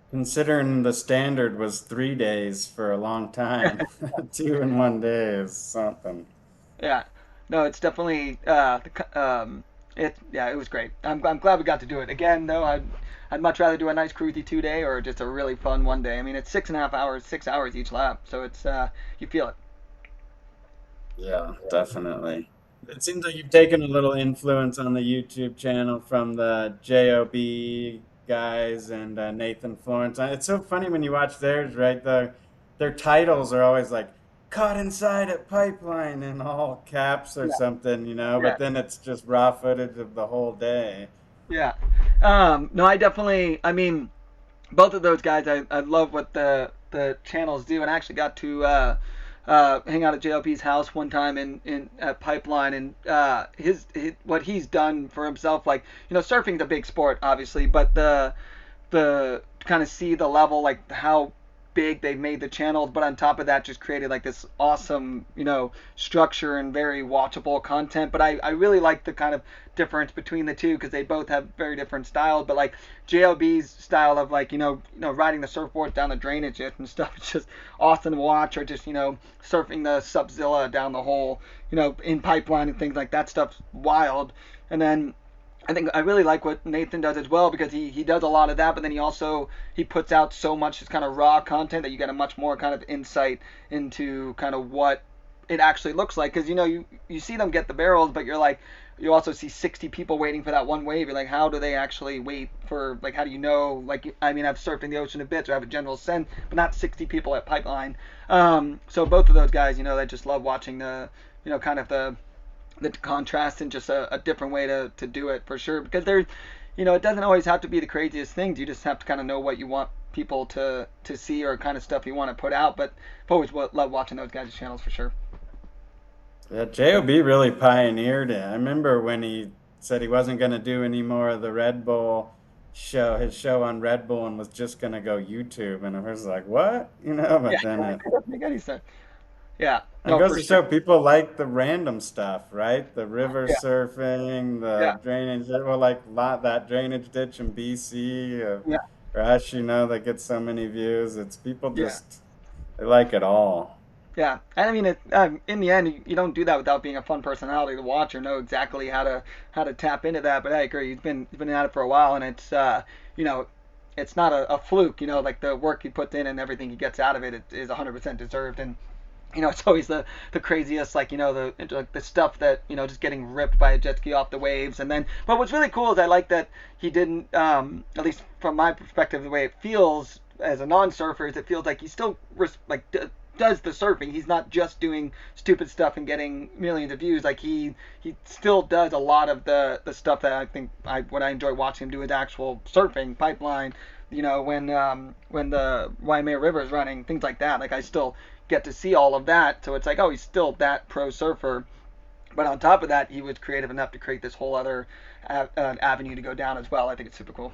Considering the standard was 3 days for a long time, two in one day is something. Yeah, no, it's definitely it was great. I'm glad we got to do it again though. I'd much rather do a nice cruisy 2 day or just a really fun one day. I mean, it's 6.5 hours, 6 hours each lap, so it's you feel it. Yeah, definitely. It seems like you've taken a little influence on the YouTube channel from the JOB guys and Nathan Florence. It's so funny when you watch theirs, right? Their titles are always like "caught inside at pipeline" in all caps or Yeah, something, yeah, But then it's just raw footage of the whole day. yeah. No, I definitely. I mean, both of those guys, I love what the channels do, and I actually got to hang out at JLP's house one time in at Pipeline, and his what he's done for himself, like surfing's a big sport, obviously, but the kind of see the level, like how big they've made the channels, but on top of that, just created like this awesome, structure and very watchable content. But I really like the kind of difference between the two, because they both have very different styles. But like JLB's style of like riding the surfboards down the drainage and stuff, it's just awesome to watch. Or just surfing the Subzilla down the hole, in Pipeline and things like that stuff's wild. And then I think I really like what Nathan does as well, because he does a lot of that, but then he puts out so much just kind of raw content that you get a much more kind of insight into kind of what it actually looks like. Because you see them get the barrels, but you also see 60 people waiting for that one wave. You're like, how do they actually wait for, like, how do you know? Like, I mean, I've surfed in the ocean a bit, so I have a general sense, but not 60 people at Pipeline. So both of those guys, they just love watching kind of the contrast and just a different way to do it for sure, because it doesn't always have to be the craziest things. You just have to kind of know what you want people to see, or kind of stuff you want to put out. But I've always loved watching those guys' channels for sure. Yeah, JOB really pioneered it. I remember when he said he wasn't going to do any more of the Red Bull show, his show on Red Bull, and was just going to go YouTube. And I was like, what? Yeah, But then it, that's pretty good, he said. Yeah. It No, goes for to sure. show people like the random stuff, right? The river Yeah. surfing, Yeah. the drainage, well, like that drainage ditch in BC of Yeah. Rush, that gets so many views. It's people Yeah. just, they like it all. Yeah, and I mean, in the end, you don't do that without being a fun personality to watch or know exactly how to tap into that. But I agree, he's been at it for a while, and you know, it's not a fluke. Like the work he puts in and everything he gets out of it is 100% deserved. And it's always the craziest, like the stuff that just getting ripped by a jet ski off the waves. And then, but what's really cool is I like that he didn't, at least from my perspective, the way it feels as a non-surfer is it feels like he still does the surfing. He's not just doing stupid stuff and getting millions of views. Like he still does a lot of the stuff that I think what I enjoy watching him do is actual surfing, pipeline. When the Waimea River is running, things like that. Like I still get to see all of that. So it's like, oh, he's still that pro surfer. But on top of that, he was creative enough to create this whole other avenue to go down as well. I think it's super cool.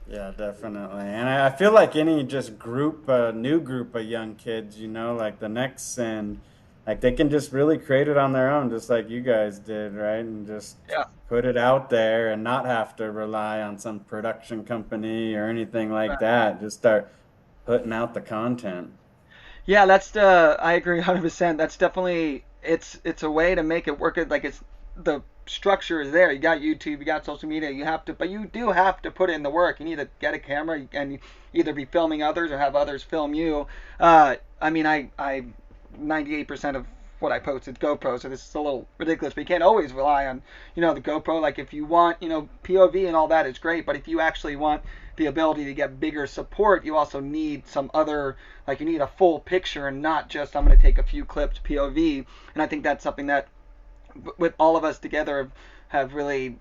Yeah, definitely. And I feel like any just new group of young kids, like the next send, like they can just really create it on their own, just like you guys did, right? And just Yeah. put it out there and not have to rely on some production company or anything like that. Just start putting out the content. Yeah, I agree 100%. That's definitely it's a way to make it work. Like it's the structure is there. You got YouTube, you got social media. But you do have to put in the work. You need to get a camera and either be filming others or have others film you. I mean, I 98% of what I post is GoPro, so this is a little ridiculous. But you can't always rely on the GoPro. Like if you want POV and all that is great, but if you actually want the ability to get bigger support, you also need some other, like you need a full picture and not just I'm going to take a few clips POV. And I think that's something that with all of us together have really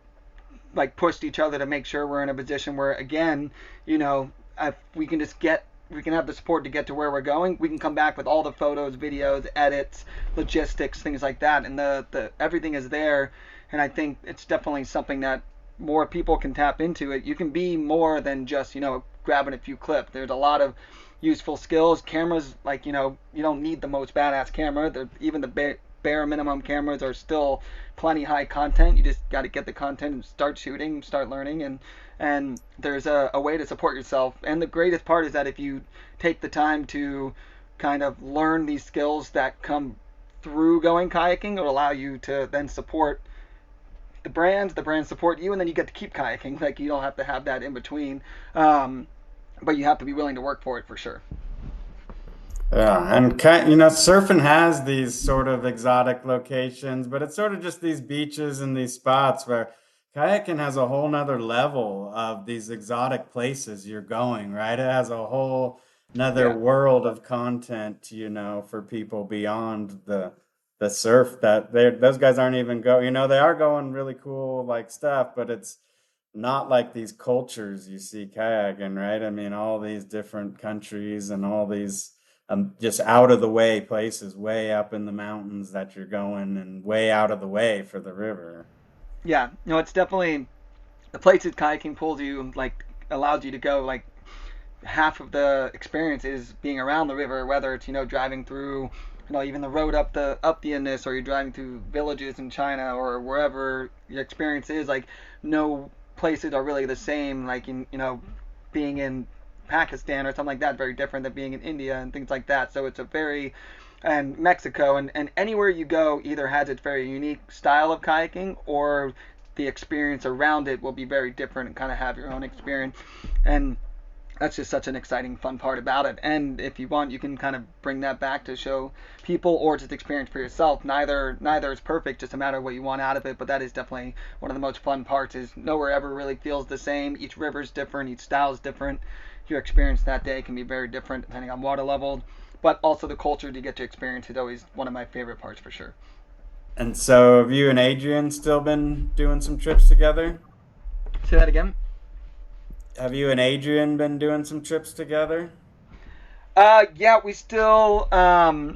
like pushed each other to make sure we're in a position where again, if we can just get we can have the support to get to where we're going. We can come back with all the photos, videos, edits, logistics, things like that, and the everything is there. And I think it's definitely something that more people can tap into. It. You can be more than just grabbing a few clips. There's a lot of useful skills. Cameras, like you don't need the most badass camera. Even the bare minimum cameras are still plenty high content. You just got to get the content and start shooting, start learning, and there's a way to support yourself. And the greatest part is that if you take the time to kind of learn these skills that come through going kayaking, it'll allow you to then support the brands support you, and then you get to keep kayaking. Like you don't have to have that in between, but you have to be willing to work for it for sure. Yeah, and surfing has these sort of exotic locations, but it's sort of just these beaches and these spots where kayaking has a whole nother level of these exotic places you're going, right? It has a whole another Yeah, world of content, for people beyond the surf that those guys aren't even go, they are going really cool like stuff, but it's not like these cultures you see kayaking, right? I mean, all these different countries and all these just out of the way places, way up in the mountains that you're going, and way out of the way for the river. yeah. No, it's definitely the places kayaking pulls you, like allows you to go. Like half of the experience is being around the river, whether it's driving through even the road up the Indus, or you're driving through villages in China or wherever your experience is. Like no places are really the same. Like in being in Pakistan or something like that, very different than being in India and things like that. So it's a very and Mexico and anywhere you go either has its very unique style of kayaking, or the experience around it will be very different and kind of have your own experience. And that's just such an exciting, fun part about it. And if you want, you can kind of bring that back to show people or just experience for yourself. Neither is perfect, just a matter of what you want out of it. But that is definitely one of the most fun parts. Is nowhere ever really feels the same. Each river is different. Each style is different. Your experience that day can be very different depending on water level. But also the culture you get to experience is always one of my favorite parts for sure. And so, have you and Adrian still been doing some trips together? Say that again. Have you and Adrian been doing some trips together? Yeah, we still a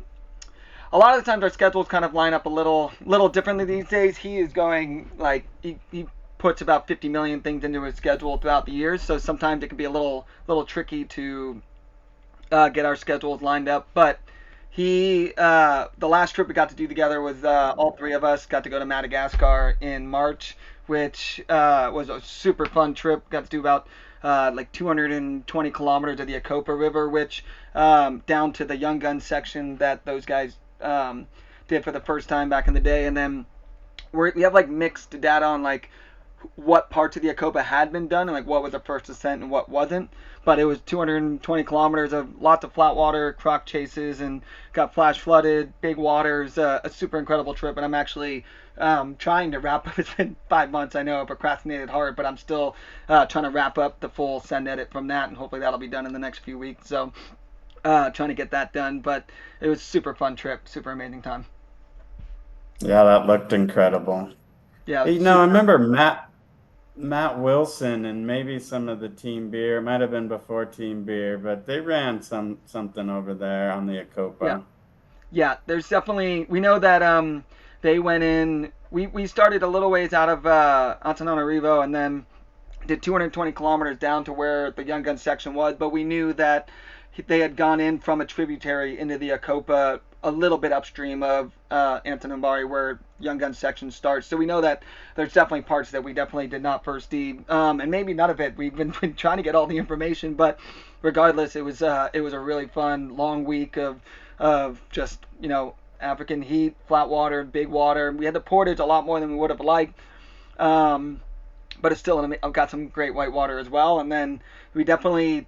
lot of the times our schedules kind of line up a little differently these days. He is going like he puts about 50 million things into his schedule throughout the years, so sometimes it can be a little tricky to get our schedules lined up. But The last trip we got to do together was all three of us got to go to Madagascar in March, which was a super fun trip. Got to do about like 220 kilometers of the Akopa River, which down to the Young Gun section that those guys did for the first time back in the day. And then we have like mixed data on like what parts of the Akopa had been done and like what was the first ascent and what wasn't. But it was 220 kilometers of lots of flat water, croc chases, and got flash flooded, big waters, a super incredible trip. And I'm actually trying to wrap up. It's been 5 months. I know I procrastinated hard, but I'm still trying to wrap up the full send edit from that, and hopefully that'll be done in the next few weeks. So trying to get that done. But it was a super fun trip, super amazing time. Yeah, that looked incredible. Yeah, I remember Matt Wilson and maybe some of the Team Beer. It might have been before Team Beer, but they ran something over there on the yeah. Akopa. Yeah, there's definitely. We know that they went in. We started a little ways out of Antananarivo and then did 220 kilometers down to where the Young Gun section was, but we knew that they had gone in from a tributary into the Akopa a little bit upstream of Antananarivo where Young Gun section starts. So we know that there's definitely parts that we definitely did not first see, and maybe none of it. We've been trying to get all the information, but regardless, it was a really fun long week of just African heat, flat water, big water. We had the portage a lot more than we would have liked. But it's still I've got some great white water as well. And then we definitely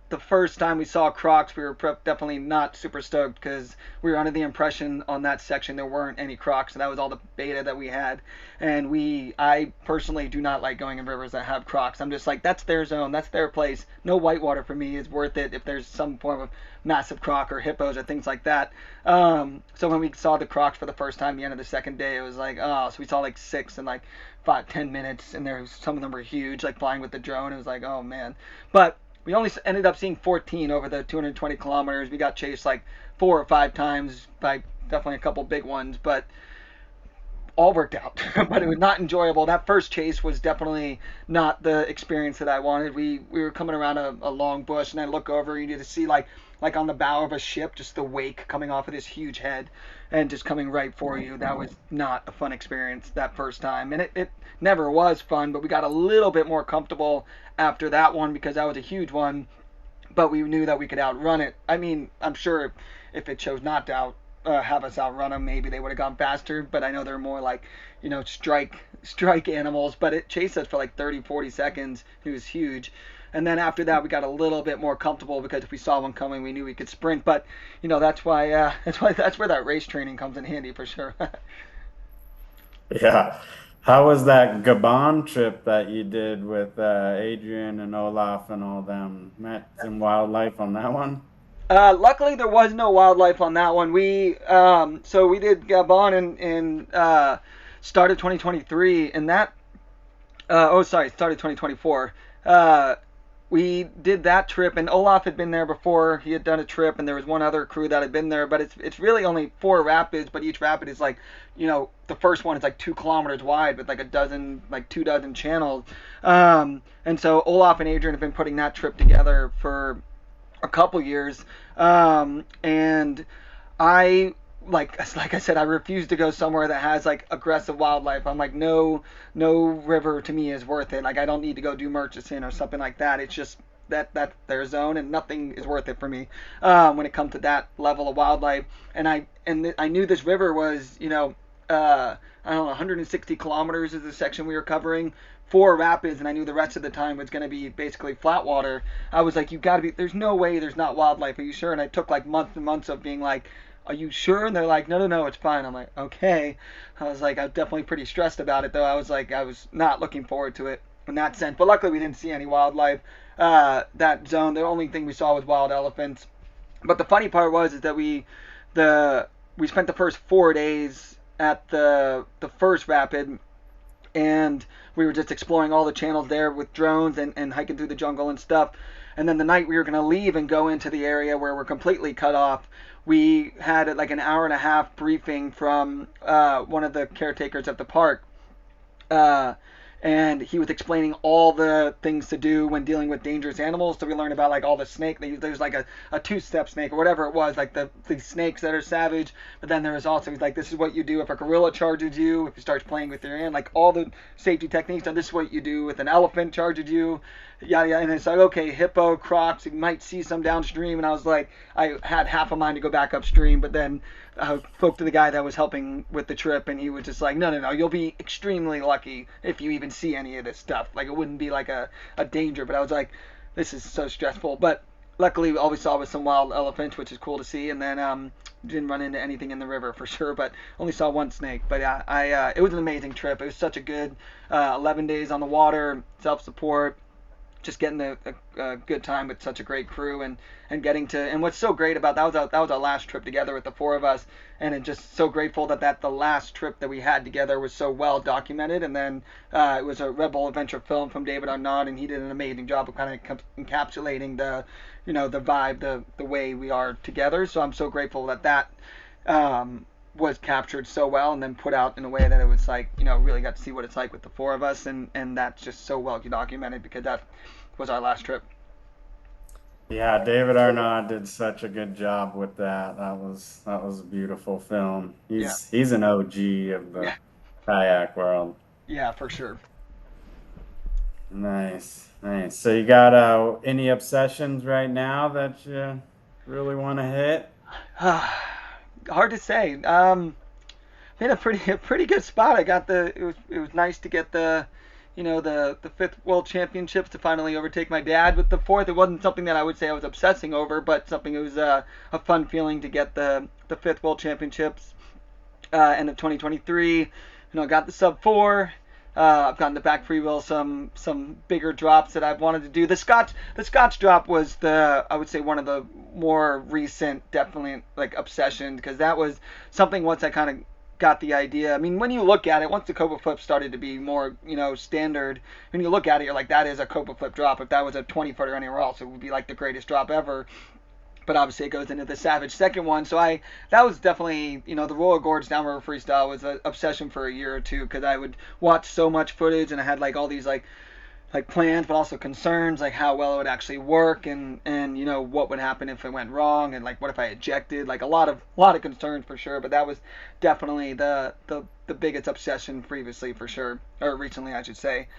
the first time we saw crocs, we were definitely not super stoked because we were under the impression on that section there weren't any crocs, and that was all the beta that we had. And I personally do not like going in rivers that have crocs. I'm just like, that's their zone, that's their place. No whitewater for me is worth it if there's some form of massive croc or hippos or things like that. So when we saw the crocs for the first time, the end of the second day, it was like, oh, so we saw like 6 in like 5-10 minutes, and some of them were huge, like flying with the drone. It was like, oh man. But we only ended up seeing 14 over the 220 kilometers. We got chased like 4 or 5 times by definitely a couple big ones, but all worked out. But it was not enjoyable. That first chase was definitely not the experience that I wanted. We were coming around a long bush, and I look over, and you get to see like on the bow of a ship, just the wake coming off of this huge head and just coming right for you. That was not a fun experience that first time, and it never was fun, but we got a little bit more comfortable after that one because that was a huge one, but we knew that we could outrun it. I mean, I'm sure if it chose not to have us outrun them, maybe they would have gone faster, but I know they're more like, strike animals, but it chased us for like 30-40 seconds. It was huge. And then after that, we got a little bit more comfortable because if we saw one coming, we knew we could sprint. But that's why that's where that race training comes in handy for sure. Yeah. How was that Gabon trip that you did with Adrian and Olaf and all them? Met some wildlife on that one? Luckily, there was no wildlife on that one. We did Gabon in start of 2023, and that started 2024. We did that trip, and Olaf had been there before. He had done a trip, and there was one other crew that had been there, but it's really only 4 rapids, but each rapid is like, the first one is like 2 kilometers wide with like 2 dozen channels. And so Olaf and Adrian have been putting that trip together for a couple years. And like I said, I refuse to go somewhere that has like aggressive wildlife. I'm like, no river to me is worth it. Like, I don't need to go do Murchison or something like that. It's just that's their zone, and nothing is worth it for me when it comes to that level of wildlife. And I knew this river was I don't know, 160 kilometers is the section we were covering. 4 rapids, and I knew the rest of the time was going to be basically flat water. I was like, there's no way there's not wildlife. Are you sure? And I took like months and months of being like, are you sure? And they're like, no, it's fine. I'm like, okay. I was definitely pretty stressed about it, though. I was not looking forward to it in that sense. But luckily, we didn't see any wildlife. That zone, the only thing we saw was wild elephants. But the funny part is that we spent the first 4 days at the first rapid, and we were just exploring all the channels there with drones and hiking through the jungle and stuff. And then the night we were going to leave and go into the area where we're completely cut off, we had like an hour and a half briefing from one of the caretakers at the park. and he was explaining all the things to do when dealing with dangerous animals. So we learned about like all the snake. There's like a two-step snake or whatever it was, like the snakes that are savage. But then there was also like, this is what you do if a gorilla charges you, if you start playing with your hand, like all the safety techniques. And this is what you do if an elephant charges you. Yeah. And it's like, okay, hippo, crocs, you might see some downstream. And I was like, I had half a mind to go back upstream, but then I spoke to the guy that was helping with the trip, and he was just like, no, you'll be extremely lucky if you even see any of this stuff. Like, it wouldn't be like a danger, but I was like, this is so stressful. But luckily, all we saw was some wild elephants, which is cool to see, and then didn't run into anything in the river for sure, but only saw one snake. But yeah, it was an amazing trip. It was such a good 11 days on the water, self-support, just getting a good time with such a great crew, and getting to, and what's so great about that was our last trip together with the four of us, and it's just so grateful that the last trip that we had together was so well documented. And then it was a Red Bull Adventure film from David Arnaud, and he did an amazing job of kind of encapsulating the vibe, the way we are together. So I'm so grateful that was captured so well and then put out in a way that it was like, really got to see what it's like with the four of us, and that's just so well documented, because that was our last trip. Yeah, David Arnaud did such a good job with that. That was a beautiful film. Yeah. He's an OG of the Yeah. kayak world. Yeah, for sure. Nice, nice. So you got any obsessions right now that you really want to hit? Hard to say. In a pretty good spot. I got it was nice to get the fifth world championships, to finally overtake my dad with the fourth. It wasn't something that I would say I was obsessing over, but something, it was a fun feeling to get the fifth world championships end of 2023. Got the sub 4. I've gotten the back freewheel some bigger drops that I've wanted to do. The Scotch drop was I would say one of the more recent, definitely, like, obsessions, because that was something, once I kind of got the idea. I mean, when you look at it, once the Cobra flip started to be more, standard, when you look at it, you're like, that is a Cobra flip drop. If that was a 20-footer anywhere else, it would be like the greatest drop ever. But obviously it goes into the Savage second one. So that was definitely, the Royal Gorge Downriver Freestyle was an obsession for a year or two, because I would watch so much footage, and I had like all these like plans, but also concerns, like how well it would actually work, and what would happen if it went wrong, and like what if I ejected, like a lot of concerns for sure. But that was definitely the biggest obsession previously, for sure, or recently I should say.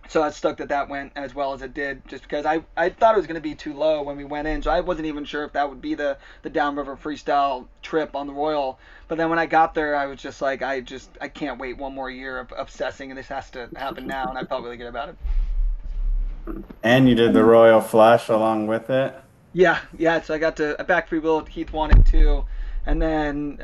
So I was stoked that went as well as it did, just because I thought it was going to be too low when we went in, so I wasn't even sure if that would be the downriver freestyle trip on the Royal. But then when I got there, I was just like, I can't wait one more year of obsessing, and this has to happen now, and I felt really good about it. And you did the Royal Flush along with it? Yeah. So I got to a back freewheel. Heath wanted to, and then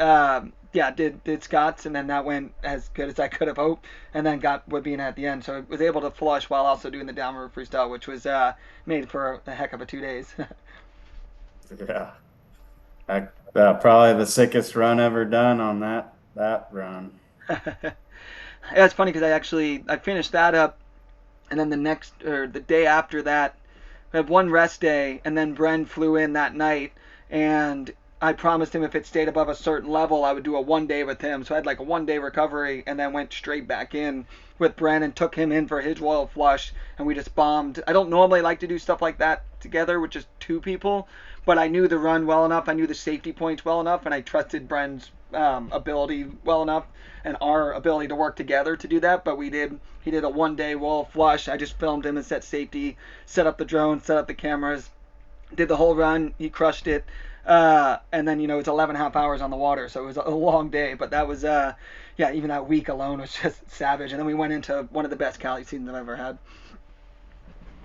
did Scott's, and then that went as good as I could have hoped, and then got Woodbean at the end. So I was able to flush while also doing the downriver freestyle, which was made for a heck of a 2 days. Yeah. Probably the sickest run ever done on that run. Yeah, it's funny because I finished that up, and then the day after that, I had one rest day, and then Bren flew in that night, and I promised him if it stayed above a certain level, I would do a 1 day with him. So I had like a 1 day recovery, and then went straight back in with Bren and took him in for his Royal Flush, and we just bombed. I don't normally like to do stuff like that together with just two people, but I knew the run well enough, I knew the safety points well enough, and I trusted Bren's ability well enough, and our ability to work together to do that. But he did a 1 day Royal Flush. I just filmed him and set safety, set up the drone, set up the cameras, did the whole run. He crushed it. And then, it's 11.5 hours on the water, so it was a long day. But that was, even that week alone was just savage. And then we went into one of the best Cali seasons I've ever had.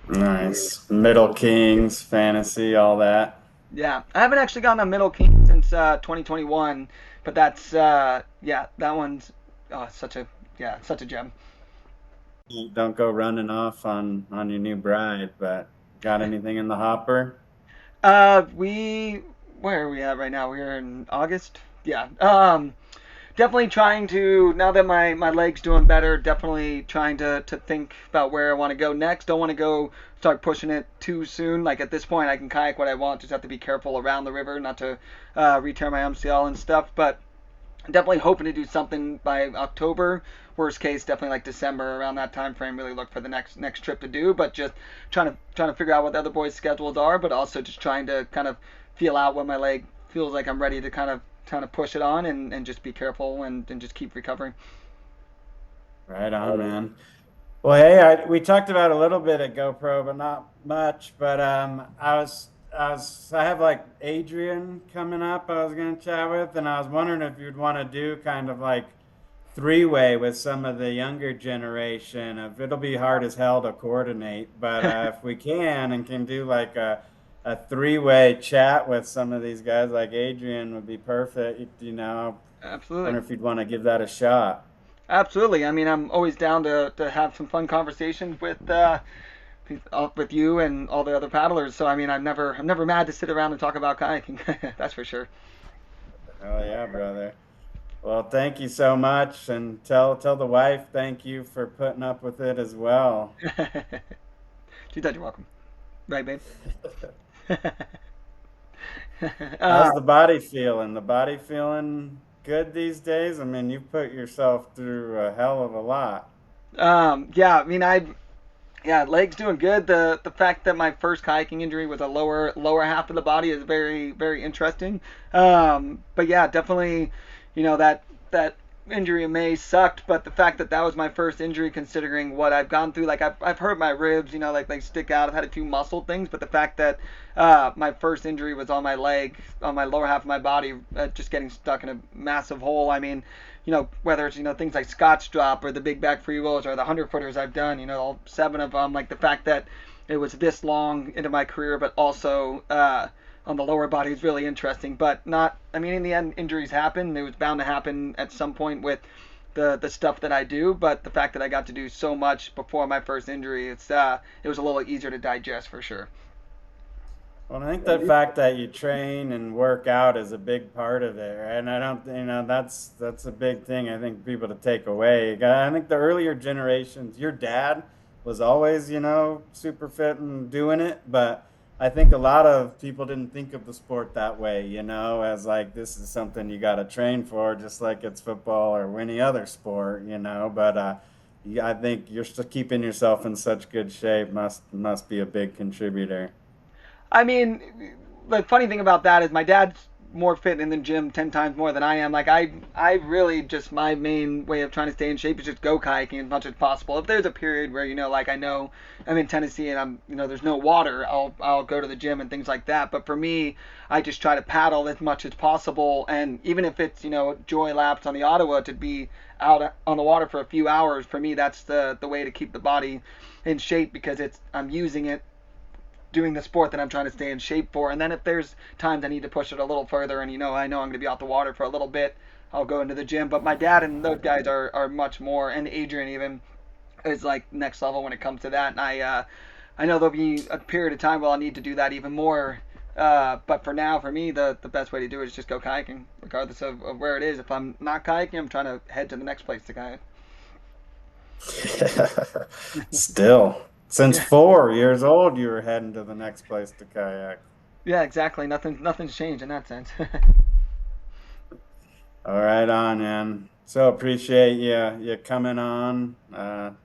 Nice. Middle Kings, fantasy, all that. Yeah, I haven't actually gone on Middle King since 2021, but that's, that one's such a gem. Don't go running off on your new bride, but got anything in the hopper? Where are we at right now? We're in August. Yeah. Definitely trying to, now that my leg's doing better, definitely trying to think about where I want to go next. Don't want to go start pushing it too soon. Like, at this point, I can kayak what I want. Just have to be careful around the river, not to re-tear my MCL and stuff. But definitely hoping to do something by October. Worst case, definitely like December, around that time frame. Really look for the next trip to do, but just trying to figure out what the other boys' schedules are, but also just trying to kind of feel out when my leg feels like I'm ready to kind of push it on, and just be careful, and just keep recovering. Right on, man. Well, hey, we talked about a little bit at GoPro, but not much. But I have like Adrian coming up. I was gonna chat with, and I was wondering if you'd want to do kind of like three-way with some of the younger generation. If it'll be hard as hell to coordinate, but if we can do like a three-way chat with some of these guys, like Adrian would be perfect. Absolutely. Wonder if you'd want to give that a shot. Absolutely. I mean, I'm always down to have some fun conversations with you and all the other paddlers. So I mean, I'm never mad to sit around and talk about kayaking. That's for sure. Oh yeah, brother. Well, thank you so much, and tell the wife thank you for putting up with it as well. She said you're welcome. Right, babe? How's uh, the body feeling? The body feeling good these days? I mean, you put yourself through a hell of a lot. yeah, I mean, yeah, legs doing good. The fact that my first kayaking injury was a lower half of the body is very very interesting. But yeah, definitely, that injury in May sucked, but the fact that that was my first injury, considering what I've gone through, like I've hurt my ribs, like they stick out. I've had a few muscle things, but the fact that my first injury was on my leg, on my lower half of my body, just getting stuck in a massive hole. I mean, whether it's things like Scotch drop or the big back free rolls or the 100 footers I've done, all 7 of them. Like the fact that it was this long into my career, but also on the lower body is really interesting. But not, I mean, in the end, injuries happen. It was bound to happen at some point with the stuff that I do. But the fact that I got to do so much before my first injury, it was a little easier to digest for sure. Well, I think the fact that you train and work out is a big part of it, right? And I don't, that's a big thing I think people to take away. I think the earlier generations, your dad was always, super fit and doing it, but I think a lot of people didn't think of the sport that way, as like this is something you got to train for, just like it's football or any other sport, But I think you're still keeping yourself in such good shape must be a big contributor. I mean, the funny thing about that is my dad's more fit in the gym 10 times more than I am. Like I really just, my main way of trying to stay in shape is just go kayaking as much as possible. If there's a period where like I know I'm in Tennessee and I'm there's no water, I'll go to the gym and things like that. But for me, I just try to paddle as much as possible, and even if it's joy laps on the Ottawa, to be out on the water for a few hours, for me that's the way to keep the body in shape, because I'm using it doing the sport that I'm trying to stay in shape for. And then if there's times I need to push it a little further, and I know I'm going to be out the water for a little bit, I'll go into the gym. But my dad and those guys are much more, and Adrian even is like next level when it comes to that. And I know there'll be a period of time where I'll need to do that even more. But for now, for me, the best way to do it is just go kayaking, regardless of where it is. If I'm not kayaking, I'm trying to head to the next place to kayak. Still, since Yeah, 4 years old, you were heading to the next place to kayak. yeah, exactly. Nothing's changed in that sense. All right, on, man. So appreciate you coming on.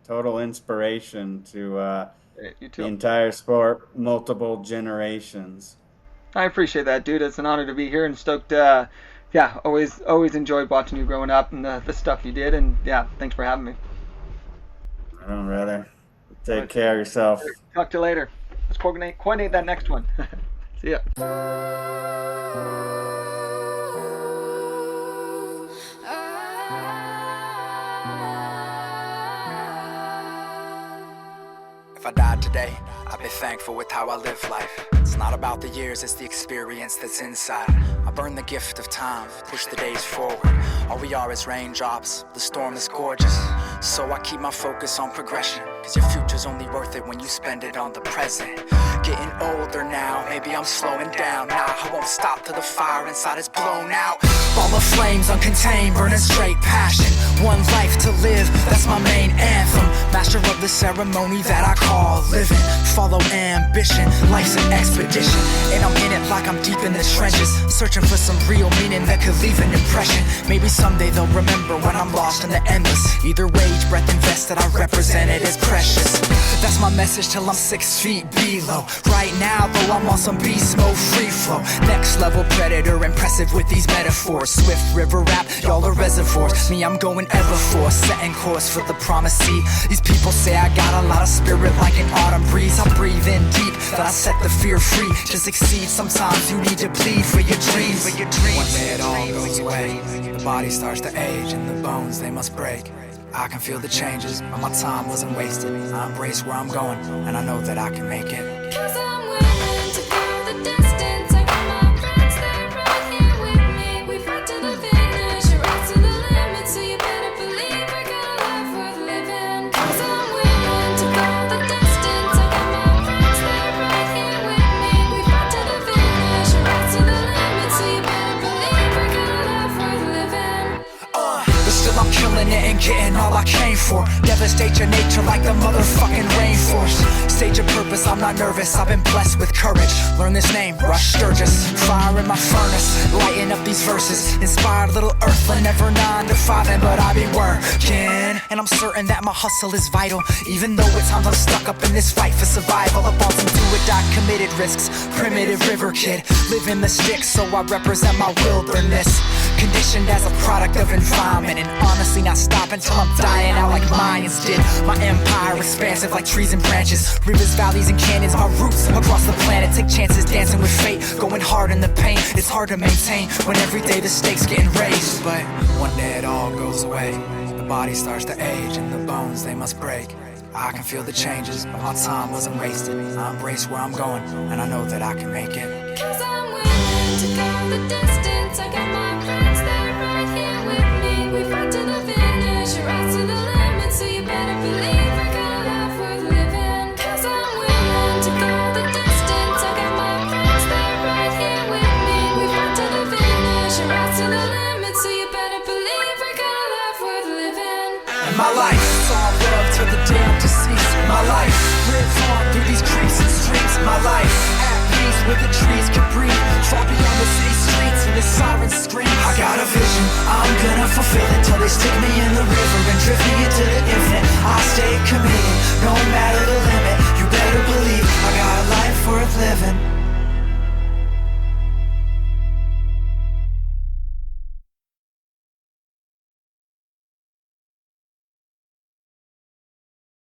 Total inspiration to You the too. entire sport, multiple generations. I appreciate that, dude. It's an honor to be here, and stoked. Yeah, always enjoyed watching you growing up, and the stuff you did. And yeah, thanks for having me. I don't rather All take right, care of yourself. talk to you later. Let's coordinate that next one. See ya. If I died today, I'd be thankful with how I live life. It's not about the years, it's the experience that's inside. I burn the gift of time, push the days forward. All we are is raindrops, the storm is gorgeous. So I keep my focus on progression, cause your future's only worth it when you spend it on the present. Getting older now, maybe I'm slowing down. Nah, I won't stop till the fire inside is blown out. Ball of flames uncontained, burning straight passion. One life to live, that's my main anthem. Master of the ceremony that I call living. follow ambition. Life's an expedition, and I'm in it like I'm deep in the trenches, searching for some real meaning that could leave an impression. Maybe someday they'll remember when I'm lost in the endless. Either way, each breath invested, I represent it as precious. That's my message till I'm 6 feet below. Right now, though, I'm on some beast mode, free flow. Next level predator, impressive with these metaphors. Swift river rap, y'all are reservoirs. Me, I'm going ever forth, setting course for the promise. See, these people say I got a lot of spirit like an autumn breeze. I breathe in deep, that I set the fear free. To succeed, sometimes you need to bleed for your dreams. One day it all goes away, the body starts to age and the bones, they must break. I can feel the changes, but my time wasn't wasted. I embrace where I'm going, and I know that I can make it. 'Cause I'm willing to go the distance. I got my friends, they're right here with me. We fight to the finish, right to the limit. So you better believe we got a life worth living. 'Cause I'm willing to go the distance. I got my friends, they're right here with me. We fight to the finish, right to the limit. So you better believe we got a life worth living. But still I'm killing it and getting all I came for. Devastate your nature like the motherfucking rainforest. Stage of purpose, I'm not nervous, I've been blessed with courage. Learn this name, Rush Sturgis. Fire in my furnace, lighting up these verses. Inspired little earthling, never 9 to 5, but I be working. And I'm certain that my hustle is vital, even though at times I'm stuck up in this fight for survival. Up on some do-or-die committed risks, primitive river kid. Live in the sticks, so I represent my wilderness. Conditioned as a product of environment, and honestly not stopping till I'm dying out like Mayans did. My empire expansive like trees and branches, rivers, valleys, and canyons, my roots across the planet. Take chances dancing with fate, going hard in the pain. It's hard to maintain when every day the stakes getting raised. But one day it all goes away, the body starts to age and the bones, they must break. I can feel the changes, but my time wasn't wasted. I embrace where I'm going, and I know that I can make it. 'Cause I'm willing to go the distance. I got my friends, they're right here with me. We fight to the finish, right to the limit. So you better believe I got a life worth living. 'Cause I'm willing to go the distance. I got my friends, they're right here with me. We fight to the finish, right to the limit. So you better believe I got a life worth living. And my life, it's all love till the day I'm deceased. My life, live on through these creeks and streets. My life, at peace where the trees can breathe. Far beyond the city streets and the sirens scream. I got a vision, I'm gonna fulfill it till they stick me in the river and